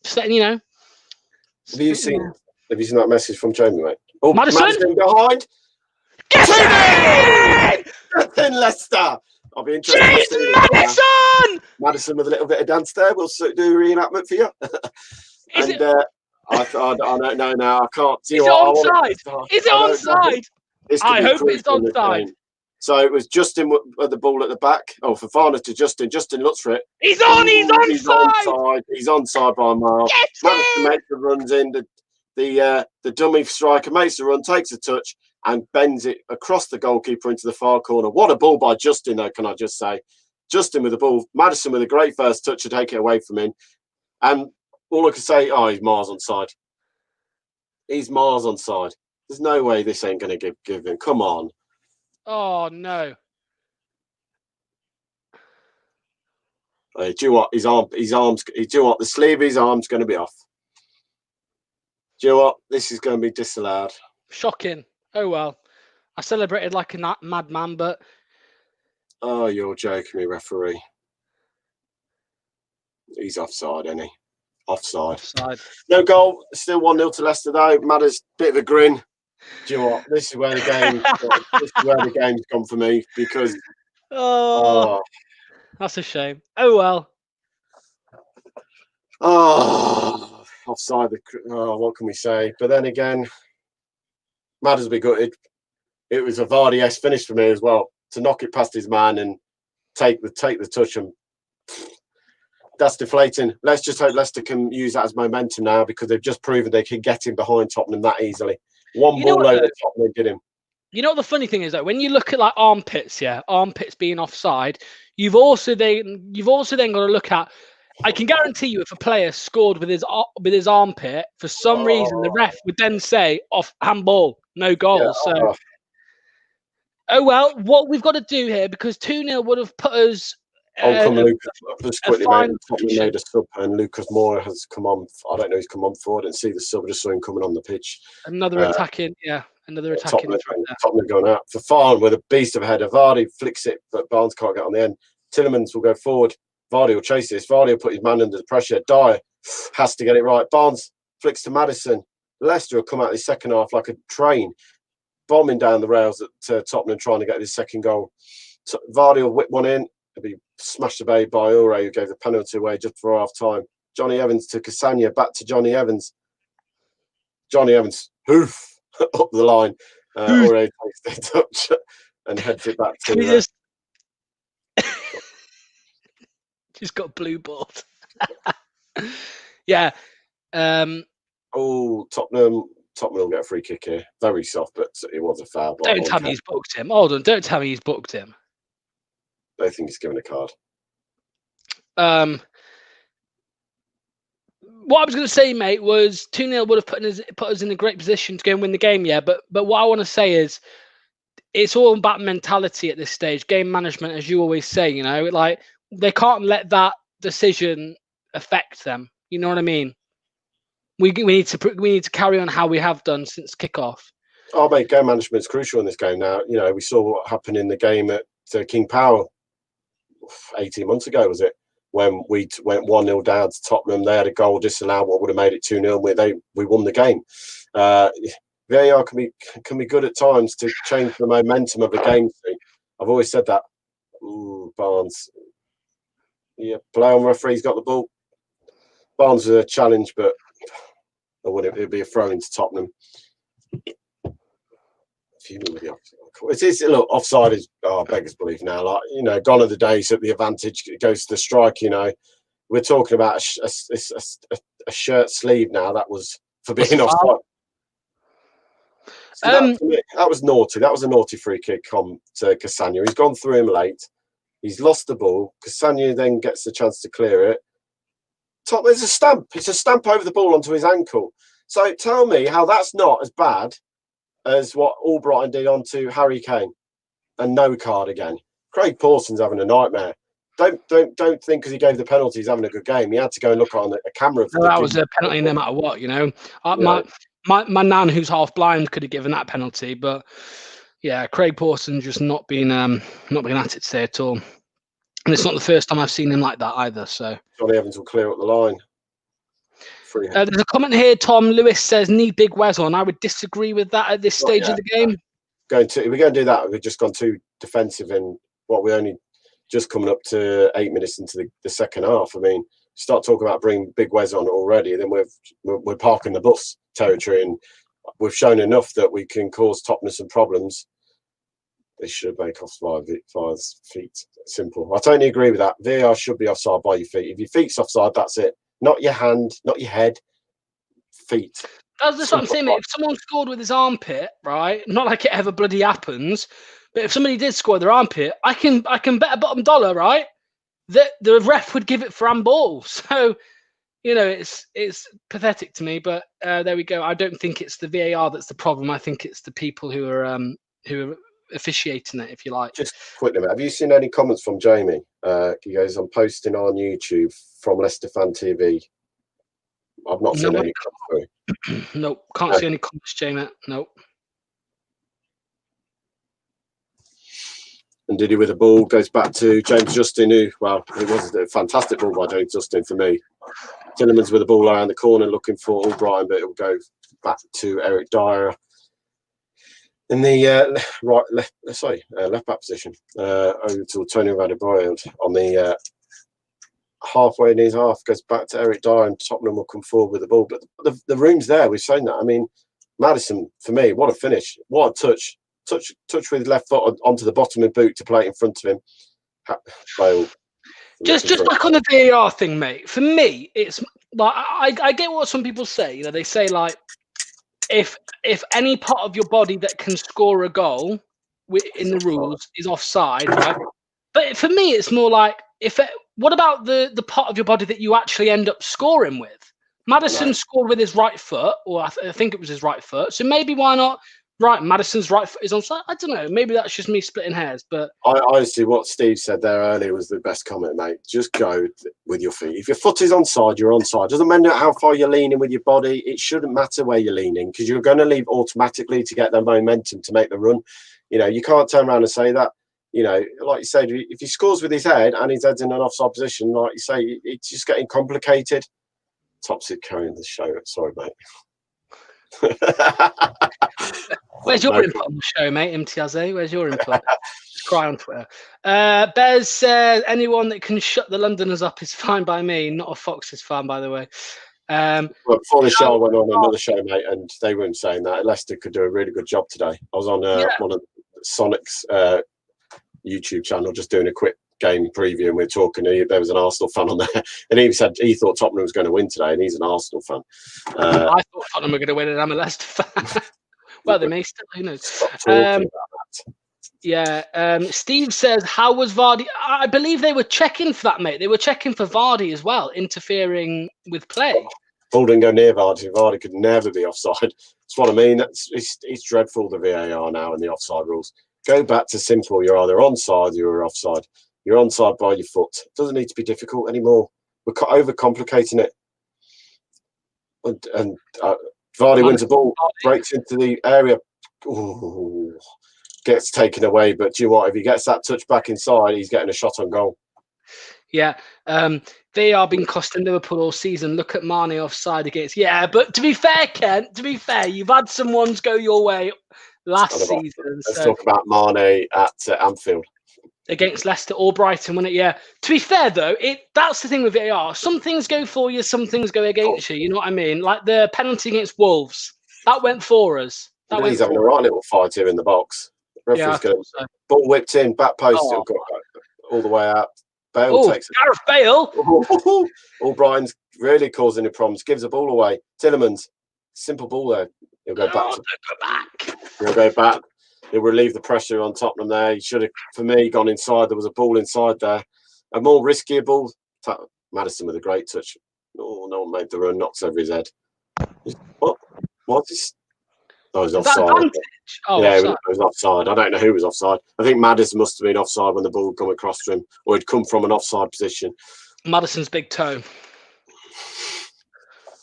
S6: just letting you know.
S8: Have you seen that message from Jamie, mate? Oh,
S6: Madison
S8: behind.
S6: Get
S8: in Leicester. I'll be interested.
S6: James Madison!
S8: Madison with a little bit of dance there. We'll do a reenactment for you. I don't know now. I can't.
S6: Is it onside? Is it onside? I hope it's onside.
S8: So it was Justin with the ball at the back. Oh, Fofana to Justin. Justin looks for it.
S6: He's onside.
S8: He's onside by a mile. Madison makes the runs in. The dummy striker makes the run, takes a touch, and bends it across the goalkeeper into the far corner. What a ball by Justin, though, can I just say. Justin with the ball. Madison with a great first touch to take it away from him. And all I can say, he's miles onside. He's miles onside. There's no way this ain't going to give him. Come on.
S6: Oh, no.
S8: Do you know what? His arms. Do you know what? The sleeve of his arm's going to be off. Do you know what? This is going to be disallowed.
S6: Shocking. Oh, well. I celebrated like a madman, but...
S8: Oh, you're joking me, referee. He's offside, isn't he? Offside. No goal. Still 1-0 to Leicester, though. Matters, bit of a grin. Do you know what? This is where the game's gone for me because...
S6: Oh, that's a shame. Oh, well.
S8: Oh, offside. What can we say? But then again, Matters will be gutted. It was a Vardy-esque finish for me as well. To knock it past his man and take the touch, and that's deflating. Let's just hope Leicester can use that as momentum now because they've just proven they can get in behind Tottenham that easily. One ball over Tottenham did him.
S6: You know what the funny thing is, though, when you look at like armpits being offside, you've also then got to look at. I can guarantee you, if a player scored with his armpit, for some reason the ref would then say off handball, no goal.
S8: Yeah,
S6: so. Oh, well, what we've got to do here, because 2-0 would have put us...
S8: Lucas just quickly made a sub, and Lucas Moura has come on. I don't know, he's come on forward. I didn't see the sub, I just saw him coming on the pitch.
S6: Another attacking.
S8: Tottenham going out. Fofana with a beast of a header. Vardy flicks it, but Barnes can't get on the end. Tielemans will go forward. Vardy will chase this. Vardy will put his man under the pressure. Dyer has to get it right. Barnes flicks to Madison. Leicester will come out the second half like a train, bombing down the rails at Tottenham, trying to get his second goal. Vardy will whip one in. It'll be smashed away by Ure, who gave the penalty away just before half time. Johnny Evans to Cassagna, back to Johnny Evans. Johnny Evans, hoof, up the line. Ure takes the touch and heads it back to...
S6: Just got blue balled. Yeah.
S8: Tottenham will get a free kick here. Very soft, but it was a foul.
S6: Don't tell me he's booked him. Hold on. Don't tell me he's booked him.
S8: I think he's given a card.
S6: What I was going to say, mate, was 2-0 would have put us in a great position to go and win the game, yeah. But what I want to say is it's all about mentality at this stage, game management, as you always say, you know, like they can't let that decision affect them. You know what I mean? We need to carry on how we have done since kickoff.
S8: Oh, mate, game management's crucial in this game now. You know, we saw what happened in the game at King Power 18 months ago, was it? When we went 1-0 down to Tottenham. They had a goal disallowed, what would have made it 2-0. We won the game. VAR can be good at times to change the momentum of a game. I've always said that. Ooh, Barnes. Yeah, play on referee's got the ball. Barnes was a challenge, but it'd be a throw into Tottenham. It is, look, offside is beggars belief now. Like, you know, gone are the days that the advantage goes to the strike. You know, we're talking about a shirt sleeve now. That was for being offside. So that was naughty. That was a naughty free kick on to Castagne. He's gone through him late. He's lost the ball. Castagne then gets the chance to clear it. There's a stamp. It's a stamp over the ball onto his ankle. So tell me how that's not as bad as what Albrighton did onto Harry Kane, and no card again. Craig Pawson's having a nightmare. Don't think because he gave the penalty he's having a good game. He had to go and look on a camera.
S6: That was a penalty no matter what, you know. My nan, who's half blind, could have given that penalty, but yeah, Craig Pawson's just not been at it today at all. And it's not the first time I've seen him like that either. So
S8: Johnny Evans will clear up the line.
S6: There's a comment here. Tom Lewis says need Big Wes on. I would disagree with that at this stage of the game.
S8: If we're going to do that, we've just gone too defensive in what we only just coming up to 8 minutes into the second half. I mean, start talking about bringing Big Wes on already, then we're parking the bus territory, and we've shown enough that we can cause Tottenham some problems. They should make offside by feet. Simple. I totally agree with that. VAR should be offside by your feet. If your feet's offside, that's it. Not your hand, not your head, feet.
S6: That's what I'm saying, mate. If someone scored with his armpit, right? Not like it ever bloody happens, but if somebody did score with their armpit, I can bet a bottom dollar, right, that the ref would give it for handball. So, you know, it's pathetic to me. But there we go. I don't think it's the VAR that's the problem. I think it's the people who are officiating it, if you like. Just
S8: quickly, have you seen any comments from Jamie? He goes, I'm posting on YouTube from Leicester Fan TV. I've not seen any comments through.
S6: Nope, can't see any comments, Jamie. Nope.
S8: And Diddy with the ball goes back to James Justin, who, well, it was a fantastic ball by James Justin for me. Tillemans with the ball around the corner looking for Albrighton, but it will go back to Eric Dyer in the left back position. Over to Tony Adebayo on the halfway in his half, goes back to Eric Dyer, and Tottenham will come forward with the ball. But the room's there. We've seen that. I mean, Maddison, for me, what a finish! What a touch! Touch with his left foot onto the bottom of the boot to play it in front of him.
S6: Just back on the VAR thing, mate. For me, it's like I get what some people say. You know, they say like if any part of your body that can score a goal in the rules is offside, right? But for me, it's more like what about the part of your body that you actually end up scoring with? Maddison scored with his right foot, or I think it was his right foot. So maybe why not? Right, Maddison's right foot is onside. I don't know. Maybe that's just me splitting hairs. But
S8: honestly, what Steve said there earlier was the best comment, mate. Just go with your feet. If your foot is onside, you're onside. Doesn't matter how far you're leaning with your body. It shouldn't matter where you're leaning because you're going to leave automatically to get the momentum to make the run. You know, you can't turn around and say that. You know, like you said, if he scores with his head and his head's in an offside position, like you say, it's just getting complicated. Topsy carrying the show. Sorry, mate.
S6: Where's your input on the show, mate? Imtiaze, where's your input? Cry on Twitter. Bez says anyone that can shut the Londoners up is fine by me. Not a Fox's fan, by the way.
S8: Well, before the show, I went on another show, mate, and they weren't saying that Leicester could do a really good job today. I was on one of Sonic's YouTube channel, just doing a quick game preview, and we were talking. There was an Arsenal fan on there, and he said he thought Tottenham was going to win today, and he's an Arsenal fan.
S6: I thought Tottenham were going to win, and I'm a Leicester fan. Well, they may still, who knows? Steve says, how was Vardy? I believe they were checking for that, mate. They were checking for Vardy as well, interfering with play.
S8: Ball didn't go near Vardy. Vardy could never be offside. That's what I mean. It's dreadful, the VAR now and the offside rules. Go back to simple. You're either onside or you're offside. You're onside by your foot. It doesn't need to be difficult anymore. We're overcomplicating it. And Vardy wins the ball, breaks into the area, ooh, gets taken away. But do you know what? If he gets that touch back inside, he's getting a shot on goal.
S6: Yeah, they are being costing Liverpool all season. Look at Mane offside against. Yeah, but to be fair, Ken, to be fair, you've had some ones go your way last season.
S8: Let's talk about Mane at Anfield.
S6: Against Leicester or Brighton, when it, yeah. To be fair though, that's the thing with VAR. Some things go for you, some things go against you. You know what I mean? Like the penalty against Wolves, that went for us.
S8: He's having a right little fight here in the box. Referee's going
S6: so.
S8: Ball whipped in, back post, it'll go all the way out. Bale takes it.
S6: Gareth Bale.
S8: Albrighton's really causing the problems. Gives the ball away. Tillemans, simple ball there. He'll go back. He'll go back. He'll relieve the pressure on Tottenham there. He should have, for me, gone inside. There was a ball inside there. A more riskier ball. Maddison with a great touch. Oh, no one made the run. Knocks over his head. What? What's this? Oh, he's offside. Yeah, it was offside. I don't know who was offside. I think Maddison must have been offside when the ball come across to him, or he'd come from an offside position.
S6: Maddison's big toe.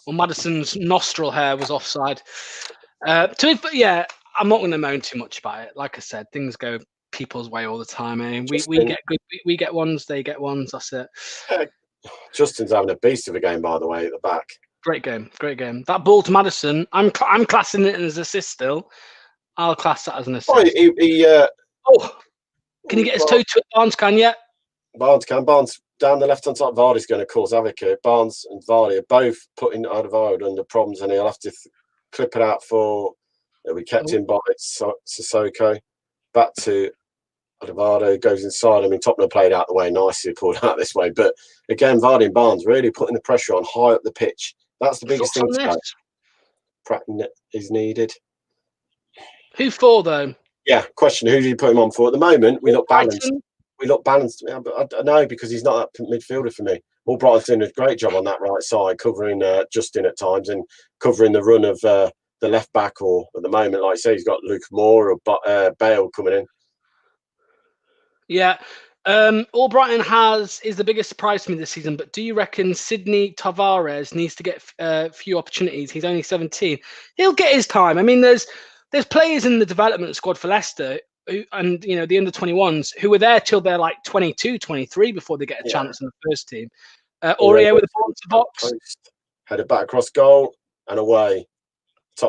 S6: Well, Maddison's nostril hair was offside. Yeah, I'm not going to moan too much about it. Like I said, things go people's way all the time. Eh? We get good. We get ones. They get ones. That's it.
S8: Justin's having a beast of a game, by the way, at the back.
S6: Great game. That ball to Maddison, I'm classing it as assist still. I'll class that as an assist. Can he get his toe to it? Barnes can, yeah.
S8: Barnes can. Barnes down the left-hand side. Vardy's going to cause havoc here. Barnes and Vardy are both putting Alderweireld under problems, and he'll have to clip it out for... It'll be kept in by Sissoko. Back to Alderweireld, goes inside. I mean, Tottenham played out the way nicely, pulled out this way. But again, Vardy and Barnes really putting the pressure on high up the pitch. That's the biggest thing today. Pratt is needed.
S6: Who for, though?
S8: Yeah, question. Who do you put him on for? At the moment, we look balanced. We look balanced. But I know, because he's not that midfielder for me. Albrighton's doing a great job on that right side, covering Justin at times and covering the run of the left back. Or at the moment, like I say, he's got Luke Moore or Bale coming in.
S6: Yeah. Albrighton is the biggest surprise to me this season, but do you reckon Sidney Tavares needs to get a few opportunities? He's only 17. He'll get his time. I mean, there's players in the development squad for Leicester and the under-21s who were there till they're like 22, 23 before they get a chance in the first team. Aurier with the ball to box.
S8: Headed back across goal and away.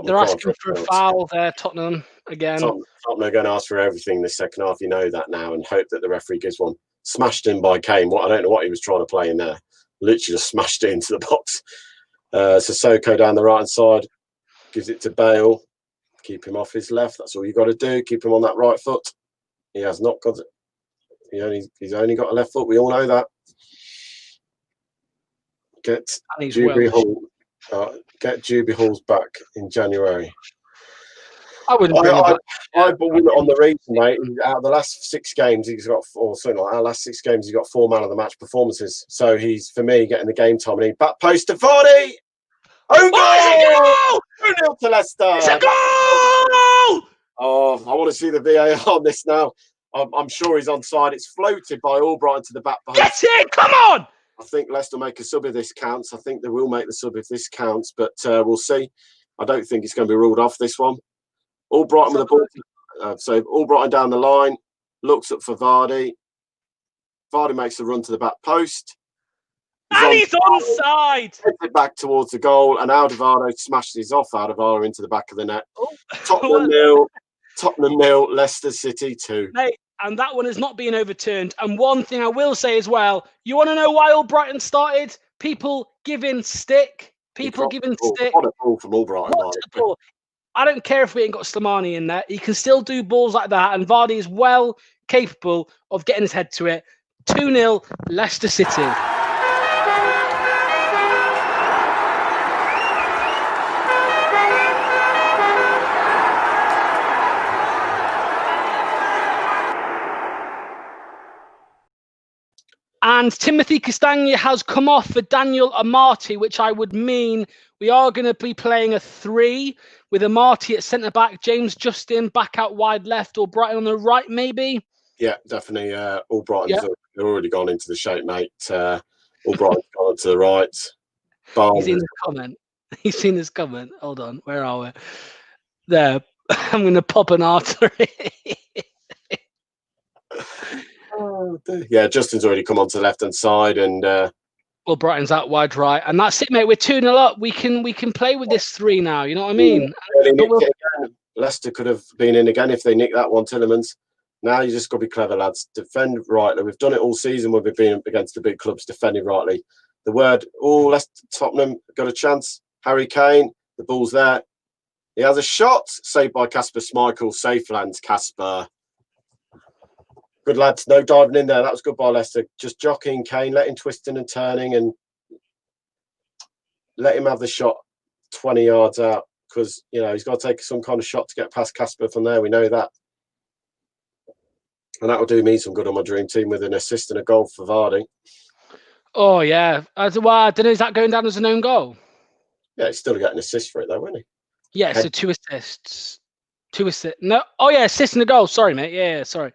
S6: They're asking for a foul there, Tottenham, again.
S8: Tottenham are going to ask for everything this second half. You know that now, and hope that the referee gives one. Smashed in by Kane. I don't know what he was trying to play in there. Literally just smashed it into the box. Sissoko down the right-hand side. Gives it to Bale. Keep him off his left. That's all you got to do. Keep him on that right foot. He has not got it. He's only got a left foot. We all know that. Get Juby Halls back in January.
S6: I wouldn't.
S8: I believe on the reason, mate. Out of the last 6 games, he's got, or something like that. Last 6 games, he's got 4 man of the match performances. So he's, for me, getting the game time. And he back post to Vardy. Oh, goal! 2-0 to Leicester.
S6: It's a goal!
S8: Oh, I want to see the VAR on this now. I'm sure he's onside. It's floated by Albrighton to the back post.
S6: Get it! Come on!
S8: I think Leicester make a sub if this counts. I think they will make the sub if this counts, but we'll see. I don't think it's going to be ruled off, this one. Albrighton with the ball. So Albrighton down the line, looks up for Vardy. Vardy makes a run to the back post.
S6: And he's onside!
S8: Headed back towards the goal, and Alderweireld smashes off Alderweireld into the back of the net. Tottenham 0, Leicester City 2.
S6: Mate, and that one is not being overturned. And one thing I will say as well, you want to know why Albrighton started? People giving stick.
S8: What a ball from Albrighton.
S6: I don't care if we ain't got Slimani in there. He can still do balls like that. And Vardy is well capable of getting his head to it. 2-0, Leicester City. And Timothy Castagna has come off for Daniel Amati, which I would mean we are going to be playing a 3 with Amati at centre-back, James Justin back out wide left, or Brighton on the right, maybe?
S8: Yeah, definitely. Albrighton's already gone into the shape, mate. Albrighton's gone to the right.
S6: He's seen his comment. He's seen his comment. Hold on. Where are we? There. I'm going to pop an artery.
S8: Oh, dear. Yeah, Justin's already come onto the left-hand side, and
S6: Well, Brighton's out wide right, and that's it, mate. We're 2-0 up. We can play with this 3 now. You know what I mean?
S8: Really nicked it again. Leicester could have been in again if they nicked that one, Tillemans. Now you just got to be clever, lads. Defend rightly. We've done it all season when we've been against the big clubs, defending rightly. The word, Leicester, Tottenham got a chance. Harry Kane, the ball's there. He has a shot, saved by Kasper Schmeichel. Safe lands, Kasper. Good lads, no diving in there. That was good by Leicester. Just jockeying Kane, let him twisting and turning, and let him have the shot 20 yards out, because he's got to take some kind of shot to get past Kasper from there. We know that. And that will do me some good on my dream team with an assist and a goal for Vardy.
S6: Oh, yeah. I don't know, is that going down as an own goal?
S8: Yeah, he's still getting an assist for it, though, won't he?
S6: Yeah, so 2 assists. 2 assists. No, oh, yeah, assist and a goal. Sorry, mate. Yeah, sorry.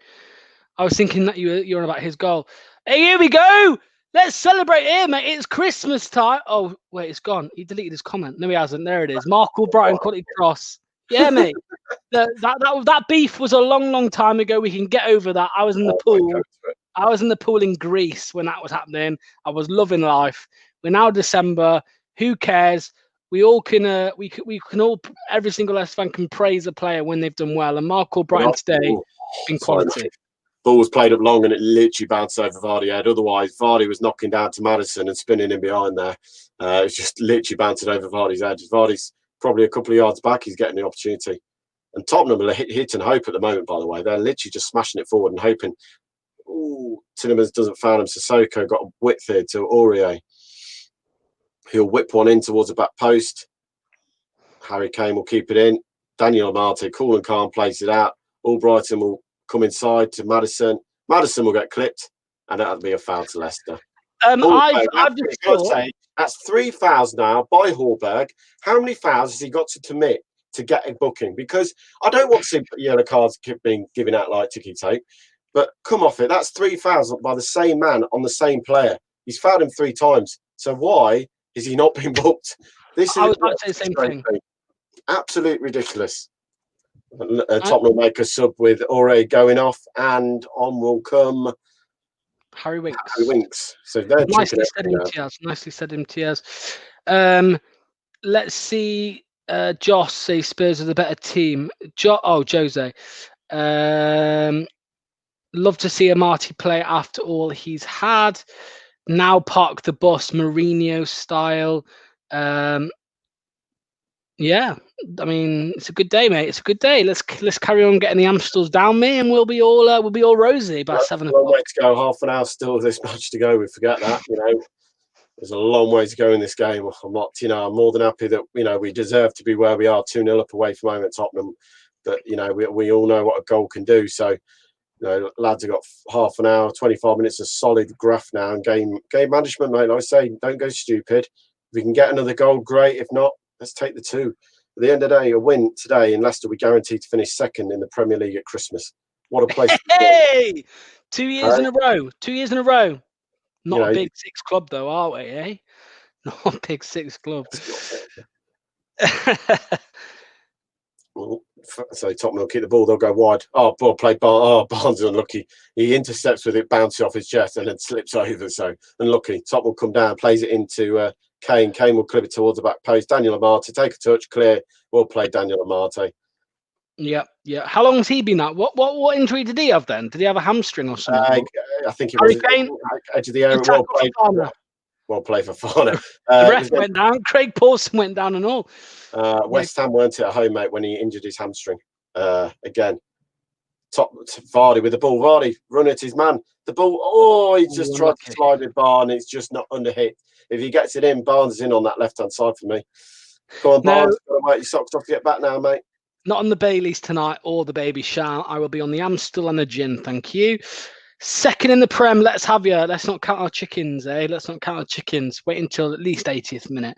S6: I was thinking that you're on about his goal. Hey, here we go. Let's celebrate here, mate. It's Christmas time. Oh, wait, it's gone. He deleted his comment. No, he hasn't. There it is. Mark Brighton quality cross. Yeah, mate. That beef was a long, long time ago. We can get over that. I was in the pool. I was in the pool in Greece when that was happening. I was loving life. We're now December. Who cares? We all can. We can all. Every single Leicester fan can praise a player when they've done well. And Mark Brighton today in quality.
S8: Ball was played up long and it literally bounced over Vardy's head. Otherwise, Vardy was knocking down to Maddison and spinning in behind there. It was just literally bouncing over Vardy's head. Vardy's probably a couple of yards back. He's getting the opportunity. And Tottenham are hit and hope at the moment, by the way. They're literally just smashing it forward and hoping. Ooh, Tillemans doesn't foul him. Sissoko got a width here to Aurier. He'll whip one in towards the back post. Harry Kane will keep it in. Daniel Amate, cool and calm, plays it out. Albrighton will come inside to Maddison. Maddison will get clipped, and that'll be a foul to Leicester.
S6: I've just thought,
S8: that's 3 fouls now by Hallberg. How many fouls has he got to commit to get a booking? Because I don't want to see yellow cards being given out like ticky tape, but come off it. That's 3 fouls by the same man on the same player. He's fouled him 3 times. So why is he not being booked?
S6: I was about to say the same thing.
S8: Absolute ridiculous. Tottenham will make a sub with Aurier going off, and on will come
S6: Harry Winks.
S8: So they're
S6: nicely said, Imtiaz. Let's see. Josh say Spurs are the better team. Jose. Love to see Amati play after all he's had. Now park the bus, Mourinho style. Yeah, I mean, it's a good day, mate. It's a good day. Let's carry on getting the Amstels down, me, and we'll be all rosy by 7 o'clock.
S8: Long way to go. Half an hour still of this match to go. We forget that. There's a long way to go in this game. I'm not. I'm more than happy that we deserve to be where we are, 2-0 up away from home at Tottenham. But we all know what a goal can do. So lads have got half an hour, 25 minutes of solid graft now, and game management, mate. Like I say, don't go stupid. If we can get another goal, great. If not, let's take the 2. At the end of the day, a win today in Leicester, we're guaranteed to finish second in the Premier League at Christmas. What a place!
S6: Hey, 2 years in a row. 2 years in a row. Not a big 6 club, though, are we? Eh? Not a big 6 club.
S8: So Tottenham will keep the ball. They'll go wide. Oh, ball played. Barnes is unlucky. He intercepts with it, bounces off his chest, and then slips over. So unlucky. Tottenham will come down, plays it into Kane. Kane will clip it towards the back post. Daniel Amate, take a touch, clear. Well played, Daniel Amate.
S6: Yeah. How long has he been out? What injury did he have then? Did he have a hamstring or something?
S8: I think it was edge of the area. Well played for Fana.
S6: The ref went down. Craig Pawson went down and all.
S8: West Ham weren't at home, mate, when he injured his hamstring. Again, top Vardy with the ball. Vardy run at his man. The ball. He just tried to slide with Barnes. It's just not under hit. If he gets it in, Barnes is in on that left hand side for me. Come on, Barnes. Got to wait your socks off to get back now, mate.
S6: Not on the Baileys tonight or the Baby Shall. I will be on the Amstel and the gin. Thank you. Second in the Prem. Let's have you. Let's not count our chickens, eh? Let's not count our chickens. Wait until at least 80th minute,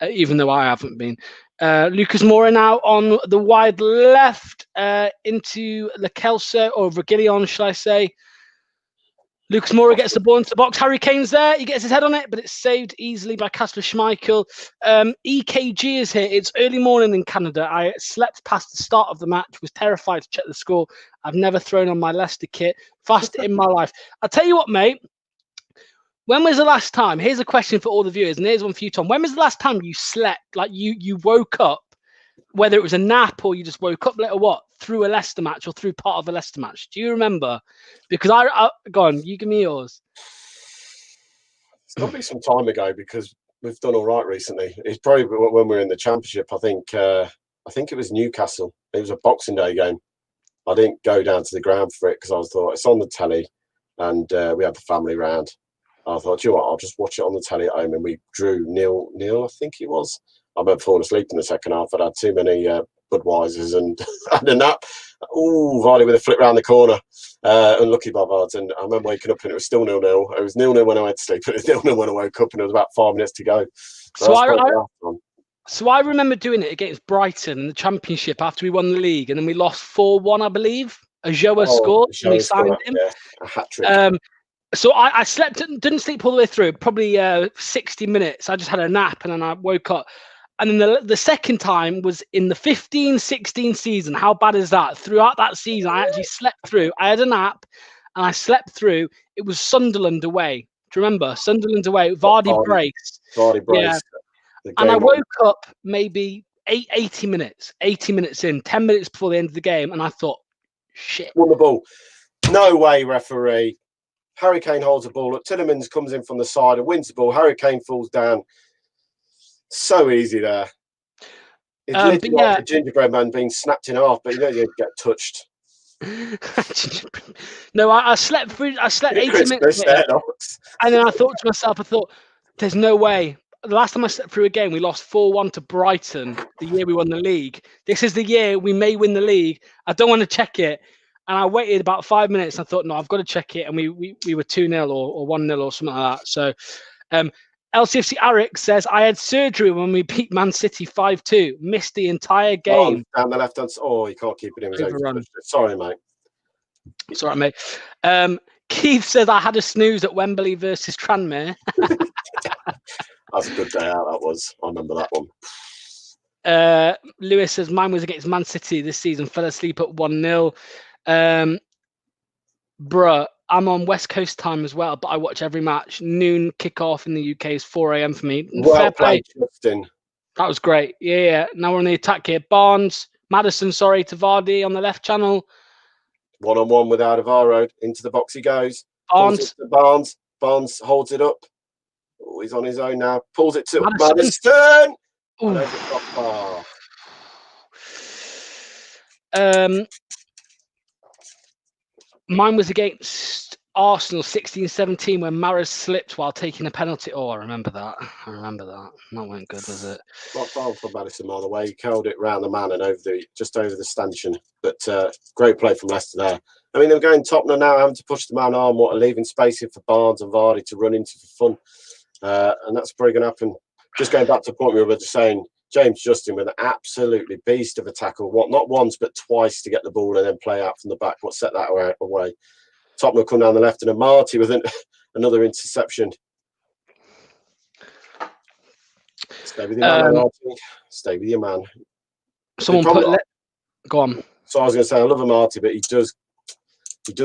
S6: even though I haven't been. Lucas Moura now on the wide left into Le Kelso or Reguilon, shall I say? Lucas Moura gets the ball into the box. Harry Kane's there. He gets his head on it, but it's saved easily by Kasper Schmeichel. EKG is here. It's early morning in Canada. I slept past the start of the match, was terrified to check the score. I've never thrown on my Leicester kit fast in my life. I'll tell you what, mate. When was the last time? Here's a question for all the viewers, and here's one for you, Tom. When was the last time you slept, like you woke up, whether it was a nap or you just woke up late or what, through a Leicester match or through part of a Leicester match? Do you remember? Because I go on, you give me yours.
S8: It's got to be some time ago because we've done all right recently. It's probably when we were in the Championship. I think it was Newcastle. It was a Boxing Day game. I didn't go down to the ground for it because I thought it's on the telly, and we had the family round. I thought, you know what, I'll just watch it on the telly at home, and we drew 0-0, I think it was. I remember falling asleep in the second half. I'd had too many Budweisers and had a nap. Ooh, Vardy with a flip round the corner. Unlucky by Vardy. And I remember waking up and it was still 0-0. It was 0-0 when I went to sleep, but it was 0-0 when I woke up, and it was about 5 minutes to go.
S6: So I remember doing it against Brighton in the Championship after we won the league, and then we lost 4-1, I believe. Ajoa scored, and we signed him.
S8: Yeah, a hat-trick.
S6: So I slept, didn't sleep all the way through, probably 60 minutes. I just had a nap, and then I woke up. And then the second time was in the 15-16 season. How bad is that? Throughout that season, I actually slept through. I had a nap, and I slept through. It was Sunderland away. Do you remember? Sunderland away. Vardy brace. Yeah. And I woke up maybe 80 minutes in, 10 minutes before the end of the game, and I thought, shit.
S8: Won the ball. No way, referee. Harry Kane holds the ball up. Tielemans comes in from the side and wins the ball. Harry Kane falls down. So easy there. It's literally like a gingerbread man being snapped in half, but you know you get touched.
S6: No, I slept through. I slept 80 minutes, and then I thought to myself, there's no way. The last time I slept through a game, we lost 4-1 to Brighton the year we won the league. This is the year we may win the league. I don't want to check it. And I waited about 5 minutes. And I thought, no, I've got to check it. And we were 2-0 or 1-0 or something like that. So LCFC Arik says, I had surgery when we beat Man City 5-2. Missed the entire game.
S8: Down the left hand. Oh, you can't keep it in. Sorry, mate.
S6: It's all right, mate. Keith says, I had a snooze at Wembley versus Tranmere.
S8: That's a good day out, that was. I remember that one.
S6: Lewis says, mine was against Man City this season. Fell asleep at 1-0. Bruh, I'm on West Coast time as well, but I watch every match. Noon kickoff in the UK is 4 a.m. for me.
S8: Well played, Justin.
S6: That was great. Yeah. Now we're on the attack here. Madison, to Vardy on the left channel.
S8: 1-on-1 with Alvaro. Into the box he goes.
S6: Barnes
S8: holds it up. Oh, he's on his own now. Pulls it to Madison.
S6: Mine was against Arsenal 16-17 when Mahrez slipped while taking a penalty. Oh, I remember that. That went good, was it?
S8: Not far from Madison, by the way. He curled it round the man and just over the stanchion. But great play from Leicester there. I mean, they're going Tottenham now, having to push the man on, leaving space in for Barnes and Vardy to run into for fun. And that's probably going to happen. Just going back to the point we were just saying, James Justin with an absolutely beast of a tackle. Not once, but twice to get the ball and then play out from the back. What set that away? Tottenham come down the left and a Marty with another interception. Stay with your man, Marty. Stay with your man.
S6: Go on.
S8: So I was going to say, I love a Marty, but he does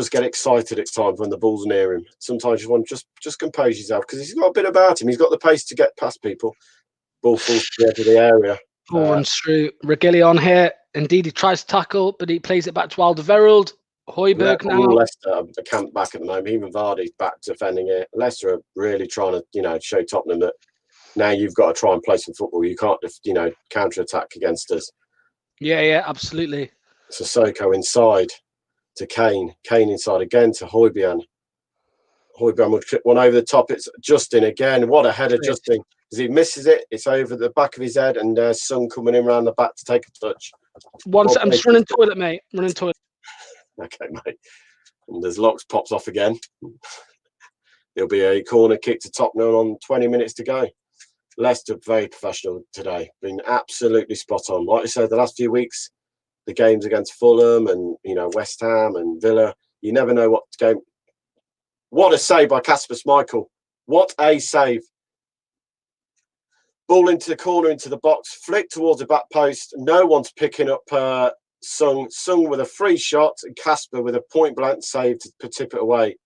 S8: get excited at times when the ball's near him. Sometimes you want to just compose yourself because he's got a bit about him. He's got the pace to get past people. Ball falls to the edge of the area.
S6: Ball runs through. Reguilón here. Indeed, he tries to tackle, but he plays it back to Alderweireld. Højbjerg now.
S8: Leicester are camped back at the moment. Even Vardy's back defending it. Leicester are really trying to, show Tottenham that now you've got to try and play some football. You can't, counter-attack against us.
S6: Yeah, absolutely.
S8: Sissoko inside to Kane. Kane inside again to Højbjerg. Højbjerg will trip one over the top. It's Justin again. What a header, Justin. As he misses it, it's over the back of his head, and there's Son coming in around the back to take a touch.
S6: I'm just running toilet, mate.
S8: Okay, mate. And there's Locks pops off again. There'll be a corner kick to Tottenham on 20 minutes to go. Leicester very professional today. Been absolutely spot on. Like I said, the last few weeks, the games against Fulham and West Ham and Villa, you never know what game. What a save by Kasper Schmeichel. What a save. Ball into the corner, into the box, flick towards the back post. No one's picking up Sung. Sung with a free shot, and Kasper with a point-blank save to tip it away.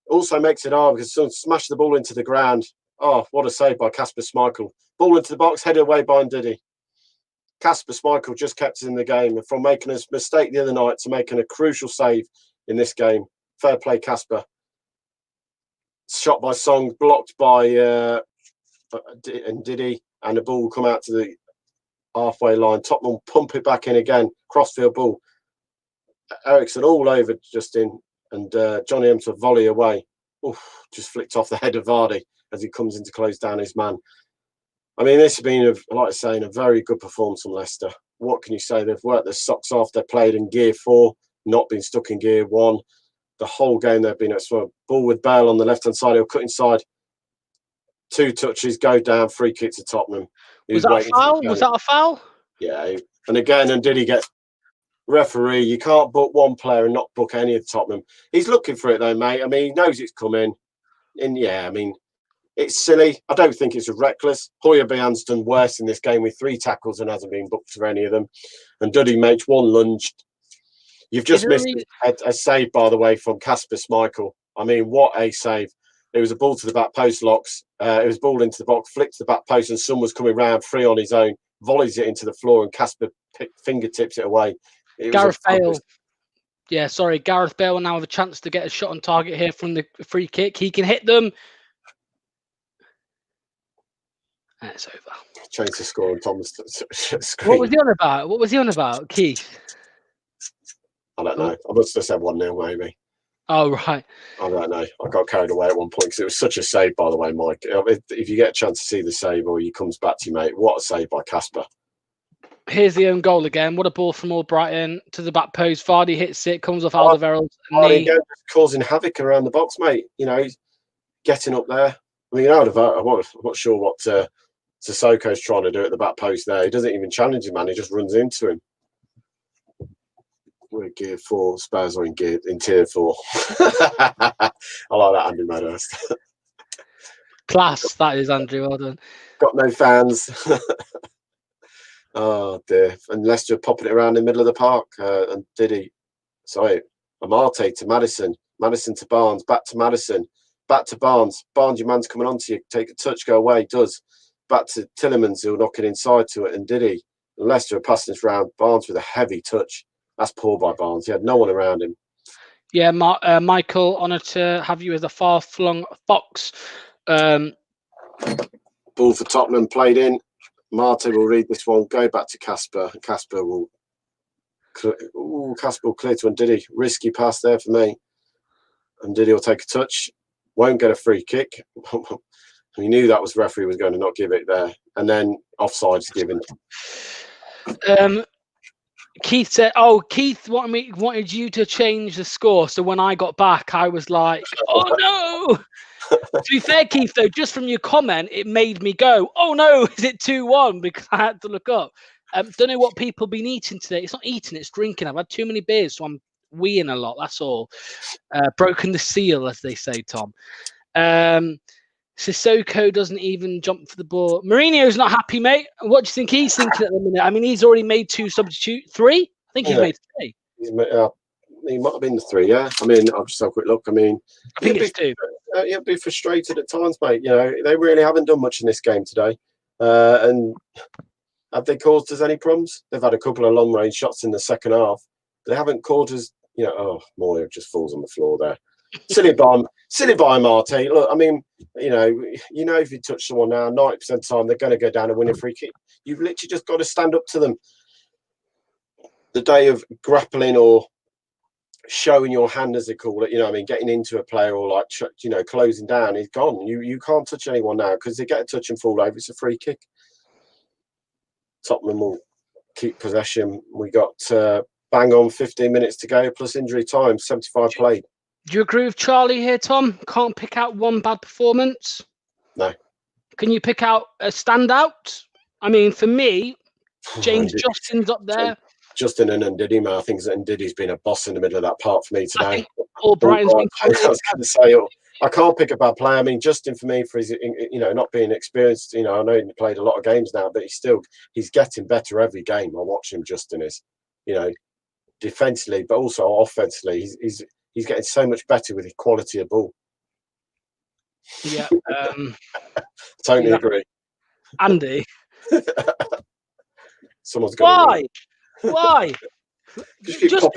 S8: Also makes it hard because Sung smashed the ball into the ground. Oh, what a save by Kasper Schmeichel. Ball into the box, headed away by Ndidi. Kasper Schmeichel just kept us in the game, and from making a mistake the other night to making a crucial save in this game. Fair play, Kasper. Shot by Song, blocked by Ndidi, and the ball will come out to the halfway line. Tottenham pump it back in again. Crossfield ball. Ericsson all over Justin, and Johnny M to volley away. Oof, just flicked off the head of Vardy as he comes in to close down his man. I mean, this has been, like I say, a very good performance from Leicester. What can you say? They've worked their socks off. They played in gear 4, not been stuck in gear 1. The whole game they've been at swim. Ball with Bale on the left-hand side. He'll cut inside. 2 touches, go down, free kick to Tottenham.
S6: Was that a foul? Was that a foul?
S8: Yeah. And again, and did he get referee? You can't book one player and not book any of Tottenham. He's looking for it though, mate. I mean, he knows it's coming. And yeah, I mean, it's silly. I don't think it's reckless. Højbjerg's done worse in this game with 3 tackles and hasn't been booked for any of them. And Duddy makes 1 lunge. You've just missed a save, by the way, from Kasper Schmeichel. I mean, what a save. It was a ball to the back post, Locks. It was ball into the box, flicked to the back post, and Son was coming round free on his own, volleys it into the floor, and Kasper fingertips it away.
S6: Gareth Bale. Yeah, sorry. Gareth Bale will now have a chance to get a shot on target here from the free kick. He can hit them. And it's over.
S8: Changed the score on Thomas' screen.
S6: What was he on about? What was he on about, Keith?
S8: I don't know. I must have said 1-0 maybe.
S6: Oh, right.
S8: I don't know. I got carried away at one point because it was such a save, by the way, Mike. If you get a chance to see the save or he comes back to you, mate, what a save by Kasper.
S6: Here's the own goal again. What a ball from Albrighton to the back post. Vardy hits it, comes off Alderweireld's knee.
S8: Again, causing havoc around the box, mate. You know, he's getting up there. I mean, I'm not sure what Sissoko's trying to do at the back post there. He doesn't even challenge him, man. He just runs into him. We're gear 4. Spurs are in tier 4. I like that, Andrew Medhurst.
S6: Class, that is, Andrew. Well done.
S8: Got no fans. Oh dear. And Leicester popping it around in the middle of the park. And Amarte to Maddison. Maddison to Barnes. Back to Maddison. Back to Barnes. Barnes, your man's coming on to you. Take a touch, go away. Does. Back to Tillemans, who'll knock it inside to it. And Diddy. And Leicester are passing this round. Barnes with a heavy touch. That's poor by Barnes. He had no one around him.
S6: Yeah, Michael, honoured to have you as a far-flung fox.
S8: Ball for Tottenham, played in. Marte will read this one. Go back to Kasper. Kasper will clear to Ndidi. Risky pass there for me. Ndidi will take a touch. Won't get a free kick. We knew that was the referee was going to not give it there. And then offside's given.
S6: Keith said, Keith wanted you to change the score. So when I got back, I was like, oh no. To be fair, Keith, though, just from your comment, it made me go, oh no, is it 2-1? Because I had to look up. Don't know what people been eating today. It's not eating, it's drinking. I've had too many beers, so I'm weeing a lot. That's all. Broken the seal, as they say, Tom. Sissoko doesn't even jump for the ball. Mourinho's not happy, mate. What do you think he's thinking at the minute? I mean, he's already made 2 substitutes. 3? I think he's made 3.
S8: He might have been the 3, yeah. I mean, I'll just have a quick look. I mean,
S6: I think it's 2.
S8: He'll be frustrated at times, mate. You know, they really haven't done much in this game today. And have they caused us any problems? They've had a couple of long-range shots in the second half. They haven't caused us, you know, Moya just falls on the floor there. Silly by Marte. Look, I mean, you know, if you touch someone now, 90% of the time they're going to go down and win a free kick. You've literally just got to stand up to them. The day of grappling or showing your hand, as they call it, you know, I mean, getting into a player or like, you know, closing down is gone. You can't touch anyone now because they get a touch and fall over. It's a free kick. Tottenham will keep possession. We got bang on 15 minutes to go plus injury time, 75 played.
S6: Do you agree with Charlie here, Tom? Can't pick out one bad performance?
S8: No.
S6: Can you pick out a standout? I mean, for me, James Justin's up there.
S8: Justin and Ndidi, man. I think Ndidi's been a boss in the middle of that part for me today.
S6: Albrighton's been
S8: I was going to say I can't pick a bad player. I mean, Justin, for me, for his, not being experienced, I know he played a lot of games now, but he's getting better every game. I watch him. Justin is, defensively, but also offensively, he's getting so much better with his quality of ball.
S6: Yeah,
S8: totally agree.
S6: Andy,
S8: someone's got
S6: why?
S8: Just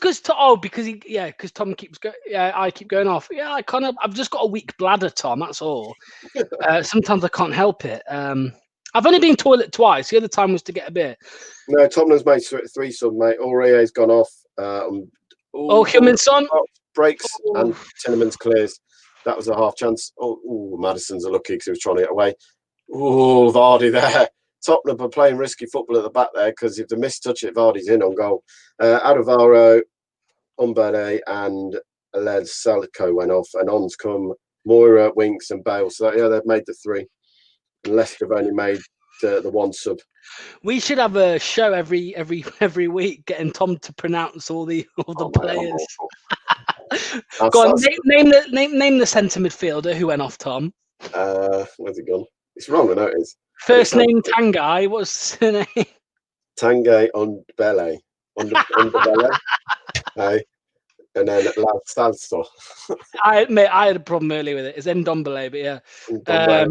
S8: because
S6: Tom, because Tom keeps going. Yeah, I keep going off. Yeah, I've just got a weak bladder, Tom. That's all. Sometimes I can't help it. I've only been toilet twice. The other time was to get a beer.
S8: No, Tottenham's made 3-sub, mate. Aurier's gone off.
S6: Huminson
S8: breaks and Tinnemans clears. That was a half chance. Madison's unlucky because he was trying to get away. Vardy there. Tottenham are playing risky football at the back there because if they mistouch it, Vardy's in on goal. Adovaro, Umbele and Led Salco went off, and on's come Moira, Winks and Bale. So they've made the 3. And Leicester have only made the 1 sub.
S6: We should have a show every week, getting Tom to pronounce all the players. Go on, name the centre midfielder who went off, Tom.
S8: Where's it gone? It's wrong, I know it is.
S6: First name Tanguy. What's the name?
S8: Tanguy Umbele. Umbele. Hey. And then La Salso.
S6: I had a problem earlier with it. It's Ndombele, but yeah.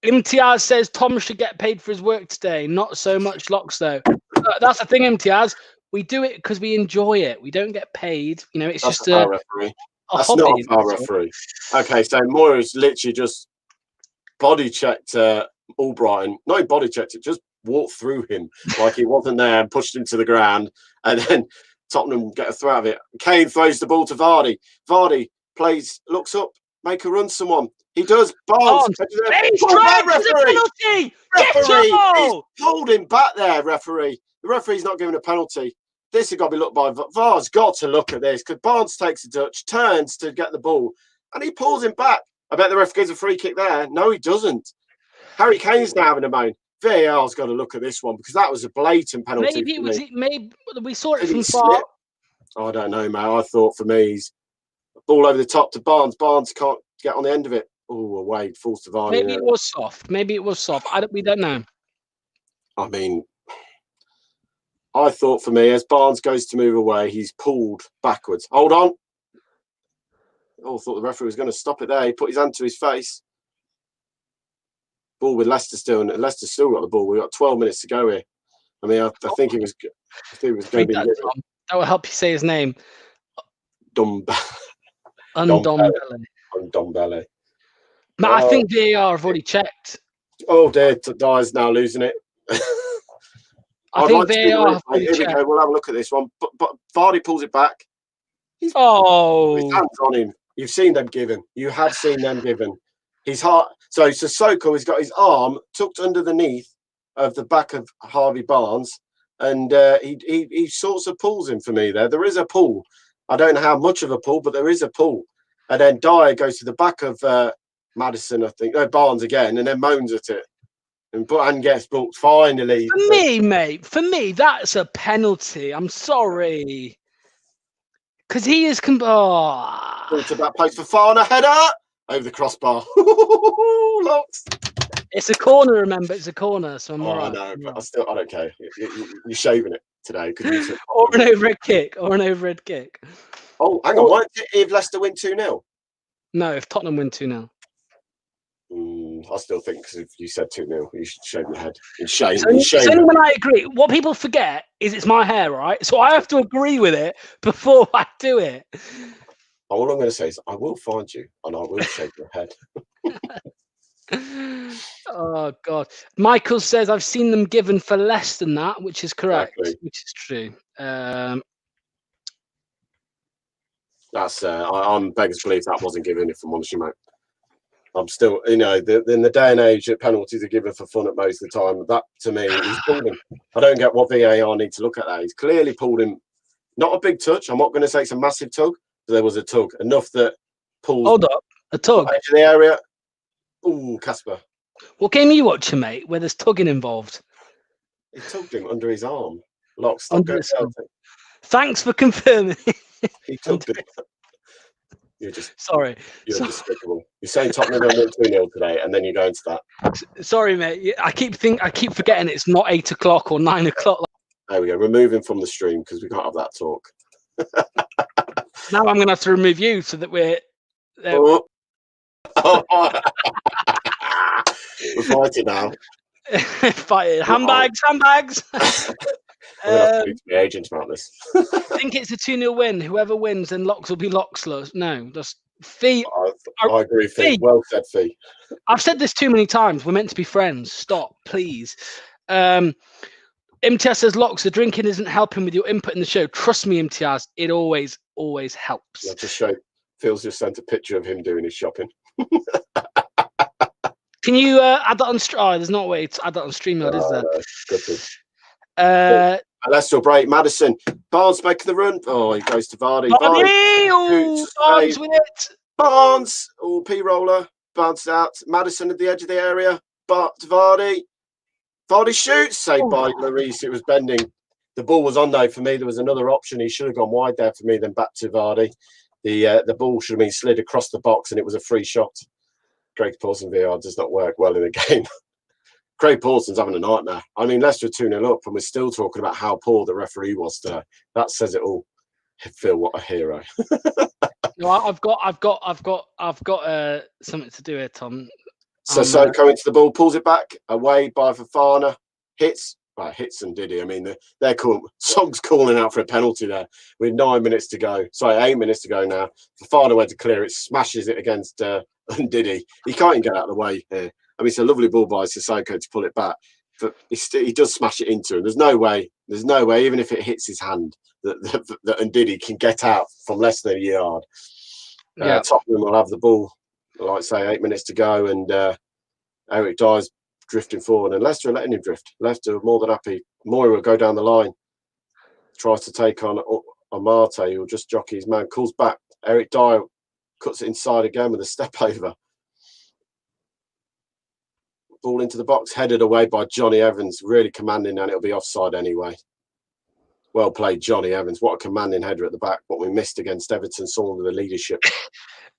S6: Imtiaz says Tom should get paid for his work today. Not so much Locks, though. That's the thing, Imtiaz. We do it because we enjoy it. We don't get paid. It's
S8: That's
S6: just a
S8: referee.
S6: That's
S8: hobby. Not a foul referee. Okay, so Moira's literally just body checked Albrighton. No, he body checked it. Just walked through him like he wasn't there and pushed him to the ground. And then Tottenham get a throw out of it. Kane throws the ball to Vardy. Vardy looks up, make a run. Someone. He does. Barnes.
S6: He's a penalty.
S8: He's pulled him back there, referee. The referee's not giving a penalty. This has got to be looked by. VAR's got to look at this because Barnes takes a touch, turns to get the ball, and he pulls him back. I bet the ref gives a free kick there. No, he doesn't. Harry Kane's now having a moan. VAR's got to look at this one because that was a blatant penalty.
S6: Maybe we saw it from far.
S8: I don't know, mate. I thought for me, he's ball over the top to Barnes. Barnes can't get on the end of it. Oh, away, falls to Vardy.
S6: Maybe it was soft. We don't know.
S8: I mean, I thought for me, as Barnes goes to move away, he's pulled backwards. Hold on. I thought the referee was going to stop it there. He put his hand to his face. Ball with Leicester still, and Leicester still got the ball. We've got 12 minutes to go here. I mean, I think it was going to be.
S6: That will help you say his name.
S8: Ndombele.
S6: Matt, I think VAR have already checked.
S8: Oh dear, Dyer's now losing it.
S6: I think VAR have already checked.
S8: We'll have a look at this one. But Vardy pulls it back. His hands on him. You've seen them given. You have seen them given. His heart. So Sissoko has got his arm tucked underneath of the back of Harvey Barnes, and he sorts of pulls him for me there. There is a pull. I don't know how much of a pull, but there is a pull. And then Dyer goes to the back of Madison, I think. No, Barnes again, and then moans at it. And gets booked finally.
S6: For me, mate, that's a penalty. I'm sorry. Because he is...
S8: To that place for Farner, header! Over the crossbar. Locks.
S6: It's a corner, remember? It's a corner, so I'm all right.
S8: I know, but I don't care. You're shaving it today.
S6: Or an overhead kick.
S8: Oh, hang on. Why did if Leicester win 2-0?
S6: No, if Tottenham win 2-0.
S8: I still think because if you said 2-0, you should shave your head.
S6: It's only when I agree. What people forget is it's my hair, right? So I have to agree with it before I do it.
S8: All I'm going to say is I will find you and I will shave your head.
S6: Oh, God. Michael says, I've seen them given for less than that, which is correct, which is true.
S8: That's I'm beggars believe that wasn't given, if I'm honest, mate. I'm still, in the day and age that penalties are given for fun at most of the time. That, to me, he's pulled him. I don't get what VAR need to look at that. He's clearly pulled him. Not a big touch. I'm not going to say it's a massive tug, but there was a tug. Enough that pulls.
S6: Hold up. A tug?
S8: Edge of the area. Ooh, Casper.
S6: What game are you watching, mate, where there's tugging involved?
S8: He tugged him under his arm. Lock,
S6: Thanks for confirming.
S8: He tugged him. You're just
S6: Sorry.
S8: you're despicable. You're saying Tottenham are going to win 2-0 today, and then you go into that.
S6: Sorry, mate. I keep forgetting it's not 8 o'clock or 9 o'clock.
S8: There we go. Remove him from the stream because we can't have that talk.
S6: Now I'm going to have to remove you so that we're.
S8: Oh. We're fighting now.
S6: Fighting. Handbags.
S8: I'm going to have to speak to the agent about this.
S6: I think it's a 2-0 win. Whoever wins, then locks will be Lockslers. No, just Fee.
S8: I agree, Fee. Well said, Fee.
S6: I've said this too many times. We're meant to be friends. Stop, please. Imtiaz says, Locks, the drinking isn't helping with your input in the show. Trust me, Imtiaz, it always helps.
S8: Yeah, just show. Phil's just sent a picture of him doing his shopping.
S6: Can you add that on? There's not a way to add that on StreamYard, is there?
S8: No, let's still break. Madison, Barnes making the run. Oh, he goes to Vardy.
S6: Barnes with it.
S8: Barnes, P-roller. Barnes out. Madison at the edge of the area. But Vardy. Vardy shoots. Saved by Lloris. It was bending. The ball was on though for me. There was another option. He should have gone wide there for me, then back to Vardy. The ball should have been slid across the box and it was a free shot. Craig Paulson VR does not work well in a game. Craig Paulson's having a nightmare. I mean, Leicester 2-0 up and we're still talking about how poor the referee was today. That says it all. Phil, what a hero.
S6: No, I've got something to do here, Tom.
S8: So coming to the ball, pulls it back, away by Fofana, hits and Diddy. I mean, they're cool. Song's calling out for a penalty there with 9 minutes to go. Sorry, 8 minutes to go now. Fofana went to clear it, smashes it against Diddy. He can't even get out of the way here. I mean, it's a lovely ball by Sissoko to pull it back, but he does smash it into him. There's no way, even if it hits his hand, that Ndidi can get out from less than a yard. Tottenham will have the ball, like I say, 8 minutes to go, and Eric Dyer's drifting forward, and Leicester are letting him drift. Leicester are more than happy. Moy will go down the line, tries to take on Amate, who will just jockey his man, calls back. Eric Dyer cuts it inside again with a step over. Ball into the box, headed away by Johnny Evans, really commanding, and it'll be offside anyway. Well played, Johnny Evans. What a commanding header at the back. What we missed against Everton, someone with the leadership.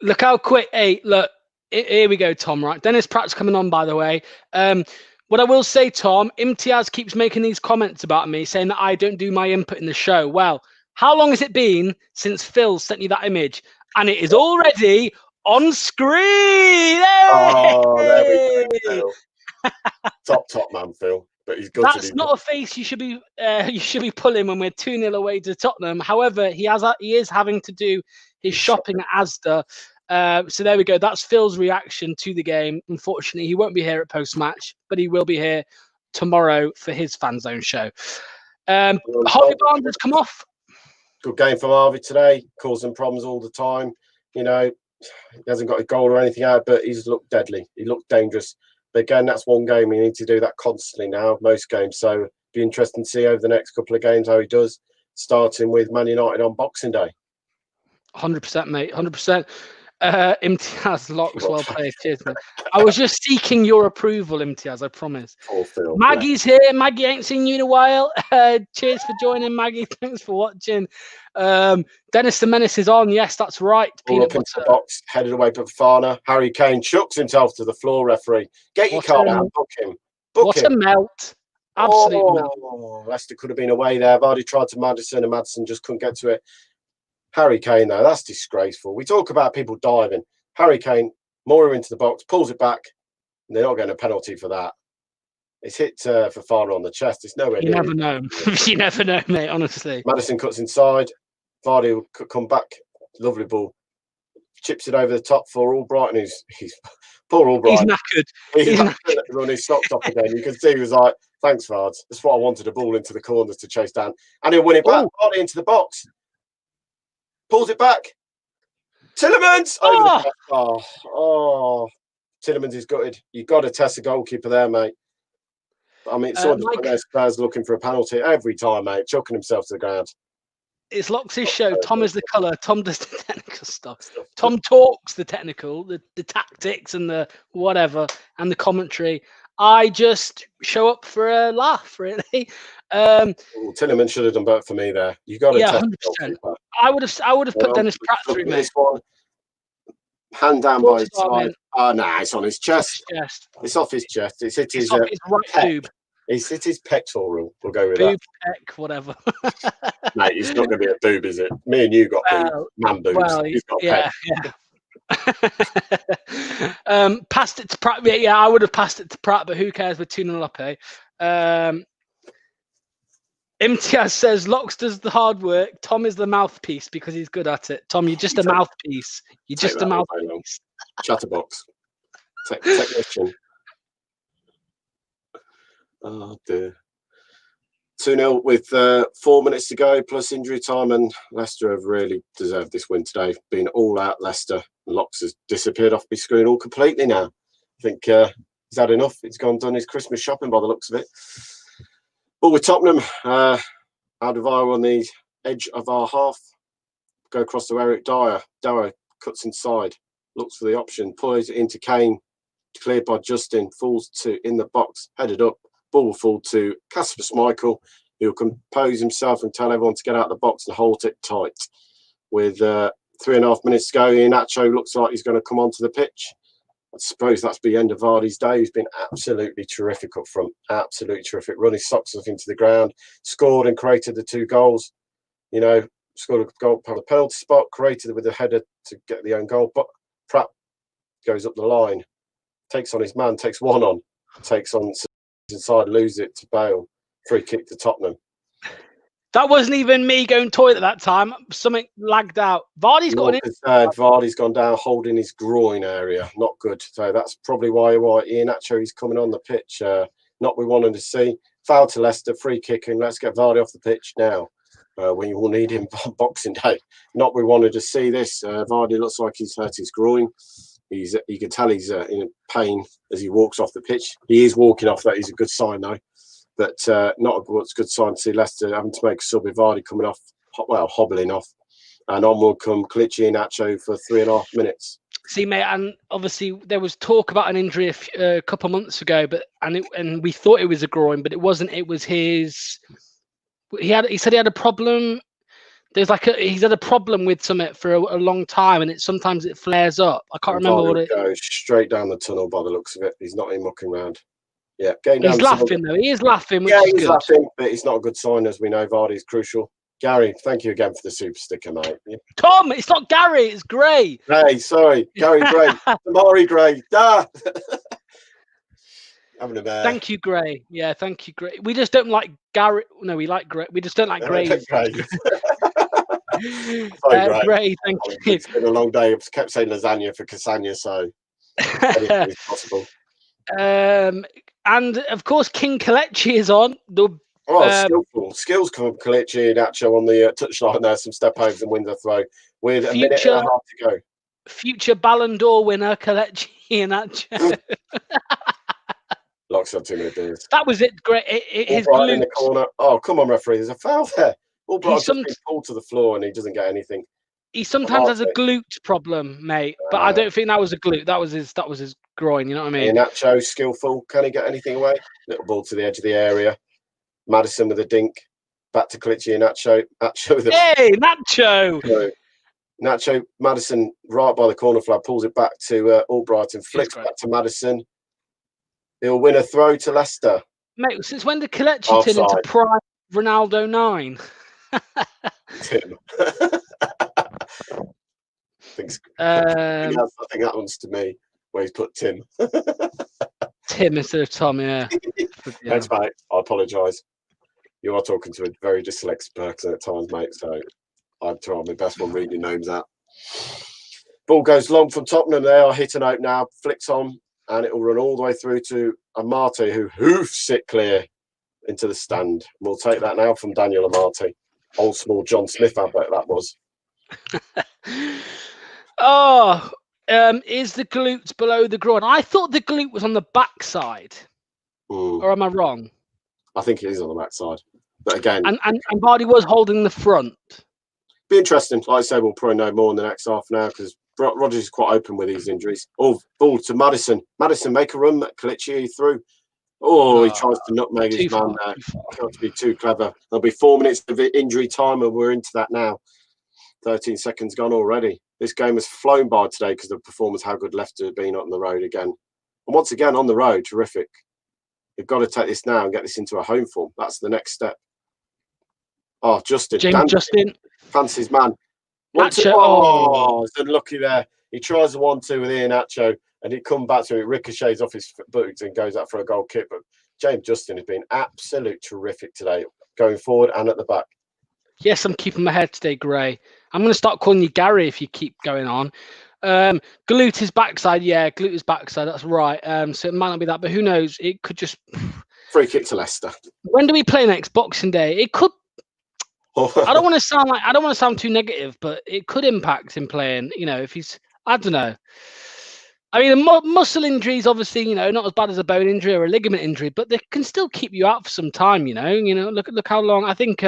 S6: Look how quick. Hey, look. Here we go, Tom, right? Dennis Pratt's coming on, by the way. What I will say, Tom, Imtiaz keeps making these comments about me, saying that I don't do my input in the show. Well, how long has it been since Phil sent you that image? And it is already on screen! Hey!
S8: Oh, there we go, Phil. Top man, Phil. But he's got
S6: That's not a face you should be pulling when we're 2-0 away to Tottenham. However, he is having to do his shopping at Asda. So there we go. That's Phil's reaction to the game. Unfortunately, he won't be here at post-match, but he will be here tomorrow for his Fanzone show. Harvey Barnes has come off.
S8: Good game from Harvey today. Causing problems all the time. You know, he hasn't got a goal or anything out, but he's looked deadly. He looked dangerous. But again, that's one game. We need to do that constantly now, most games. So it'll be interesting to see over the next couple of games how he does, starting with Man United on Boxing Day.
S6: 100%, mate. 100%. Imtiaz, Locks, well played. Cheers, man. I was just seeking your approval, Imtiaz, I promise. Maggie's here. Maggie, ain't seen you in a while. Cheers for joining, Maggie. Thanks for watching. Dennis the Menace is on. Yes, that's right.
S8: Peanut butter. Into the box, headed away by Fofana. Harry Kane chucks himself to the floor, referee. Get your card out. Book him.
S6: What a melt. Absolute melt.
S8: Leicester could have been away there. Vardy tried to Madison, and Madison just couldn't get to it. Harry Kane, though, that's disgraceful. We talk about people diving. Harry Kane, Moira into the box, pulls it back, and they're not getting a penalty for that. It's hit Fofana on the chest. It's nowhere near.
S6: You never know. You never know, mate, honestly.
S8: Madison cuts inside. Vardy will come back. Lovely ball. Chips it over the top for Albrighton. He's poor Albrighton.
S6: He's knackered.
S8: He's running his socks off again. You can see he was like, thanks, Vards. That's what I wanted, a ball into the corners to chase down. And he'll win it back. Vardy into the box. Pulls it back. Tillemans! Tillemans is gutted. You've got to test the goalkeeper there, mate. I mean, Spurs looking for a penalty every time, mate. Chucking himself to the ground.
S6: It's Lox's show. Tom is the colour. Tom does the technical stuff. Tom talks the technical, the tactics and the whatever, and the commentary. I just show up for a laugh, really.
S8: Tillemans should have done better for me there. You got to test
S6: 100%. I would have put Dennis Pratt through, mate.
S8: Hand down by his
S6: Water's
S8: side. Oh, no, it's on his chest.
S6: Chest.
S8: It's off his chest. It's hit his,
S6: It's off his right
S8: pec.
S6: boob.
S8: It's hit his pectoral. We'll go with
S6: Boob, peck, whatever.
S8: that. Mate, it's not going to be a boob, is it? Me and you got man boobs.
S6: Well,
S8: You've got
S6: yeah,
S8: pec.
S6: yeah. Passed it to Pratt. Yeah, I would have passed it to Pratt, but who cares? We're 2-0 up, eh? Imtiaz says Locks does the hard work. Tom is the mouthpiece because he's good at it. Tom, you're just a mouthpiece. You're just a mouthpiece.
S8: Chatterbox. Technician. Oh dear. 2-0 with 4 minutes to go plus injury time, and Leicester have really deserved this win today. Been all out Leicester. Locks has disappeared off my screen all completely now. I think he's had enough. He's done his Christmas shopping by the looks of it. But with Tottenham, Alderweireld on the edge of our half. Go across to Eric Dyer. Dyer cuts inside, looks for the option, pulls it into Kane, cleared by Justin, falls to in the box, headed up. Ball will fall to Kasper Schmeichel, who will compose himself and tell everyone to get out of the box and hold it tight. With 3.5 minutes to go, Iheanacho looks like he's going to come onto the pitch. I suppose that's the end of Vardy's day. He's been absolutely terrific up front. Absolutely terrific. Run his socks off into the ground. Scored and created the 2 goals. You know, scored a goal from the penalty spot, created it with a header to get the own goal. But Pratt goes up the line, takes on his man, takes one on, takes on inside, loses it to Bale. Free kick to Tottenham.
S6: That wasn't even me going toilet at that time. Something lagged out. Vardy's got an
S8: Vardy's gone down holding his groin area. Not good. So that's probably why Iheanacho is coming on the pitch. Not we wanted to see. Foul to Leicester, free kick, and let's get Vardy off the pitch now. When you will need him on Boxing Day. Not we wanted to see this. Vardy looks like he's hurt his groin. You can tell he's in pain as he walks off the pitch. He is walking off. That is a good sign though. But not a good sign to see Leicester having to make a sub with Vardy coming off, hobbling off. And on will come Kelechi Iheanacho for 3.5 minutes.
S6: See, mate, and obviously there was talk about an injury a couple of months ago, and we thought it was a groin, but it wasn't. It was his. He said he had a problem. He's had a problem with something for a long time, and sometimes it flares up. I can't remember what it
S8: goes straight down the tunnel by the looks of it. He's not in mucking round. Yeah,
S6: he's laughing though. He is laughing. Which
S8: yeah,
S6: is
S8: he's
S6: good.
S8: laughing, but it's not a good sign, as we know. Vardy is crucial. Gary, thank you again for the super sticker, mate.
S6: Tom, it's not Gary, it's Gray.
S8: Hey, sorry, Gary Gray, Amari Gray. Having a bear.
S6: Thank you, Gray. Yeah, thank you, Gray. We just don't like Gary. No, we like Gray. We just don't like Gray.
S8: Sorry,
S6: Gray, thank you.
S8: It's been a long day. I've kept saying lasagna for Casagna, so anything is possible.
S6: And of course, King Kelechi is on.
S8: Skillful. Skills come from Kelechi Iheanacho on the touchline there. Some step overs and wins a throw with a minute and a half to go.
S6: Future Ballon d'Or winner Kelechi Iheanacho.
S8: Locks up 2 minute beers.
S6: That was it. Great. His
S8: glutes in the corner. Oh, come on, referee. There's a foul there. Albright's been pulled to the floor and he doesn't get anything.
S6: He sometimes has a glute problem, mate. But I don't think that was a glute. That was his groin. You know what I mean?
S8: Iheanacho, skillful. Can he get anything away? Little ball to the edge of the area. Maddison with a dink. Back to Kelechi Iheanacho.
S6: Hey, Nacho!
S8: Nacho, Maddison right by the corner flag, pulls it back to Albright and flicks back to Maddison. He'll win a throw to Leicester.
S6: Mate, since when did Kelechi turn into prime Ronaldo 9?
S8: Tim. I think that one's to me, where he's put Tim.
S6: Tim instead of Tom, yeah.
S8: Thanks, mate. I apologise. You are talking to a very dyslexic person at times, mate, so I'd try my best one reading names out. Ball goes long from Tottenham. They are hitting out now, flicks on, and it will run all the way through to Amate, who hoofs it clear into the stand. We'll take that now from Daniel Amate. Old small John Smith advert that was.
S6: Is the glute below the groin? I thought the glute was on the backside. Or am I wrong?
S8: I think it is on the backside. But again...
S6: And Vardy was holding the front.
S8: Be interesting. Like I say, we'll probably know more in the next half now because Rodgers is quite open with these injuries. Oh, ball to Maddison. Maddison, make a run. Kelechi through. Oh, he tries to nutmeg his man there. Not to be too clever. There'll be 4 minutes of injury time and we're into that now. 13 seconds gone already. This game has flown by today because of the performance, how good Leicester have been on the road again. And once again, on the road, terrific. They've got to take this now and get this into a home form. That's the next step. Oh, Justin.
S6: Justin.
S8: Fancy's man. He's unlucky there. He tries the 1-2 with Iheanacho, and it comes back to him. It ricochets off his boots and goes out for a goal kick. But James Justin has been absolute terrific today, going forward and at the back.
S6: Yes, I'm keeping my head today, Gray. I'm going to start calling you Gary if you keep going on. Glute his backside. Yeah, glute his backside. That's right. So it might not be that, but who knows? It could just...
S8: Free kick to Leicester.
S6: When do we play next? Boxing Day. It could... I don't want to sound too negative, but it could impact him playing. You know, if he's... I don't know. I mean, muscle injuries, obviously, you know, not as bad as a bone injury or a ligament injury, but they can still keep you out for some time. You know, look how long. I think.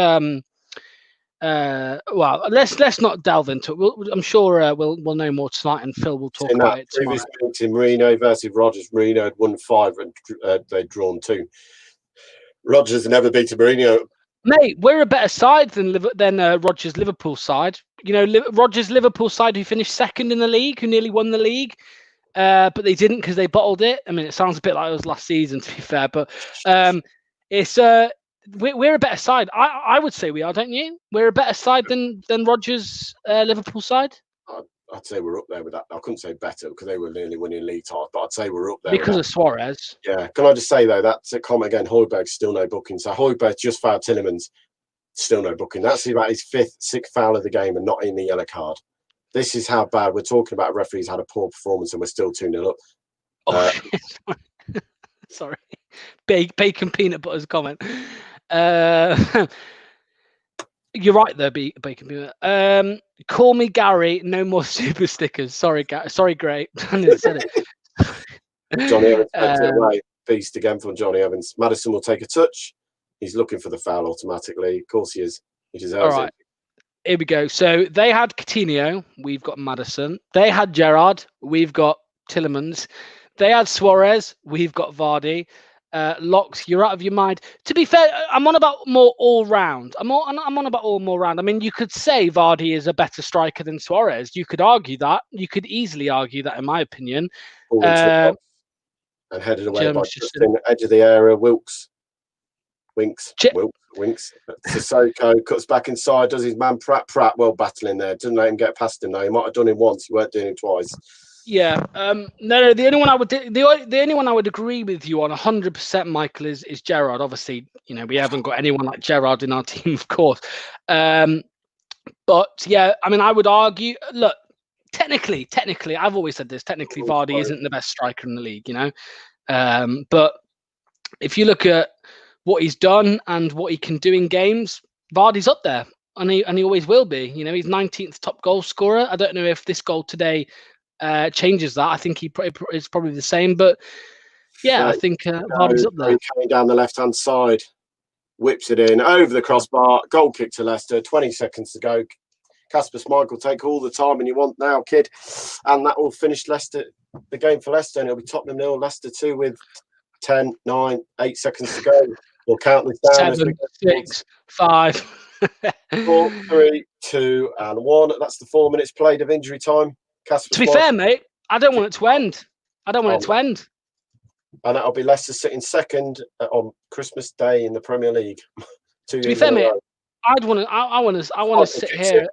S6: Well, let's not delve into it. I'm sure we'll know more tonight, and Phil will talk about it tomorrow.
S8: Previous meeting, Marino versus Rodgers. Marino had won 5 and they'd drawn 2. Rodgers never beaten Marino.
S6: Mate, we're a better side than Rodgers' Liverpool side. You know, Rodgers' Liverpool side who finished second in the league, who nearly won the league. But they didn't because they bottled it. I mean, it sounds a bit like it was last season, to be fair. But it's we're a better side. I would say we are, don't you? We're a better side than Rodgers' Liverpool side.
S8: I'd say we're up there with that. I couldn't say better because they were nearly winning league titles, but I'd say we're up there
S6: because of Suarez.
S8: Yeah. Can I just say though, that's a comment again. Højbjerg's still no booking. So Højbjerg just fouled Tillemans, still no booking. That's about his 5th, 6th foul of the game and not in the yellow card. This is how bad we're talking about. Referees had a poor performance and we're still 2-0 up.
S6: Oh, sorry. Bacon peanut butter's comment. You're right there, Bacon peanut. Call me Gary. No more super stickers. Sorry, Sorry, Gray. I said it.
S8: Johnny Evans takes it away. Beast again from Johnny Evans. Maddison will take a touch. He's looking for the foul automatically. Of course he is. He deserves it.
S6: Here we go. So they had Coutinho. We've got Maddison. They had Gerrard. We've got Tillemans. They had Suarez. We've got Vardy. Locks, you're out of your mind. To be fair, I'm on about more all round. I'm on about all more round. I mean, you could say Vardy is a better striker than Suarez. You could argue that. You could easily argue that, in my opinion.
S8: And headed away by Justin, edge of the area. Winks. Sissoko cuts back inside, does his man Pratt well battling there. Doesn't let him get past him though. He might have done him once, he weren't doing him twice.
S6: Yeah. No. The only one I would agree with you on 100%, Michael, is Gerrard. Obviously, you know, we haven't got anyone like Gerrard in our team, of course. But yeah, I mean, I would argue. Look, technically, I've always said this. Technically, Vardy isn't the best striker in the league, you know. But if you look at what he's done and what he can do in games, Vardy's up there, and he always will be. You know, he's 19th top goal scorer. I don't know if this goal today changes that. I think it's probably the same, but yeah, I think Vardy's up there.
S8: Coming down the left-hand side, whips it in over the crossbar. Goal kick to Leicester. 20 seconds to go. Kasper Schmeichel, take all the time and you want now, kid, and that will finish the game for Leicester, and it'll be Tottenham 0, Leicester 2 with 10, 9, 8 seconds to go. We'll count this down.
S6: 7, 6, 5,
S8: 4, 3, 2, and 1. That's the 4 minutes played of injury time. Kasper
S6: to be fair, mate, I don't want it to end.
S8: And that'll be Leicester sitting second on Christmas Day in the Premier League.
S6: To be fair, mate, I want to sit here.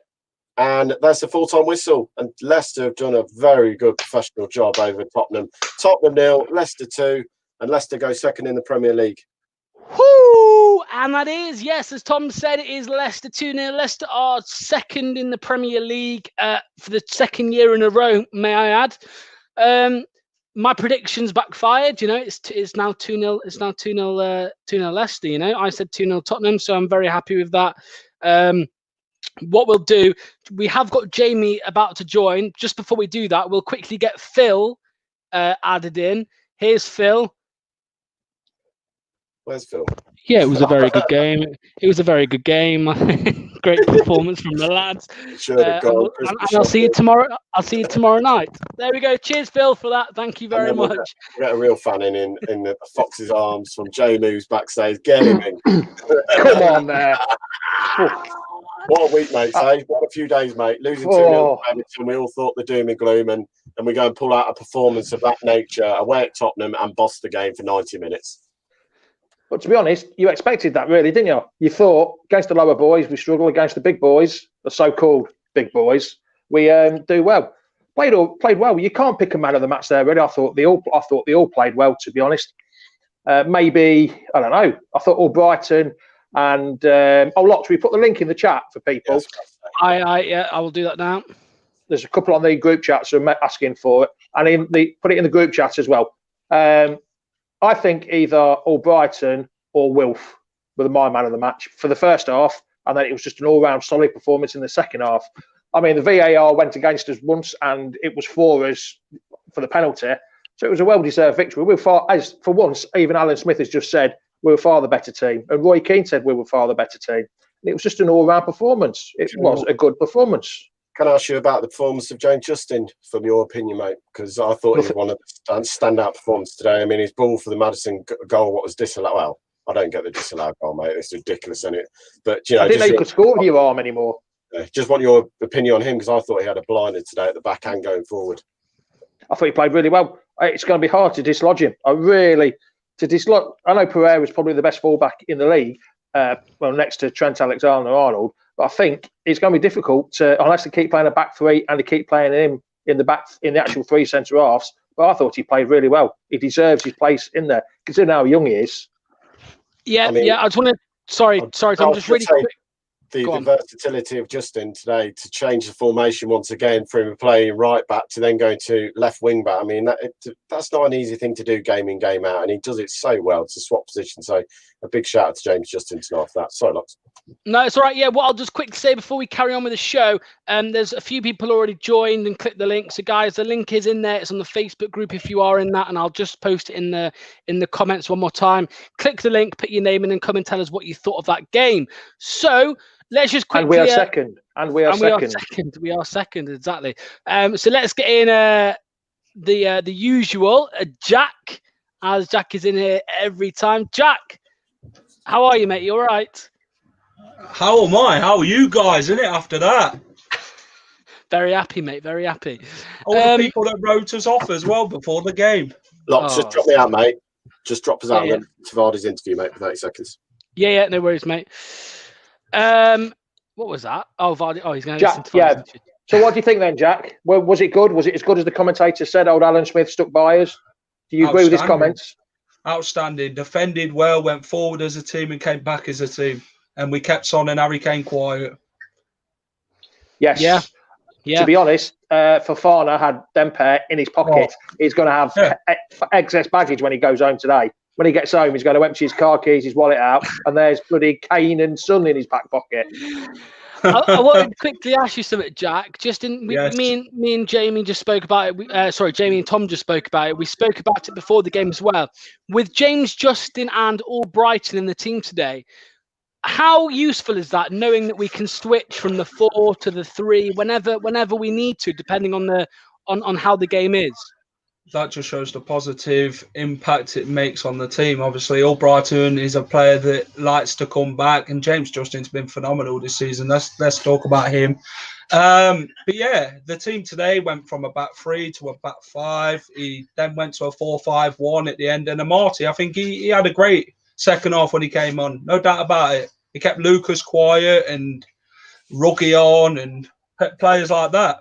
S8: And that's the full-time whistle. And Leicester have done a very good professional job over Tottenham. Tottenham 0, Leicester 2, and Leicester go second in the Premier League.
S6: Whoo! And that is, yes, as Tom said, it is Leicester 2-0. Leicester are second in the Premier League for the second year in a row, may I add. My predictions backfired, you know, it's now 2-0. It's now 2-0 Leicester, you know. I said 2-0 Tottenham, so I'm very happy with that. What we'll do, we have got Jamie about to join. Just before we do that, we'll quickly get Phil added in. Here's Phil.
S8: Where's Phil?
S6: Yeah, it was a very good game. It was a very good game. Great performance from the lads. And I'll see you tomorrow. I'll see you tomorrow night. There we go. Cheers, Phil, for that. Thank you very much.
S8: We'll get a real fan in the Fox's arms from Jay Moves backstage. Get him in.
S2: Come on there.
S8: What a week, mate. Say what a few days, mate. Losing 2-0 to Everton, we all thought the doom and gloom, and we go and pull out a performance of that nature away at Tottenham and boss the game for 90 minutes.
S2: But to be honest, you expected that, really, didn't you? You thought against the lower boys, we struggle. Against the big boys, the so-called big boys, we do well. Played well. You can't pick a man of the match there, really. I thought they all played well, to be honest. Maybe I don't know. I thought Albrighton and Locke. We put the link in the chat for people.
S6: Yes. I will do that now.
S2: There's a couple on the group chats who are asking for it, and put it in the group chat as well. I think either Albrighton or Wilf were my man of the match for the first half, and then it was just an all-round solid performance in the second half. I mean, the VAR went against us once, and it was for us for the penalty, so it was a well-deserved victory. We were for once, even Alan Smith has just said we were far the better team, and Roy Keane said we were far the better team. And it was just an all-round performance. It was a good performance.
S8: Can I ask you about the performance of James Justin, from your opinion, mate? Because I thought he was one of the standout performances today. I mean, his ball for the Madison goal, what was disallowed? Well, I don't get the disallowed goal, mate. It's ridiculous, isn't it? But, you know,
S2: I didn't know you could score with your arm anymore.
S8: Just want your opinion on him, because I thought he had a blinder today at the back and going forward.
S2: I thought he played really well. It's going to be hard to dislodge him. I know Pereira's probably the best fullback in the league, next to Trent Alexander-Arnold. But I think it's going to be difficult unless they keep playing a back three and they keep playing him in the actual three centre halves. But I thought he played really well. He deserves his place in there, considering how young he is.
S6: Yeah, I just want to. Sorry, Tom. Just really quick.
S8: The versatility of Justin today to change the formation once again from playing right back to then going to left wing back. I mean, that's not an easy thing to do game in, game out, and he does it so well to swap position. So a big shout out to James Justin tonight for that. Sorry, Lux.
S6: No, it's all right. Yeah, what I'll just quickly say before we carry on with the show, there's a few people already joined and clicked the link. So guys, the link is in there. It's on the Facebook group if you are in that, and I'll just post it in the comments one more time. Click the link, put your name in, and come and tell us what you thought of that game. So let's just quickly.
S2: And we are second. We are second, exactly. So let's get in the usual Jack, as Jack is in here every time. Jack, how are you, mate? You all right?
S5: How am I? How are you guys, innit, after that?
S6: Very happy, mate. Very happy.
S5: All the people that wrote us off as well before the game.
S8: Locks, just drop me out, mate. Just drop us out and then Tavard's interview, mate, for 30 seconds.
S6: Yeah, no worries, mate. What was that? Oh, Vardy. Oh, he's going to listen to
S2: Vardy. Yeah. So what do you think then, Jack? Well, was it good? Was it as good as the commentator said? Old Alan Smith stuck by us. Do you agree with his comments?
S5: Outstanding. Defended well, went forward as a team and came back as a team. And we kept Son and Harry Kane quiet.
S2: Yes. Yeah. To be honest, Fofana had them pair in his pocket. He's going to have excess baggage when he goes home today. When he gets home, he's going to empty his car keys, his wallet out, and there's bloody Kane and Son in his back pocket.
S6: I wanted to quickly ask you something, Jack. Me and Jamie just spoke about it. Jamie and Tom just spoke about it. We spoke about it before the game as well. With James Justin and Albrighton in the team today, how useful is that, knowing that we can switch from the 4 to the 3 whenever we need to, depending on how the game is?
S5: That just shows the positive impact it makes on the team. Obviously, Albrighton is a player that likes to come back, and James Justin's been phenomenal this season. Let's talk about him. But yeah, the team today went from a back 3 to a back 5. He then went to a 4-5-1 at the end. And Amati, I think he had a great second half when he came on. No doubt about it. He kept Lucas quiet and Ruggie on and players like that.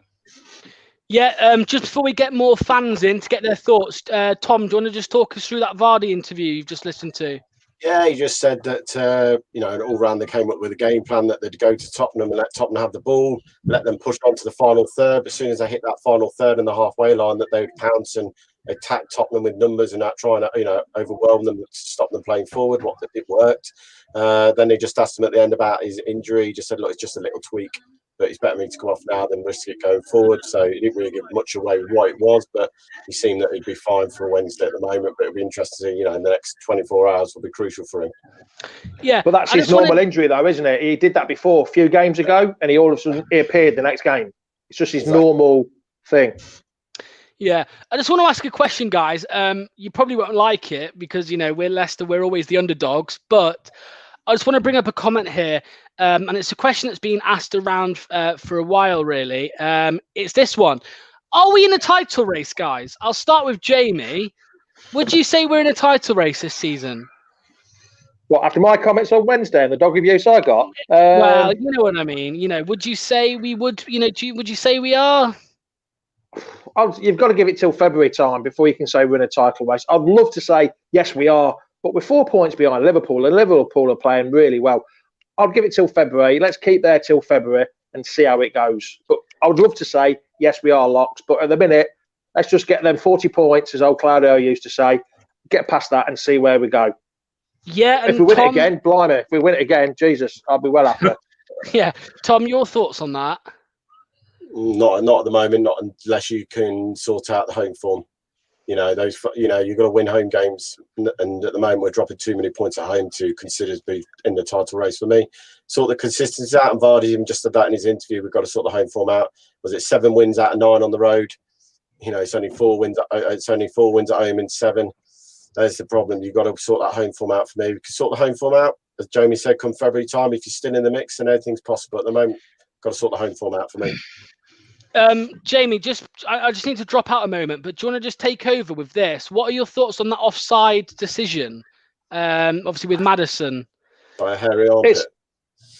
S6: Yeah, just before we get more fans in to get their thoughts, Tom, do you want to just talk us through that Vardy interview you've just listened to?
S8: Yeah, he just said that, all round they came up with a game plan that they'd go to Tottenham and let Tottenham have the ball, let them push on to the final third. As soon as they hit that final third and the halfway line, that they would pounce and attack Tottenham with numbers and try and, overwhelm them, stop them playing forward. It worked. Then they just asked him at the end about his injury. He just said, look, it's just a little tweak, but it's better for me to come off now than risk it going forward. So he didn't really give much away with what it was, but he seemed that he'd be fine for a Wednesday at the moment. But it'll be interesting to see, in the next 24 hours will be crucial for him.
S6: Yeah.
S2: But that's his normal injury, though, isn't it? He did that before a few games ago, and he all of a sudden appeared the next game. It's just his normal thing.
S6: Yeah. I just want to ask a question, guys. You probably won't like it because, we're Leicester, we're always the underdogs, but I just want to bring up a comment here, and it's a question that's been asked around for a while, really. It's this one. Are we in a title race, guys? I'll start with Jamie. Would you say we're in a title race this season?
S2: What, after my comments on Wednesday and the dog abuse I got?
S6: Well, you know what I mean. Would you say we would? Would you say we are?
S2: You've got to give it till February time before you can say we're in a title race. I'd love to say yes, we are, but we're 4 points behind Liverpool, and Liverpool are playing really well. I'd give it till February. Let's keep there till February and see how it goes. But I would love to say yes, we are locked. But at the minute, let's just get them 40 points, as old Claudio used to say. Get past that and see where we go.
S6: Yeah, and
S2: if we win it again, blimey, if we win it again, Jesus, I'll be well happy.
S6: Yeah, Tom, your thoughts on that?
S8: Not at the moment, not unless you can sort out the home form. You've got to win home games, and at the moment we're dropping too many points at home to consider to be in the title race for me. Sort the consistency out, and Vardy even just said that in his interview. We've got to sort the home form out. Was it 7 wins out of 9 on the road? It's only 4 wins. It's only 4 wins at home in 7. That's the problem. You've got to sort that home form out for me. We can sort the home form out, as Jamie said, come February time. If you're still in the mix, then anything's possible. At the moment, got to sort the home form out for me.
S6: Jamie, I just need to drop out a moment, but do you want to just take over with this? What are your thoughts on that offside decision? Obviously with Maddison.
S8: By a hairy armpit.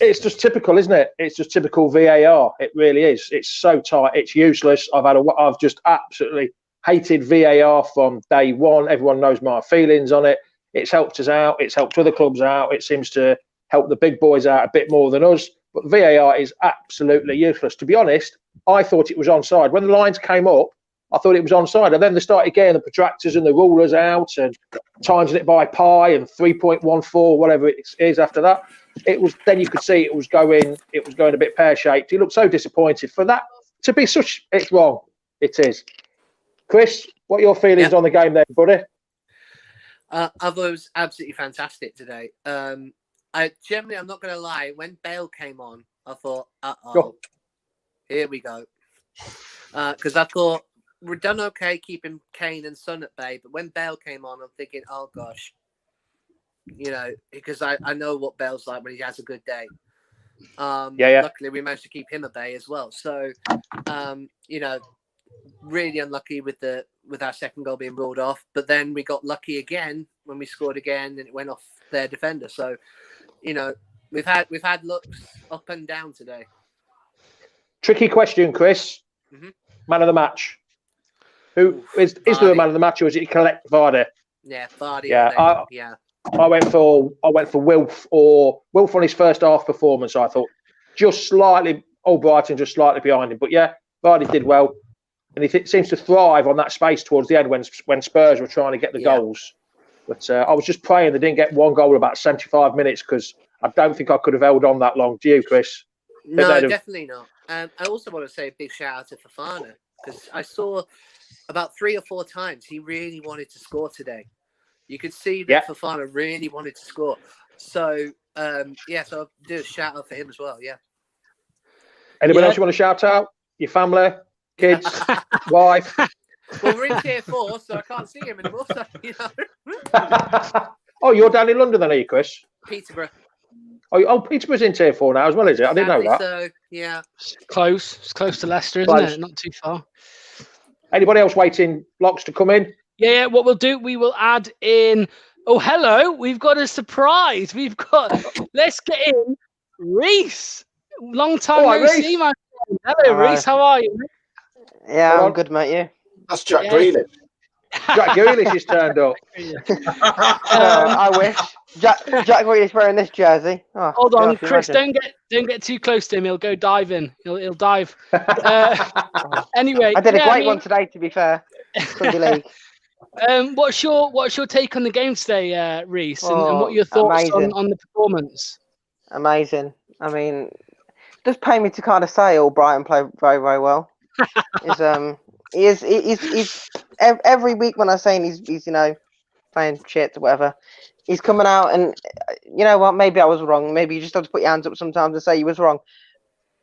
S2: It's just typical, isn't it? It's just typical VAR. It really is. It's so tight. It's useless. I've just absolutely hated VAR from day one. Everyone knows my feelings on it. It's helped us out. It's helped other clubs out. It seems to help the big boys out a bit more than us. But VAR is absolutely useless. To be honest, I thought it was onside. When the lines came up, I thought it was onside. And then they started getting the protractors and the rulers out and timesing it by pi and 3.14, whatever it is after that. Then you could see it was going a bit pear-shaped. He looked so disappointed. For that to be such, it's wrong. It is. Chris, what are your feelings on the game there, buddy?
S9: I thought it was absolutely fantastic today. I'm not going to lie, when Bale came on, I thought, here we go. Because I thought, we've done okay keeping Kane and Son at bay, but when Bale came on, I'm thinking, oh gosh. Because I know what Bale's like when he has a good day. Luckily, we managed to keep him at bay as well. So, really unlucky with our second goal being ruled off. But then we got lucky again when we scored again, and it went off their defender. So, we've had looks up and down today.
S2: Tricky question, Chris.
S9: Mm-hmm.
S2: Man of the match. Who is there a man of the match, or is it collect Vardy?
S9: Yeah, Vardy.
S2: Yeah, I went for Wilf on his first half performance. I thought just slightly, Brighton just slightly behind him, but yeah, Vardy did well, and he seems to thrive on that space towards the end when Spurs were trying to get the goals. But I was just praying they didn't get one goal in about 75 minutes because I don't think I could have held on that long. Do you, Chris?
S9: No, definitely not. I also want to say a big shout out to Fofana because I saw about 3 or 4 times he really wanted to score today. You could see that Fofana really wanted to score. So, so I'll do a shout out for him as well. Yeah.
S2: Anyone else you want to shout out? Your family, kids, wife?
S9: Well, we're in tier 4, so I can't see him anymore. So,
S2: Oh, you're down in London then, are you, Chris?
S9: Peterborough.
S2: Oh, Peterborough's in tier 4 now as well, is it? I didn't know that.
S9: So, yeah.
S6: It's close to Leicester, isn't it? Not too far.
S2: Anybody else waiting blocks to come in?
S6: Yeah, what we'll do, we will add in. Oh, hello. We've got a surprise. Let's get in Reese. Long time no see, my friend. Hello, Reese. How are you?
S10: Yeah, I'm good, mate. You?
S8: That's Jack Grealish.
S2: Jack Grealish has turned up.
S10: I wish. Jack Grealish wearing this jersey. Oh,
S6: hold on, Chris. Don't get too close to him. He'll go diving. He'll dive. Anyway,
S10: I did a great one today. To be fair, Sunday League.
S6: What's your take on the game today, Reese? And what are your thoughts on the performance?
S10: Amazing. I mean, it does pay me to kind of say Brighton play very, very well. He's every week when I say he's playing shit or whatever, he's coming out and you know what? Maybe I was wrong. Maybe you just have to put your hands up sometimes and say you was wrong.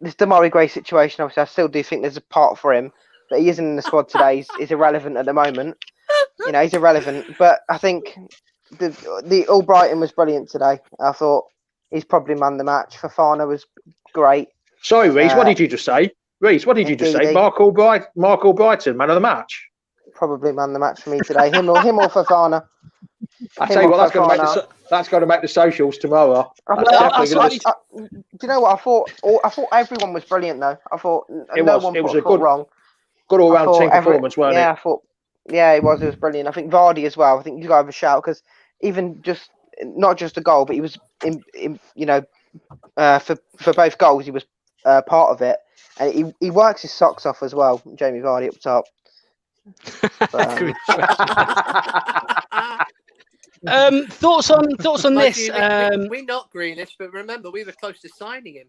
S10: This Damari Gray situation, obviously, I still do think there's a part for him, but he isn't in the squad today. He's irrelevant at the moment. He's irrelevant. But I think the All Brighton was brilliant today. I thought he's probably man the match. Fofana was great.
S2: Sorry, Reece, what did you just say? Reece, what did you just say? Mark Albrighton, man of the match.
S10: Probably man the match for me today. Him or Fofana.
S2: I tell you what, that's going to make the socials tomorrow.
S10: Do you know what I thought? I thought everyone was brilliant though. I thought
S2: it was a good
S10: wrong.
S2: Good all-round team performance, wasn't it?
S10: Yeah, I thought. Yeah, it was. It was brilliant. I think Vardy as well. I think you got to have a shout because even just not just a goal, but he was for both goals he was part of it, and he works his socks off as well. Jamie Vardy up top.
S6: Thoughts on this?
S9: We're not Greenish, but remember we were close to signing him.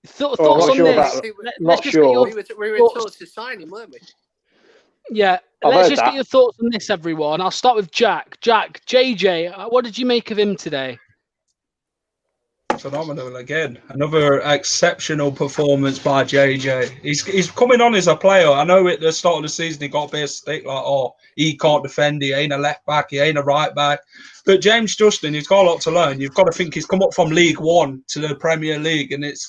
S6: Thoughts on this?
S2: Not sure.
S9: We were close to sign him, weren't we?
S6: Yeah, let's just get your thoughts on this, everyone. I'll start with Jack. Jack, JJ, what did you make of him today?
S5: Phenomenal again. Another exceptional performance by JJ. He's coming on as a player. I know at the start of the season he got a bit of stick like, oh, he can't defend, he ain't a left back, he ain't a right back. But James Justin, he's got a lot to learn. You've got to think he's come up from League One to the Premier League, and it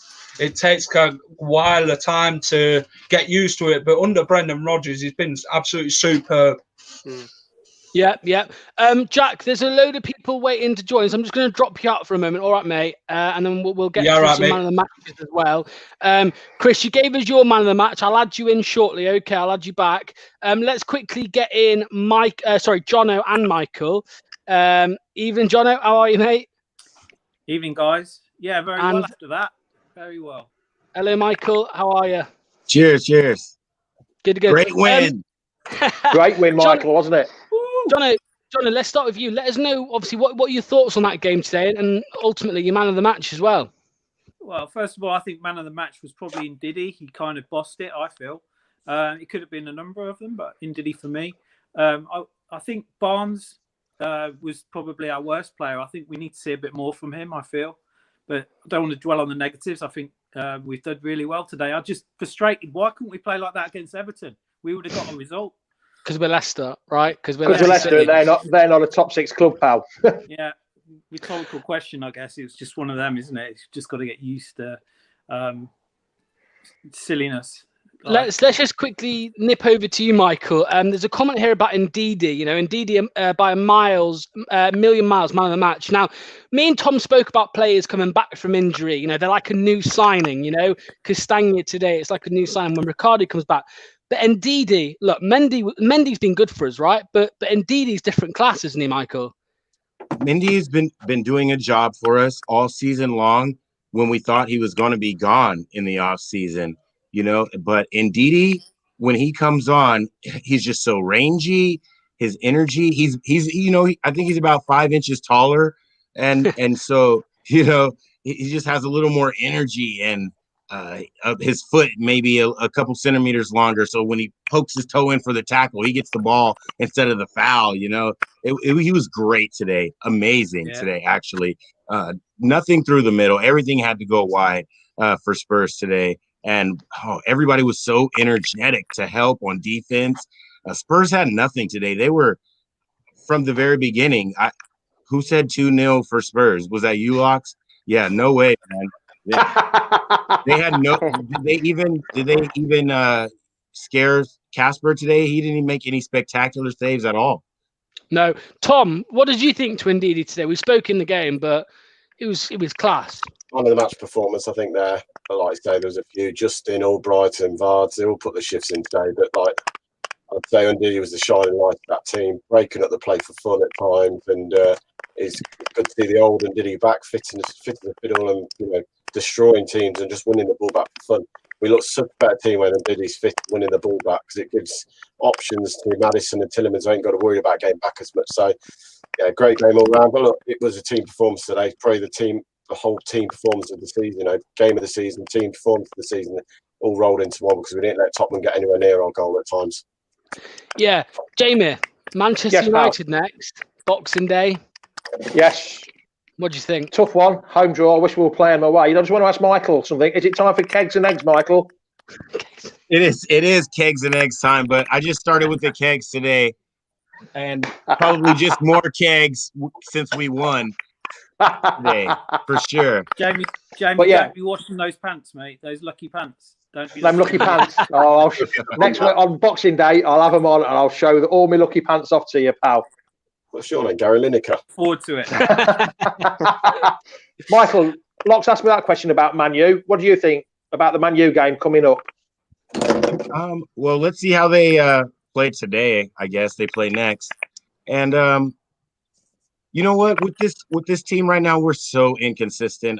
S5: takes a while of time to get used to it. But under Brendan Rodgers, he's been absolutely superb.
S6: Yeah. Jack, there's a load of people waiting to join, so I'm just going to drop you out for a moment. All right, mate. And then we'll get to some man of the matches as well. Chris, you gave us your man of the match. I'll add you in shortly. Okay, I'll add you back. Let's quickly get in Jono and Michael. Evening, Jono. How are you, mate?
S11: Evening, guys. Yeah, very well after that. Very well.
S6: Hello, Michael. How are you?
S12: Cheers.
S6: Good.
S12: Great win.
S2: Great win, Michael, wasn't it?
S6: Jono, let's start with you. Let us know, obviously, what are your thoughts on that game today, and ultimately your man of the match as well.
S11: Well, first of all, I think man of the match was probably Ndidi. He kind of bossed it, I feel. It could have been a number of them, but Ndidi for me. I think Barnes was probably our worst player. I think we need to see a bit more from him, I feel. But I don't want to dwell on the negatives. I think we've done really well today. I'm just frustrated. Why couldn't we play like that against Everton? We would have got a result.
S6: Because we're Leicester, right? Because we're
S2: Leicester. They're not a top 6 club, pal.
S11: Yeah, rhetorical question, I guess. It's just one of them, isn't it? It's just got to get used to silliness.
S6: Let's just quickly nip over to you, Michael. There's a comment here about Ndidi. Ndidi by a million miles, man of the match. Now, me and Tom spoke about players coming back from injury. They're like a new signing. Castagna today, it's like a new sign when Ricardo comes back. But Ndidi, look, Mendy's been good for us, right? But Ndidi's different class, isn't he, Michael?
S12: Mendy's been doing a job for us all season long when we thought he was going to be gone in the off season, But Ndidi, when he comes on, he's just so rangy. His energy, he's I think he's about 5 inches taller, and so he just has a little more energy and. His foot maybe a couple centimeters longer, so when he pokes his toe in for the tackle, he gets the ball instead of the foul. He was great today, amazing today actually. Nothing through the middle, everything had to go wide for Spurs today, and everybody was so energetic to help on defense. Spurs had nothing today. They were from the very beginning. Who said 2-0 for Spurs? Was that you, Locks? Yeah, no way, man. They had no. Did they even scare Casper today? He didn't even make any spectacular saves at all.
S6: No, Tom. What did you think to Ndidi today? We spoke in the game, but it was class.
S8: On the match performance, I think there, like I say, there was a few. Justin, Albrighton, Vards, they all put the shifts in today. But I'd say Ndidi was the shining light of that team, breaking up the play for fun at times, and it's good to see the old Ndidi back, fitting the fiddle, and destroying teams and just winning the ball back for fun. We look such a better team when Ndidi's fit, winning the ball back, because it gives options to Maddison and Tillemans who ain't got to worry about getting back as much. So, yeah, great game all round. But look, it was a team performance today. Probably the whole team performance of the season, game of the season, team performance of the season, all rolled into one because we didn't let Tottenham get anywhere near our goal at times.
S6: Yeah, Jamie, Manchester United next, Boxing Day.
S2: Yes.
S6: What do you think?
S2: Tough one. Home draw. I wish we were playing away. I just want to ask Michael something. Is it time for kegs and eggs, Michael?
S12: It is kegs and eggs time, but I just started with the kegs today, and probably just more kegs since we won. today, for sure.
S11: Jamie,
S2: But yeah.
S11: don't be washing those pants, mate. Those lucky pants. Don't be
S2: Them lucky pants. Oh, next week on Boxing Day, I'll have them on and I'll show all my lucky pants off to you, pal.
S8: What's your name? Gary Lineker.
S11: Forward to it.
S2: Michael, Locke's asked me that question about Man U. What do you think about the Man U game coming up?
S12: Well, let's see how they play today. I guess they play next. And you know what? With this team right now, we're so inconsistent.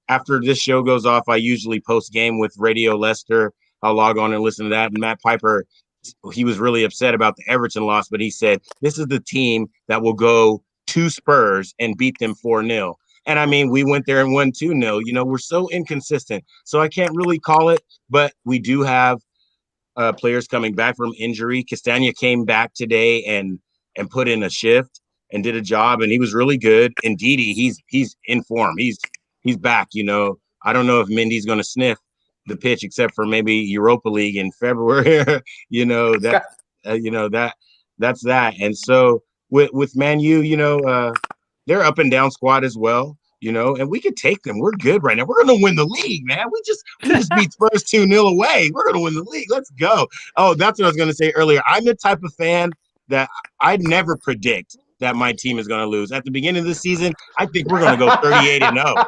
S12: After this show goes off, I usually post game with Radio Leicester. I'll log on and listen to that. And Matt Piper, he was really upset about the Everton loss, but he said, this is the team that will go to Spurs and beat them 4-0. And I mean, we went there and won 2-0. You know, we're so inconsistent. So I can't really call it, but we do have players coming back from injury. Castagna came back today and put in a shift and did a job, and he was really good. And Didi, he's in form. He's back. You know, I don't know if Mendy's going to sniff the pitch except for maybe Europa League in February. you know that that's that. And so with Man U, you know, they're up and down squad as well. You know, and we could take them. We're good right now. We're going to win the league, man. We just beat Spurs 2-0 away. We're going to win the league. Let's go. Oh, that's what I was going to say earlier. I'm the type of fan that I'd never predict that my team is going to lose. At the beginning of the season, I think we're going to go 38-0.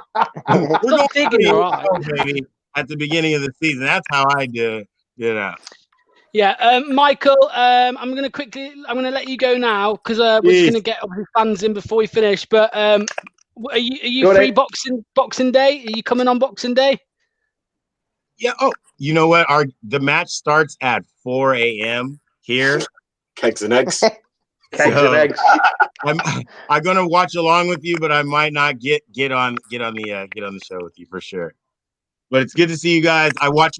S12: We're going 38-0, baby, at the beginning of the season. That's how I do, you know.
S6: Yeah, Michael, I'm going to let you go now because we're just going to get fans in before we finish. But are you free Boxing Day? Are you coming on Boxing Day?
S12: Yeah. Oh, you know what? The match starts at 4 a.m. here.
S8: Cakes and eggs.
S2: And eggs.
S12: I'm gonna watch along with you, but I might not get on the show with you for sure. But it's good to see you guys. I watch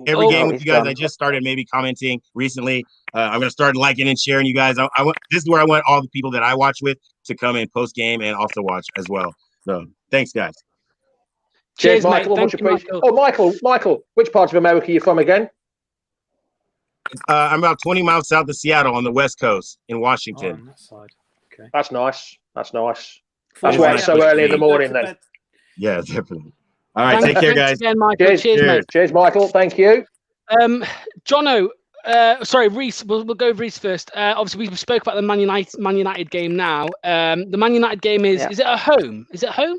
S12: every game with you guys. I just started maybe commenting recently. I'm gonna start liking and sharing you guys. This is where I want all the people that I watch with to come in post game and also watch as well. So thanks, guys.
S2: Cheers, Michael. Much appreciated. Oh, Michael, which part of America are you from again?
S12: I'm about 20 miles south of Seattle on the West Coast in Washington.
S11: On that side. Okay.
S2: That's nice. That's why it's so early in the morning then.
S12: Yeah, definitely. All right, take care, guys.
S6: Again, Michael. Cheers, mate.
S2: Cheers, Michael. Thank you.
S6: Jono, sorry, Reese. We'll go with Reese first. Obviously, we spoke about the Man United game now. The Man United game is it at home? Is it at home?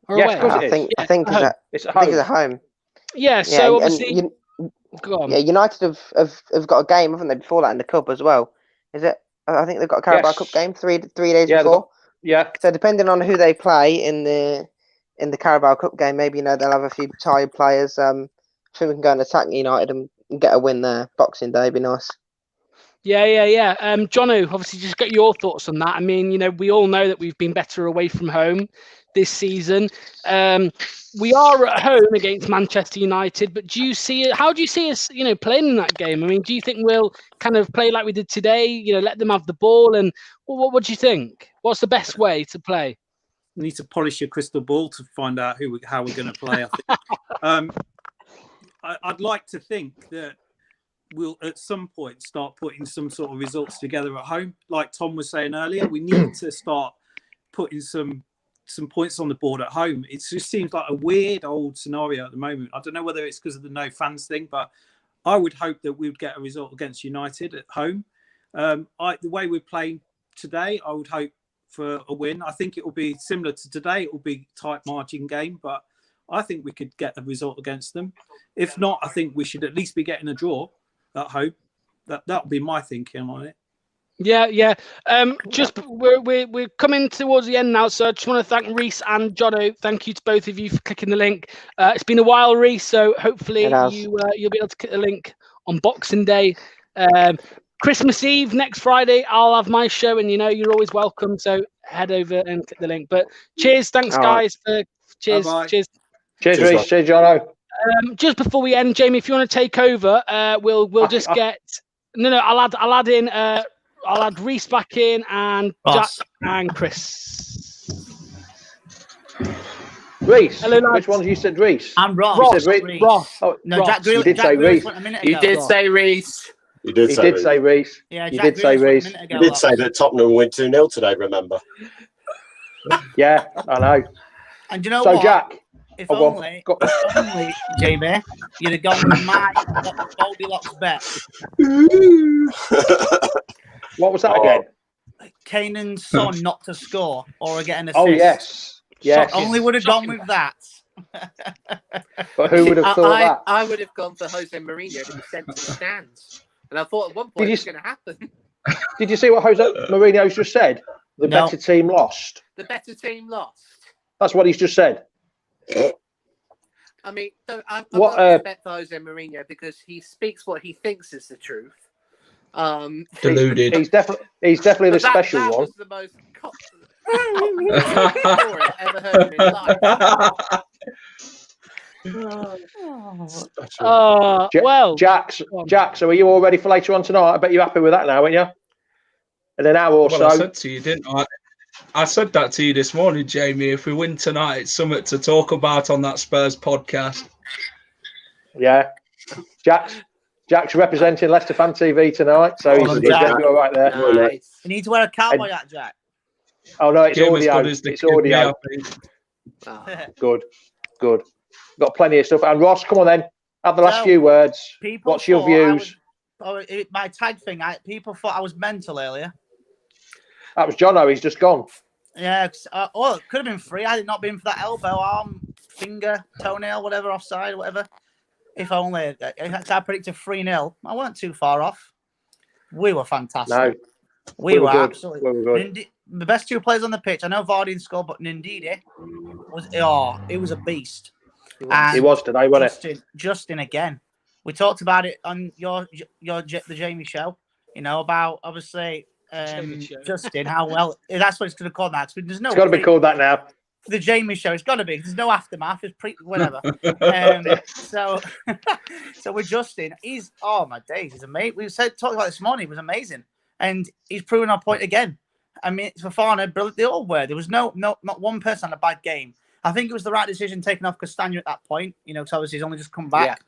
S6: Or
S2: yes,
S6: away?
S10: I think it's at home.
S6: Yeah, so obviously... Go on.
S10: Yeah, United have got a game, haven't they, before that in the Cup as well? Is it? I think they've got a Carabao Cup game three days before. So depending on who they play in the Carabao Cup game, maybe they'll have a few tired players. I think we can go and attack United and get a win there. Boxing Day, be nice.
S6: Yeah. Jono, obviously, just get your thoughts on that. I mean, we all know that we've been better away from home this season. We are at home against Manchester United, but how do you see us, playing in that game? I mean, do you think we'll kind of play like we did today, let them have the ball? And what do you think? What's the best way to play?
S11: You need to polish your crystal ball to find out how we're going to play, I think. I'd like to think that we'll at some point start putting some sort of results together at home. Like Tom was saying earlier, we need to start putting some points on the board at home. It just seems like a weird old scenario at the moment. I don't know whether it's because of the no fans thing, but I would hope that we would get a result against United at home. The way we're playing today, I would hope for a win. I think it will be similar to today. It will be a tight margin game, but I think we could get a result against them. If not, I think we should at least be getting a draw at home. That would be my thinking on it.
S6: Yeah. Just we're coming towards the end now, so I just want to thank Reese and Jono. Thank you to both of you for clicking the link. It's been a while, Reese, so hopefully you'll be able to click the link on Boxing Day. Christmas Eve next Friday, I'll have my show, and you're always welcome. So head over and click the link. But cheers, thanks guys. Cheers,
S11: Bye-bye.
S6: cheers,
S2: Reese. Cheers, Jono.
S6: Just before we end, Jamie, if you want to take over, we'll just get. No, I'll add Reese back in and
S4: Ross.
S6: Jack and Chris.
S2: Reese.
S6: Hello, lads.
S2: Which ones you said Reese?
S4: I'm Ross.
S2: Ross.
S4: Reese.
S6: Ross.
S2: Oh,
S4: No,
S2: Ross.
S4: Jack
S2: You did
S4: Jack
S2: say
S4: Grealish
S2: Reese.
S4: went a minute
S9: You
S4: ago.
S9: did say Reese.
S8: You did
S2: He
S8: say
S2: did say Reece.
S4: Yeah,
S2: You
S4: Jack
S2: did say
S4: Grealish went a
S2: Reece.
S4: minute
S8: You
S4: ago,
S8: did say that Tottenham win 2-0 today. Remember?
S2: Yeah, I know.
S4: And you know
S2: So
S4: what?
S2: Jack,
S4: If
S2: go on.
S4: only,
S2: Go-
S4: if only, Jamie, you'd have gone with my Goldilocks bet.
S2: what was that
S8: Oh.
S2: again?
S4: Kanan's son not to score or get an assist.
S2: Oh yes, yes.
S4: Only would have gone with that.
S2: But who would have thought that?
S9: I would have gone for Jose Mourinho to be sent to the stands. And I thought at one point
S2: Did you-
S9: it was going to happen.
S2: Did you see what Jose Mourinho's just said? The
S4: No.
S2: better team lost.
S9: The better team lost.
S2: That's what he's just said.
S9: I mean, I've
S2: What,
S9: got respect for Jose Mourinho because he speaks what he thinks is the truth.
S5: Deluded.
S2: He's definitely the
S9: But
S2: special
S9: that
S2: one.
S9: was the most story I've ever heard in life.
S6: Well,
S2: Jack, so are you all ready for later on tonight? I bet you're happy with that now, aren't you? In an hour or
S5: Well,
S2: so.
S5: I said to you, didn't I? I said that to you this morning, Jamie. If we win tonight, it's something to talk about on that Spurs podcast.
S2: Yeah. Jack's representing Leicester Fan TV tonight, so he's going to be all right there.
S9: Nice.
S4: You need to wear a cowboy hat, Jack.
S2: Oh, no, it's
S5: Game as
S2: audio.
S5: good as the
S2: It's
S5: kid me,
S2: audio.
S5: I think.
S2: Good. Got plenty of stuff. And Ross, come on then. Have the last
S4: So,
S2: few words.
S4: People
S2: What's your
S4: thought I
S2: views?
S4: my tag thing, people thought I was mental earlier.
S2: That was Jono. He's just gone.
S4: Yeah, it could have been free had it not been for that elbow, arm, finger, toenail, whatever, offside, whatever. If only. I predicted 3-0. I weren't too far off. We were fantastic.
S2: No.
S4: We were
S2: good.
S4: absolutely.
S2: We were good.
S4: The best two players on the pitch. I know Vardy didn't score, but Ndidi was a beast.
S2: He was today, wasn't it?
S4: Justin again. We talked about it on the Jamie show. You know about obviously Justin, how well that's what it's going to call that. There's no.
S2: It's got to be called that now.
S4: The Jamie show. It's got to be. There's no aftermath. It's whatever. So with Justin, he's my days. He's amazing. We talked about this morning. He was amazing, and he's proven our point again. I mean, Fofana, brilliant. They all were. There was not one person had a bad game. I think it was the right decision taking off Castagna at that point. You know, because obviously he's only just come back.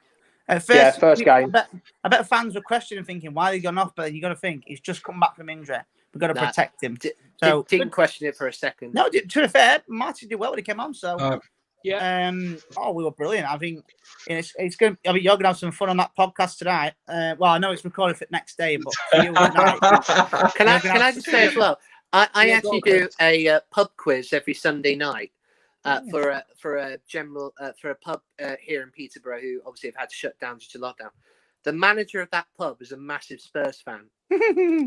S4: At first,
S2: first game.
S4: I bet fans were questioning, thinking why they gone off. But then you got to think he's just come back from injury. We've got to protect him.
S9: Didn't question it for a second.
S4: No, to be fair, Martin did well when he came on. So
S6: we
S4: were brilliant. I think it's going. I mean, you're going to have some fun on that podcast tonight. Well, I know it's recorded for next day, but for you tonight,
S9: can I just say as well? I actually do a pub quiz every Sunday night for a pub here in Peterborough, who obviously have had to shut down due to lockdown. The manager of that pub is a massive Spurs fan,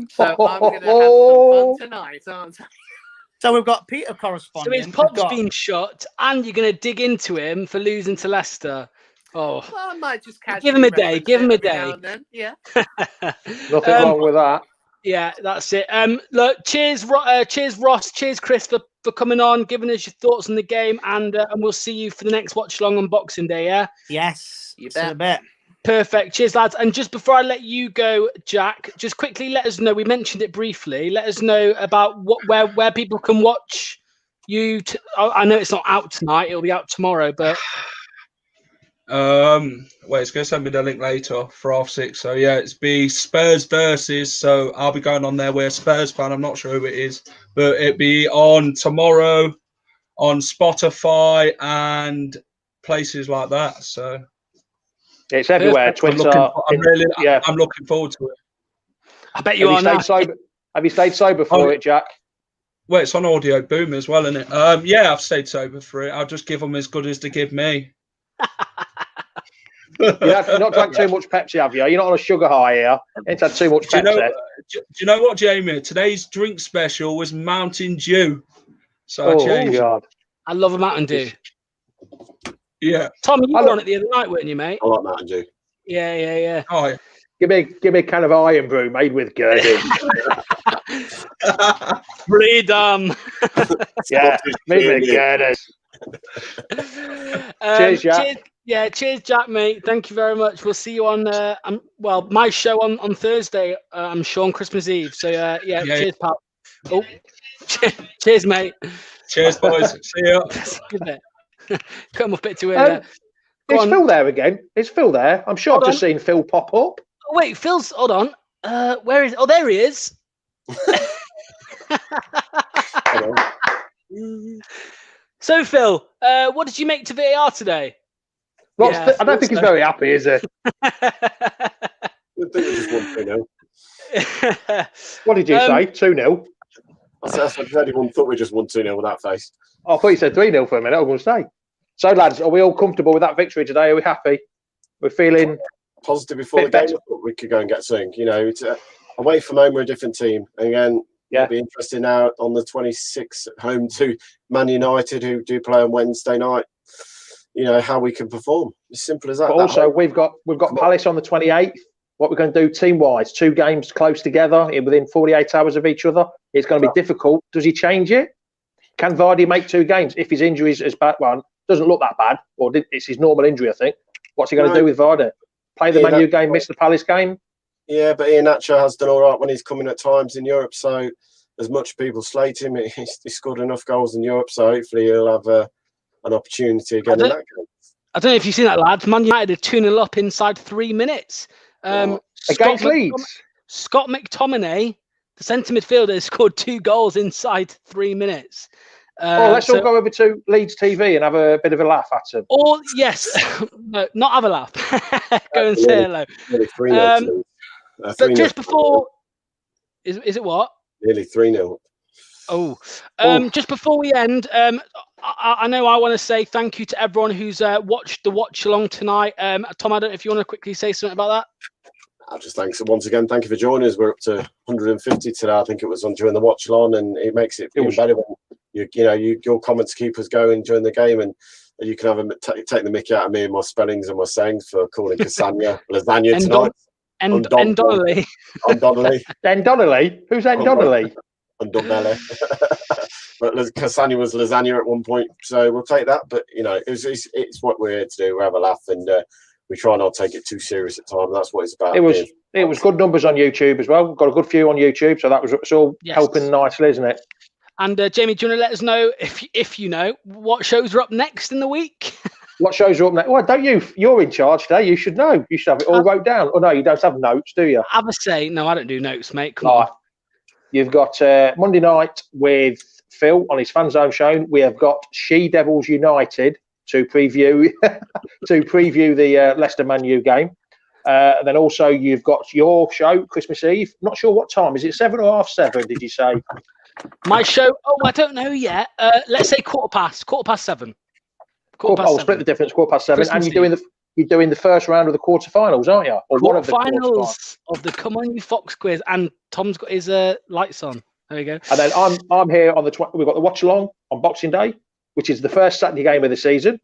S9: so I'm going to have some fun tonight, aren't I?
S4: So we've got Peter corresponding.
S6: So his pub's been shut, and you're going to dig into him for losing to Leicester. Oh,
S9: well, I might just
S6: give him a day. Give him a day.
S9: Yeah.
S2: Nothing wrong with that.
S6: Yeah, that's it. Look, cheers, Ross. Cheers, Chris, for coming on, giving us your thoughts on the game, and we'll see you for the next watch along on Boxing Day. Yeah.
S4: Yes,
S9: you
S4: bet.
S6: Perfect. Cheers, lads. And just before I let you go, Jack, just quickly let us know. We mentioned it briefly. Let us know about where people can watch you. I know it's not out tonight. It'll be out tomorrow, but.
S5: Wait, it's going to send me the link later for 6:30. So yeah, it's be Spurs versus. So I'll be going on there. We're a Spurs fan. I'm not sure who it is, but it'll be on tomorrow on Spotify and places like that. So
S2: it's everywhere. Twitter.
S5: I'm looking forward to it.
S6: I bet you are now.
S2: Have you stayed sober for it, Jack?
S5: Well, it's on Audio Boom as well, isn't it? Yeah, I've stayed sober for it. I'll just give them as good as they give me.
S2: You've not drank too much Pepsi, have you? You're not on a sugar high here. Ain't had too much Pepsi.
S5: Do you know what, Jamie? Today's drink special was Mountain Dew. So I changed.
S2: God.
S6: I love a Mountain Dew.
S5: Yeah.
S6: Tom, you were on it the other night, weren't you, mate?
S8: I like Mountain Dew.
S6: Yeah.
S5: Oh, yeah.
S2: Give me a can of iron brew made with Gurdon.
S6: Freedom.
S2: Yeah, made with Gurdon. Cheers, Jack.
S6: Cheers, Jack, mate. Thank you very much. We'll see you on my show on Thursday. I'm sure on Christmas Eve. So cheers, pal. Oh, cheers, mate.
S5: Cheers, boys. See you.
S6: Come up a bit too early.
S2: Is Phil there again? Is Phil there? I'm sure I've just seen Phil pop up.
S6: Oh, wait, Phil's. Hold on. Where is? Oh, there he is. So, Phil, what did you make to VAR today?
S2: I don't think he's very happy, is he?
S8: I think we just won 2-0.
S2: What did you say? 2-0?
S8: I said anyone thought we just won 2-0 with that face.
S2: I thought you said 3-0 for a minute. I was going to say. So, lads, are we all comfortable with that victory today? Are we happy? We're feeling
S8: positive before the game. I thought we could go and get something. You know, it's away from home, we're a different team. And again, it'll be interesting now on the 26th at home to Man United, who do play on Wednesday night. You know, how we can perform. As simple as that.
S2: But also, we've got Palace on the 28th. What we're going to do team-wise, 2 games close together within 48 hours of each other. It's going to be difficult. Does he change it? Can Vardy make 2 games if his injury is bad? One doesn't look that bad, or it's his normal injury, I think. What's he going to do with Vardy? Play the Man U game, miss the Palace game?
S8: Yeah, but Iheanacho has done all right when he's coming at times in Europe. So as much people slate him, he's scored enough goals in Europe. So hopefully he'll have an opportunity again in that game.
S6: I don't know if you've seen that, lads. Man United are 2-0 up inside 3 minutes.
S2: Against Leeds.
S6: Scott McTominay, the centre midfielder, has scored 2 goals inside 3 minutes.
S2: Let's all go over to Leeds TV and have a bit of a laugh at them.
S6: Or yes, no, not have a laugh. Go and say hello. But just before, is it what?
S8: Nearly 3-0.
S6: Oh, just before we end, I know I want to say thank you to everyone who's watched the watch along tonight. Tom, I don't know if you want to quickly say something about that.
S8: I'll just thanks once again. Thank you for joining us. We're up to 150 today. I think it was on during the watch along, and it makes it even better when your comments keep us going during the game, and you can have take the mickey out of me and my spellings and my sayings for calling Cassania lasagna tonight.
S6: And Donnelly.
S2: Donnelly? Who's Donnelly?
S8: And Donnelly. But Cassania was lasagna at one point, so we'll take that. But you know, it's what we're here to do. We have a laugh, and we try not to take it too serious at times. That's what it's about.
S2: It was good numbers on YouTube as well. We've got a good few on YouTube, so it's all helping nicely, isn't it?
S6: And Jamie, do you want to let us know if you know what shows are up next in the week?
S2: What shows are up next? Well, don't you? You're in charge today. You should know. You should have it all wrote down. Oh no, you don't have notes, do you?
S6: Have a say. No, I don't do notes, mate. Come on.
S2: You've got Monday night with Phil on his Fanzone show. We have got She Devils United to preview the Leicester Man U game. And then also you've got your show Christmas Eve. Not sure what time. Is it 7 or 7:30? Did you say?
S6: My show? Oh, I don't know yet. Let's say 7:15.
S2: I'll split the difference. 7:15. Christmas and you're doing the first round of the quarterfinals, aren't you? Or one of the quarterfinals of
S6: the Come On You Fox quiz. And Tom's got his lights on. There we go.
S2: And then I'm here on the we've got the watch along on Boxing Day, which is the first Saturday game of the season.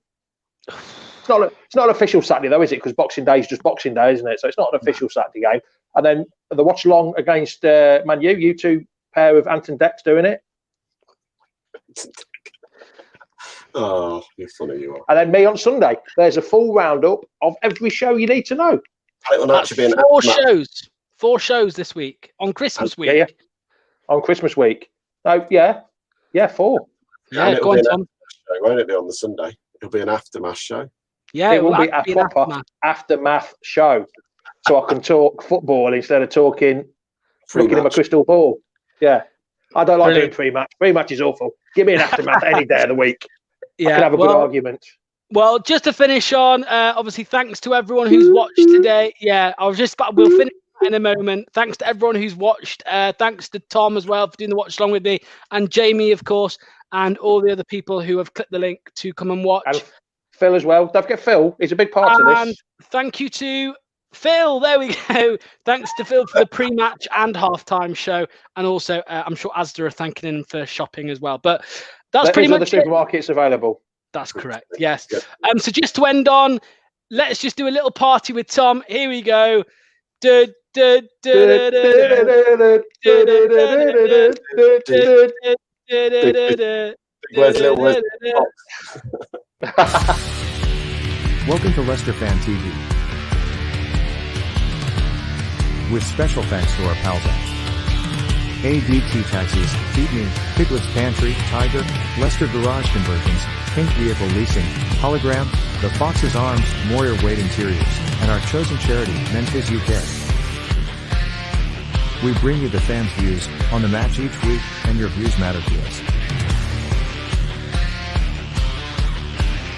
S2: It's not an official Saturday though, is it? Because Boxing Day is just Boxing Day, isn't it? So it's not an official Saturday game. And then the watch along against Man U. You two pair of Ant and Dex doing it.
S8: Oh, you're funny, you are.
S2: And then me on Sunday. There's a full roundup of every show you need to know.
S6: That's 4 shows. 4 shows this week on Christmas week.
S2: Yeah. On Christmas week. Oh, yeah. Yeah, 4.
S6: Yeah, go on, Tom.
S8: Won't it be on the Sunday? It'll be an aftermath show.
S2: Yeah, it will be a proper aftermath show. So I can talk football instead of looking in my crystal ball. Yeah. I don't like doing pre-match. Pre-match is awful. Give me an aftermath any day of the week. Yeah, I can have a good argument.
S6: Well, just to finish on, obviously, thanks to everyone who's watched today. Yeah, we'll finish in a moment. Thanks to everyone who's watched. Thanks to Tom as well for doing the watch along with me, and Jamie, of course, and all the other people who have clicked the link to come and watch.
S2: And Phil as well. Don't forget Phil. He's a big part of this.
S6: And thank you to Phil. There we go. Thanks to Phil for the pre-match and halftime show, and also I'm sure Asda are thanking him for shopping as well. But that's pretty much
S2: the supermarkets available.
S6: That's correct. Yes. So just to end on, let's just do a little party with Tom. Here we go.
S13: Welcome to Leicester Fan TV. With special thanks to our pals at ADT Taxis, Feedme, Piglet's Pantry, Tiger, Leicester Garage Conversions, Pink Vehicle Leasing, Hologram, The Fox's Arms, Moyer Wade Interiors, and our chosen charity, Memphis UK. We bring you the fans' views on the match each week, and your views matter to us.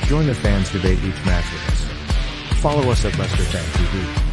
S13: Join the fans' debate each match with us. Follow us at Leicester Fan TV.